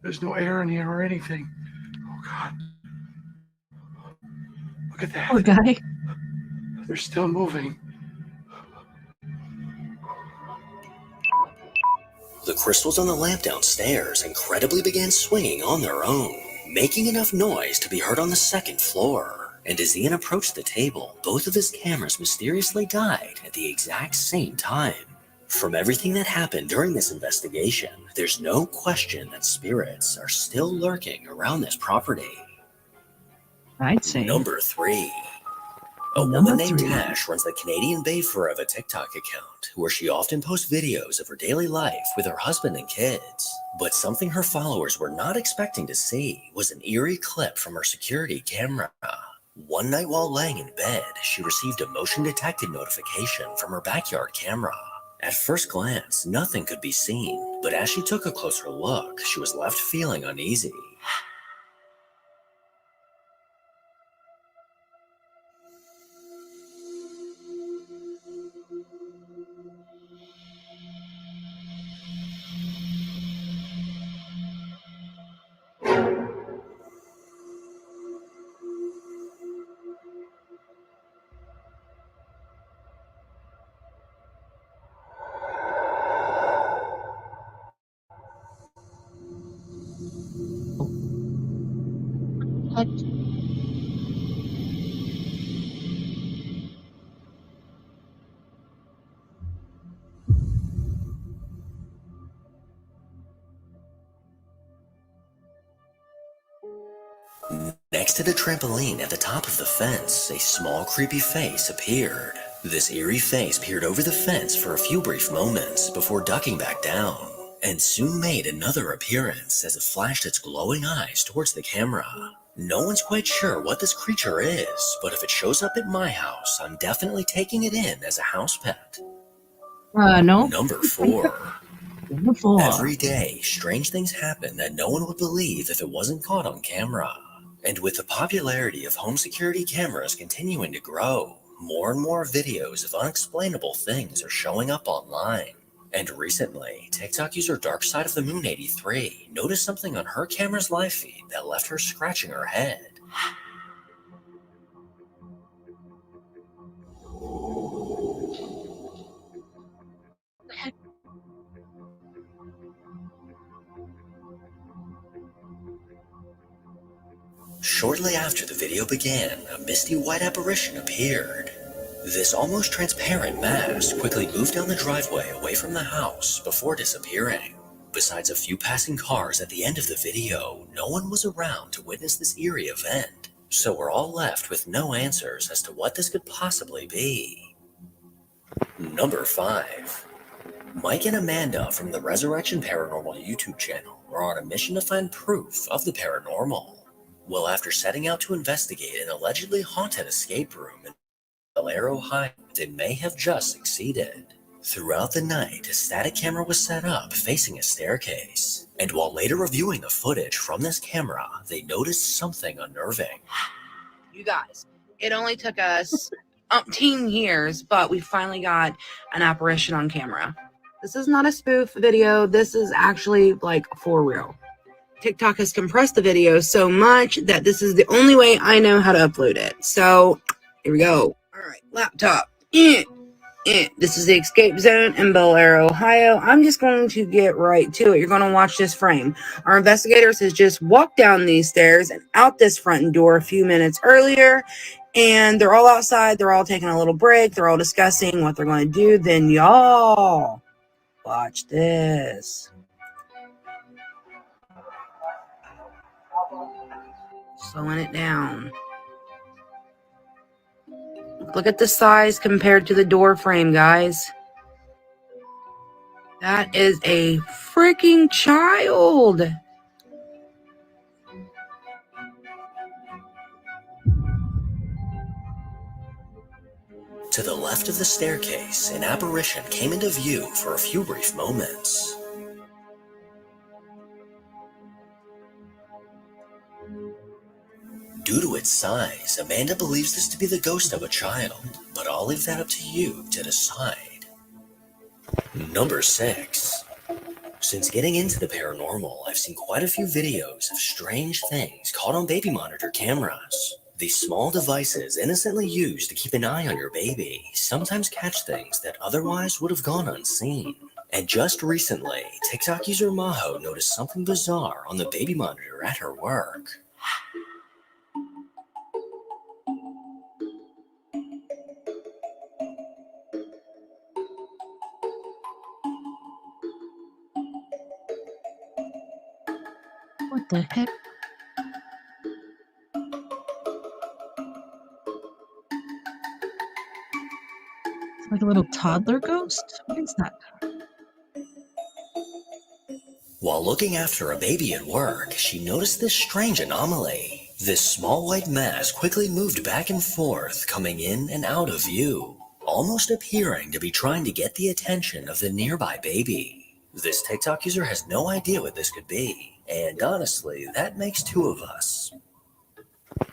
There's no air in here or anything. Oh, God. Look at that. poor guy. They're still moving. The crystals on the lamp downstairs incredibly began swinging on their own, making enough noise to be heard on the second floor. And as Ian approached the table, both of his cameras mysteriously died at the exact same time. From everything that happened during this investigation, there's no question that spirits are still lurking around this property. I'd say. Number 3. A woman named Tash runs the Canadian Bay Forever TikTok account, where she often posts videos of her daily life with her husband and kids. But something her followers were not expecting to see was an eerie clip from her security camera. One night while laying in bed, she received a motion-detected notification from her backyard camera. At first glance, nothing could be seen, but as she took a closer look, she was left feeling uneasy. What? Next to the trampoline at the top of the fence, a small creepy face appeared. This eerie face peered over the fence for a few brief moments before ducking back down, and soon made another appearance as it flashed its glowing eyes towards the camera. No one's quite sure what this creature is, but if it shows up at my house, I'm definitely taking it in as a house pet. No. Number 4. Number 4. Every day, strange things happen that no one would believe if it wasn't caught on camera. And with the popularity of home security cameras continuing to grow, more and more videos of unexplainable things are showing up online. And recently, TikTok user DarkSideOfTheMoon83 noticed something on her camera's live feed that left her scratching her head. Shortly after the video began, a misty white apparition appeared. This almost transparent mass quickly moved down the driveway away from the house before disappearing. Besides a few passing cars at the end of the video, no one was around to witness this eerie event, so we're all left with no answers as to what this could possibly be. Number 5. Mike and Amanda from the Resurrection Paranormal YouTube channel are on a mission to find proof of the paranormal. Well, after setting out to investigate an allegedly haunted escape room in Bel Air, Ohio, they may have just succeeded. Throughout the night, a static camera was set up facing a staircase, and while later reviewing the footage from this camera, they noticed something unnerving. You guys, it only took us umpteen years, but we finally got an apparition on camera. This is not a spoof video. This is actually like for real. TikTok has compressed the video so much that this is the only way I know how to upload it. So here we go. All right, laptop. This is the escape zone in Bel Air, Ohio. I'm just going to get right to it. You're going to watch this frame. Our investigators has just walked down these stairs and out this front door a few minutes earlier, and they're all outside. They're all taking a little break. They're all discussing what they're going to do. Then y'all watch this. Slowing it down. Look at the size compared to the door frame, guys. That is a freaking child. To the left of the staircase, an apparition came into view for a few brief moments. Due to its size, Amanda believes this to be the ghost of a child, but I'll leave that up to you to decide. Number 6. Since getting into the paranormal, I've seen quite a few videos of strange things caught on baby monitor cameras. These small devices innocently used to keep an eye on your baby sometimes catch things that otherwise would have gone unseen. And just recently, TikTok user Maho noticed something bizarre on the baby monitor at her work. What the heck? It's like a little toddler ghost? What is that? While looking after a baby at work, she noticed this strange anomaly. This small white mass quickly moved back and forth, coming in and out of view, almost appearing to be trying to get the attention of the nearby baby. This TikTok user has no idea what this could be, and honestly, that makes 2 of us.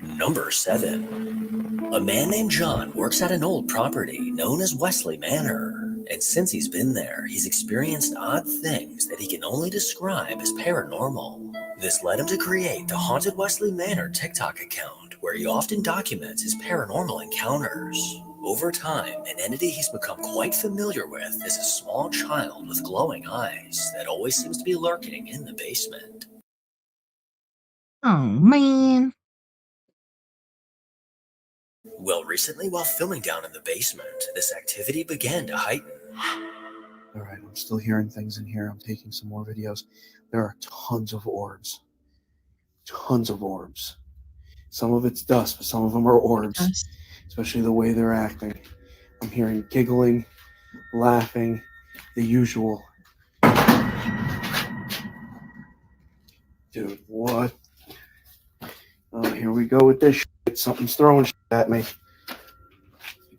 Number 7. A man named John works at an old property known as Wesley Manor, and since he's been there, he's experienced odd things that he can only describe as paranormal. This led him to create the Haunted Wesley Manor TikTok account, where he often documents his paranormal encounters. Over time, an entity he's become quite familiar with is a small child with glowing eyes that always seems to be lurking in the basement. Oh, man. Well, recently, while filming down in the basement, this activity began to heighten. All right, I'm still hearing things in here. I'm taking some more videos. There are tons of orbs. Tons of orbs. Some of it's dust, but some of them are orbs. Dust. Especially the way they're acting. I'm hearing giggling, laughing, the usual. Dude, what? Oh, here we go with this shit. Something's throwing shit at me. I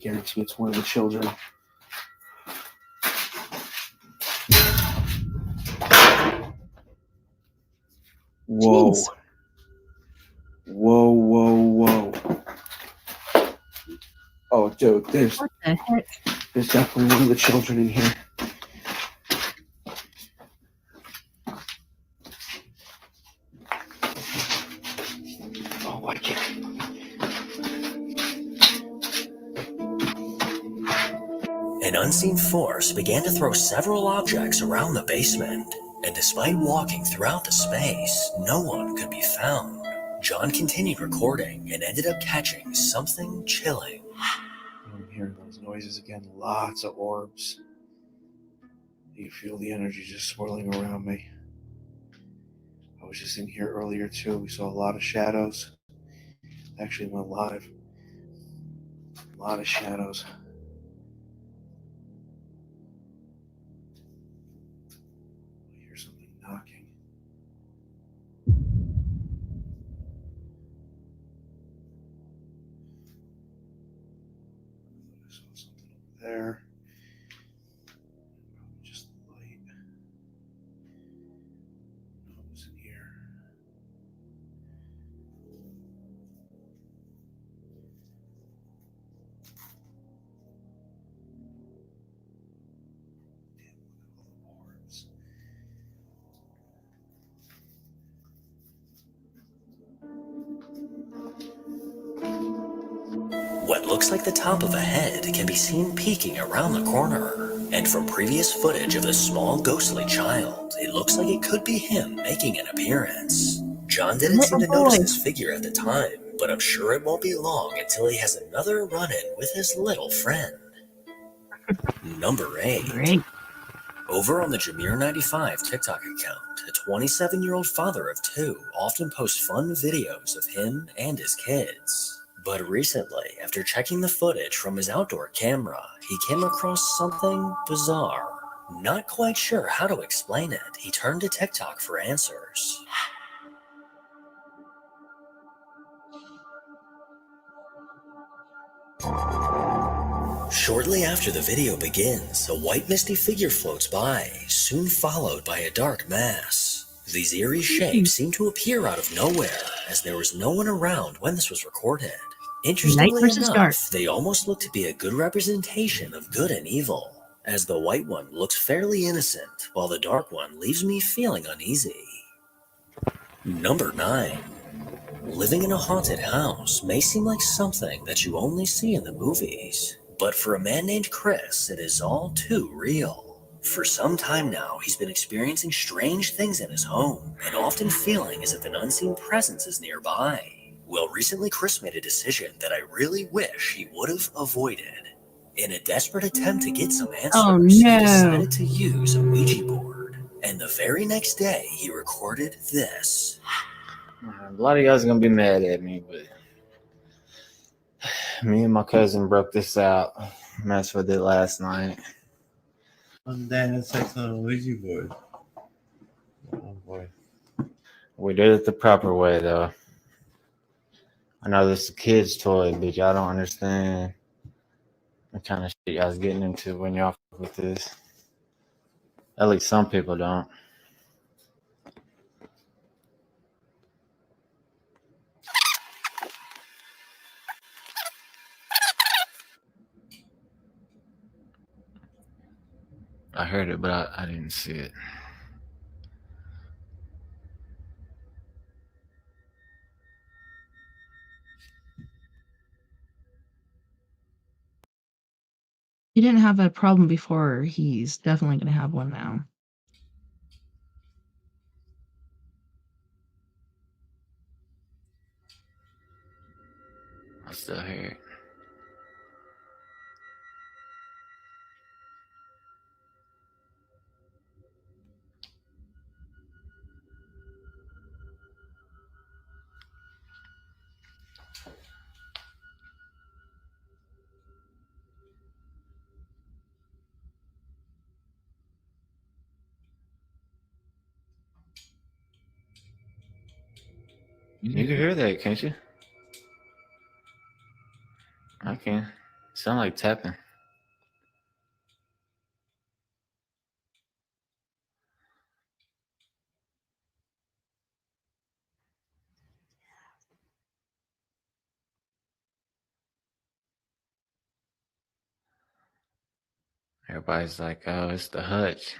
guarantee it's one of the children. Whoa. Jeez. Whoa, whoa, whoa. Oh, dude, there's What the heck? definitely one of the children in here. Oh, I can't. An unseen force began to throw several objects around the basement, and despite walking throughout the space, no one could be found. John continued recording and ended up catching something chilling. I'm hearing those noises again. Lots of orbs. You feel the energy just swirling around me. I was just in here earlier too. We saw a lot of shadows. Actually went live. A lot of shadows. I hear something knocking. I saw something over there. was in here. What looks like the top of a head can be seen peeking around the corner. And from previous footage of the small ghostly child, it looks like it could be him making an appearance. John didn't seem to notice this figure at the time, but I'm sure it won't be long until he has another run-in with his little friend. Number 8. Over on the Jameer95 TikTok account, a 27-year-old father of 2 often posts fun videos of him and his kids. But recently, after checking the footage from his outdoor camera, he came across something bizarre. Not quite sure how to explain it, he turned to TikTok for answers. Shortly after the video begins, a white misty figure floats by, soon followed by a dark mass. These eerie shapes seem to appear out of nowhere, as there was no one around when this was recorded. Interestingly enough, they almost look to be a good representation of good and evil, as the white one looks fairly innocent, while the dark one leaves me feeling uneasy. Number 9. Living in a haunted house may seem like something that you only see in the movies, but for a man named Chris, it is all too real. For some time now, he's been experiencing strange things in his home, and often feeling as if an unseen presence is nearby. Well, recently Chris made a decision that I really wish he would have avoided. In a desperate attempt to get some answers, he decided to use a Ouija board. And the very next day, he recorded this. A lot of y'all's gonna be mad at me, but me and my cousin broke this out. Messed with it last night. Dad had sex on a Ouija board. Oh boy. We did it the proper way, though. I know this is a kid's toy, but y'all don't understand the kind of shit y'all's getting into when y'all fuck with this. At least some people don't. I heard it, but I didn't see it. He didn't have a problem before. He's definitely going to have one now. I still hear it. You can hear that, can't you? I can. Sound like tapping. Everybody's like, oh, it's the hutch.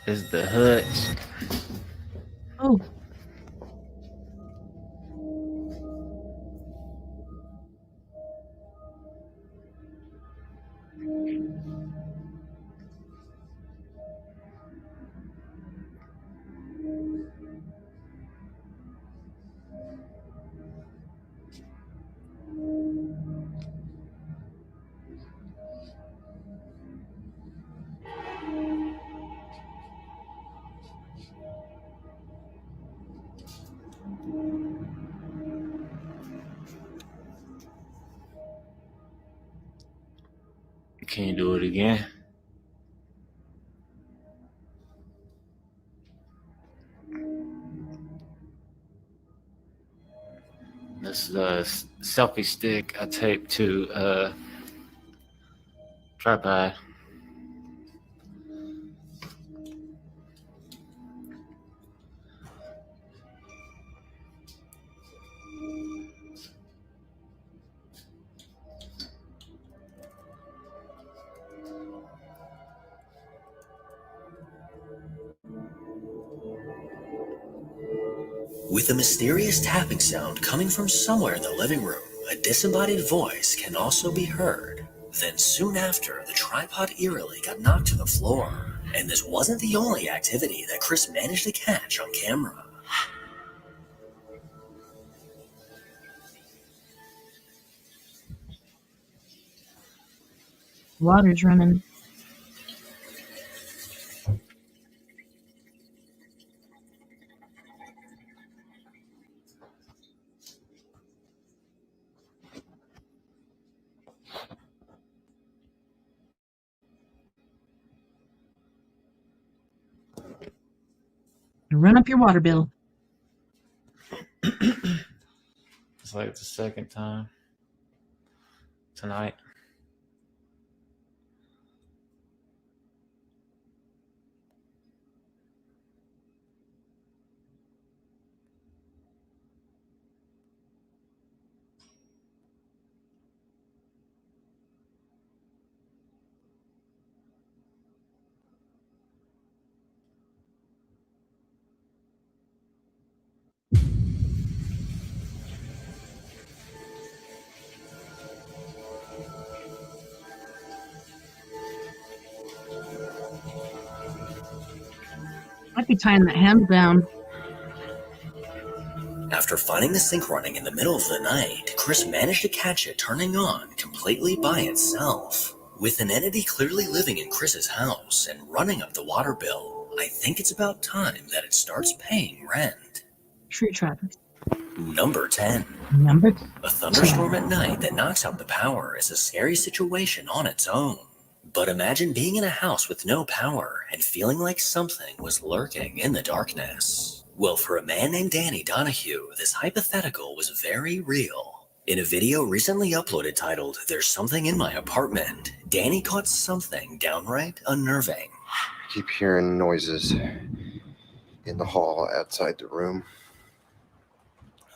It's the hutch. Oh. Can you do it again? This is a selfie stick I taped to a tripod. With a mysterious tapping sound coming from somewhere in the living room, a disembodied voice can also be heard. Then soon after, the tripod eerily got knocked to the floor. And this wasn't the only activity that Chris managed to catch on camera. Water's running. Run up your water bill. It's like the second time tonight. I'd be tying that hand down. After finding the sink running in the middle of the night, Chris managed to catch it turning on completely by itself. With an entity clearly living in Chris's house and running up the water bill, I think it's about time that it starts paying rent. True, Travis. Number 10. Number A thunderstorm at night that knocks out the power is a scary situation on its own. But imagine being in a house with no power and feeling like something was lurking in the darkness. Well, for a man named Danny Donahue, this hypothetical was very real. In a video recently uploaded titled, "There's Something in My Apartment," Danny caught something downright unnerving. I keep hearing noises in the hall outside the room.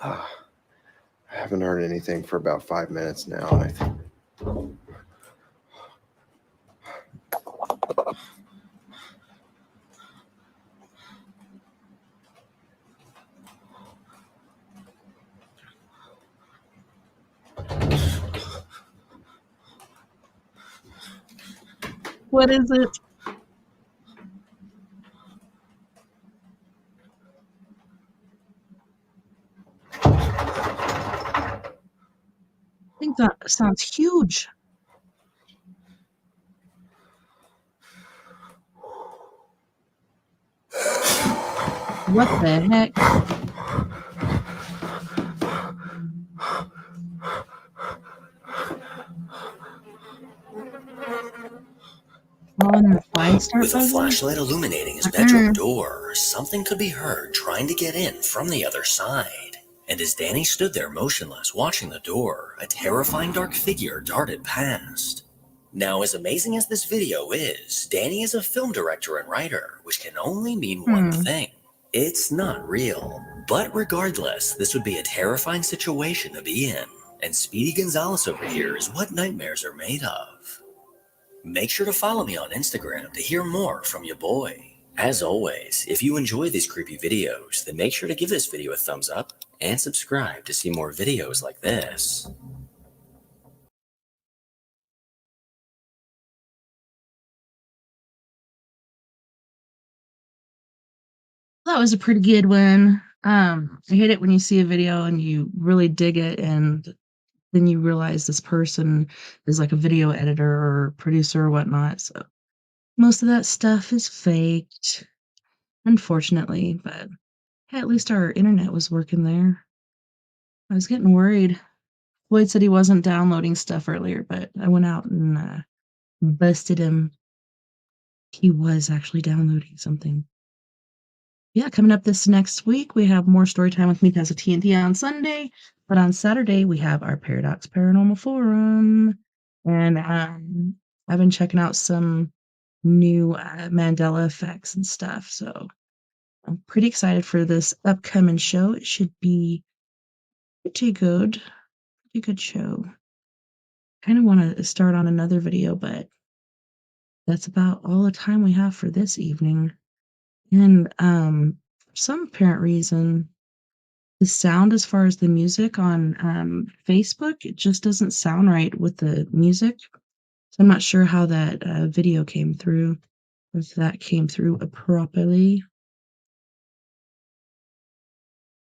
I haven't heard anything for about 5 minutes now, and I think What is it? I think that sounds huge. What the heck? With a flashlight illuminating his bedroom door, something could be heard trying to get in from the other side. And as Danny stood there motionless watching the door, a terrifying dark figure darted past. Now, as amazing as this video is, Danny is a film director and writer, which can only mean one thing. It's not real. But regardless, this would be a terrifying situation to be in. And Speedy Gonzalez over here is what nightmares are made of. Make sure to follow me on Instagram to hear more from your boy. As always, if you enjoy these creepy videos, then make sure to give this video a thumbs up and subscribe to see more videos like this. That was a pretty good one. I hate it when you see a video and you really dig it, and then you realize this person is like a video editor or producer or whatnot. So most of that stuff is faked, unfortunately. But hey, at least our internet was working there. I was getting worried. Floyd said he wasn't downloading stuff earlier, but I went out and busted him. He was actually downloading something. Yeah, coming up this next week, we have more story time with me, TessaTNT, on Sunday. But on Saturday, we have our Paradox Paranormal Forum. And I've been checking out some new Mandela effects and stuff. So I'm pretty excited for this upcoming show. It should be pretty good. Pretty good show. Kind of want to start on another video, but that's about all the time we have for this evening. And for some apparent reason, the sound as far as the music on Facebook, it just doesn't sound right with the music. So I'm not sure how that video came through, if that came through properly.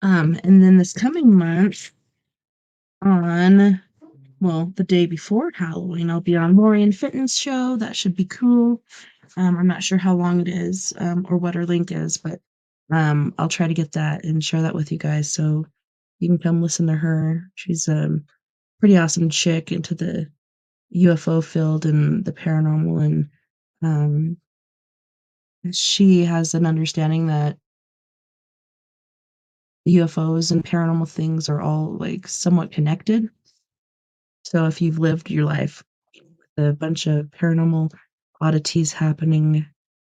And then this coming month, on the day before Halloween, I'll be on Lori and Fitness show. That should be cool. I'm not sure how long it is, or what her link is, but I'll try to get that and share that with you guys so you can come listen to her. She's a pretty awesome chick into the UFO field and the paranormal, and um, she has an understanding that UFOs and paranormal things are all like somewhat connected. So if you've lived your life with a bunch of paranormal oddities happening,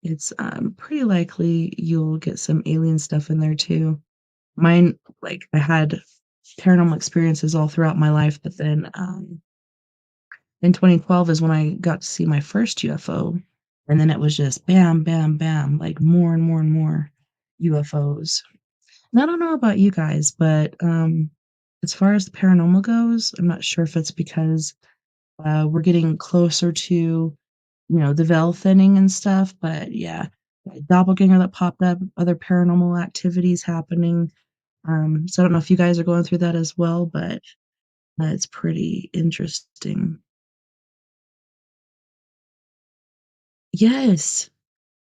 it's pretty likely you'll get some alien stuff in there too. Mine, like I had paranormal experiences all throughout my life, but then in 2012 is when I got to see my first UFO, and then it was just bam, bam, bam, like more and more and more UFOs. And I don't know about you guys, but as far as the paranormal goes, I'm not sure if it's because we're getting closer to, the veil thinning and stuff, but yeah, doppelganger that popped up, other paranormal activities happening. So I don't know if you guys are going through that as well, but it's pretty interesting. Yes.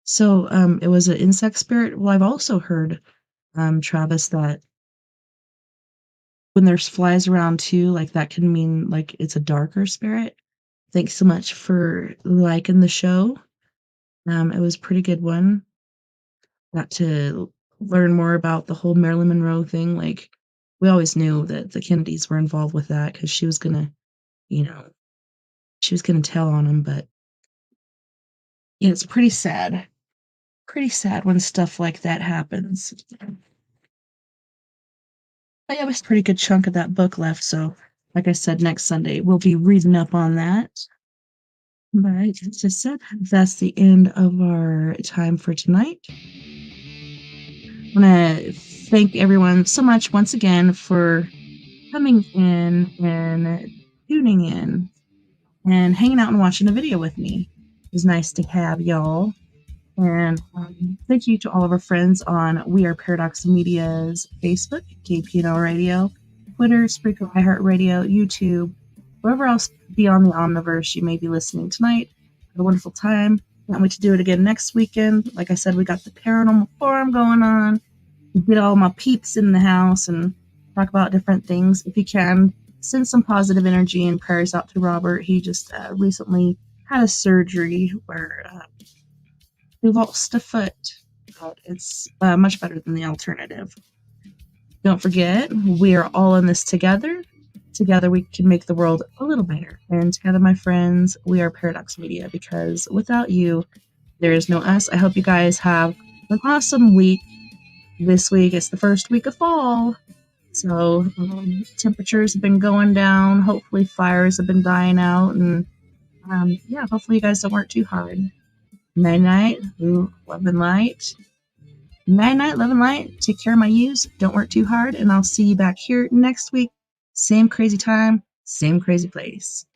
So it was an insect spirit. Well, I've also heard, Travis, that when there's flies around too, like that can mean like it's a darker spirit. Thanks so much for liking the show. It was a pretty good one. Got to learn more about the whole Marilyn Monroe thing. Like, we always knew that the Kennedys were involved with that because you know, she was gonna tell on them. But yeah, it's pretty sad. Pretty sad when stuff like that happens. But yeah, it was a pretty good chunk of that book left. So, like I said, next Sunday we'll be reading up on that. But as I said, that's the end of our time for tonight. I want to thank everyone so much once again for coming in and tuning in and hanging out and watching a video with me. It was nice to have y'all. And thank you to all of our friends on We Are Paradox Media's Facebook, KPNO Radio, Twitter, Spreaker, iHeartRadio, YouTube, wherever else beyond the Omniverse you may be listening tonight. Had a wonderful time. Can't wait to do it again next weekend. Like I said, we got the Paranormal Forum going on. Get all my peeps in the house and talk about different things. If you can, send some positive energy and prayers out to Robert. He just recently had a surgery where he lost a foot, but it's much better than the alternative. Don't forget, we are all in this together. Together we can make the world a little better. And together, my friends, we are Paradox Media, because without you, there is no us. I hope you guys have an awesome week. This week is the first week of fall, so temperatures have been going down. Hopefully fires have been dying out, and yeah, hopefully you guys don't work too hard. Night night, love and light. Night night, love and light. Take care of my yous. Don't work too hard, and I'll see you back here next week. Same crazy time, same crazy place.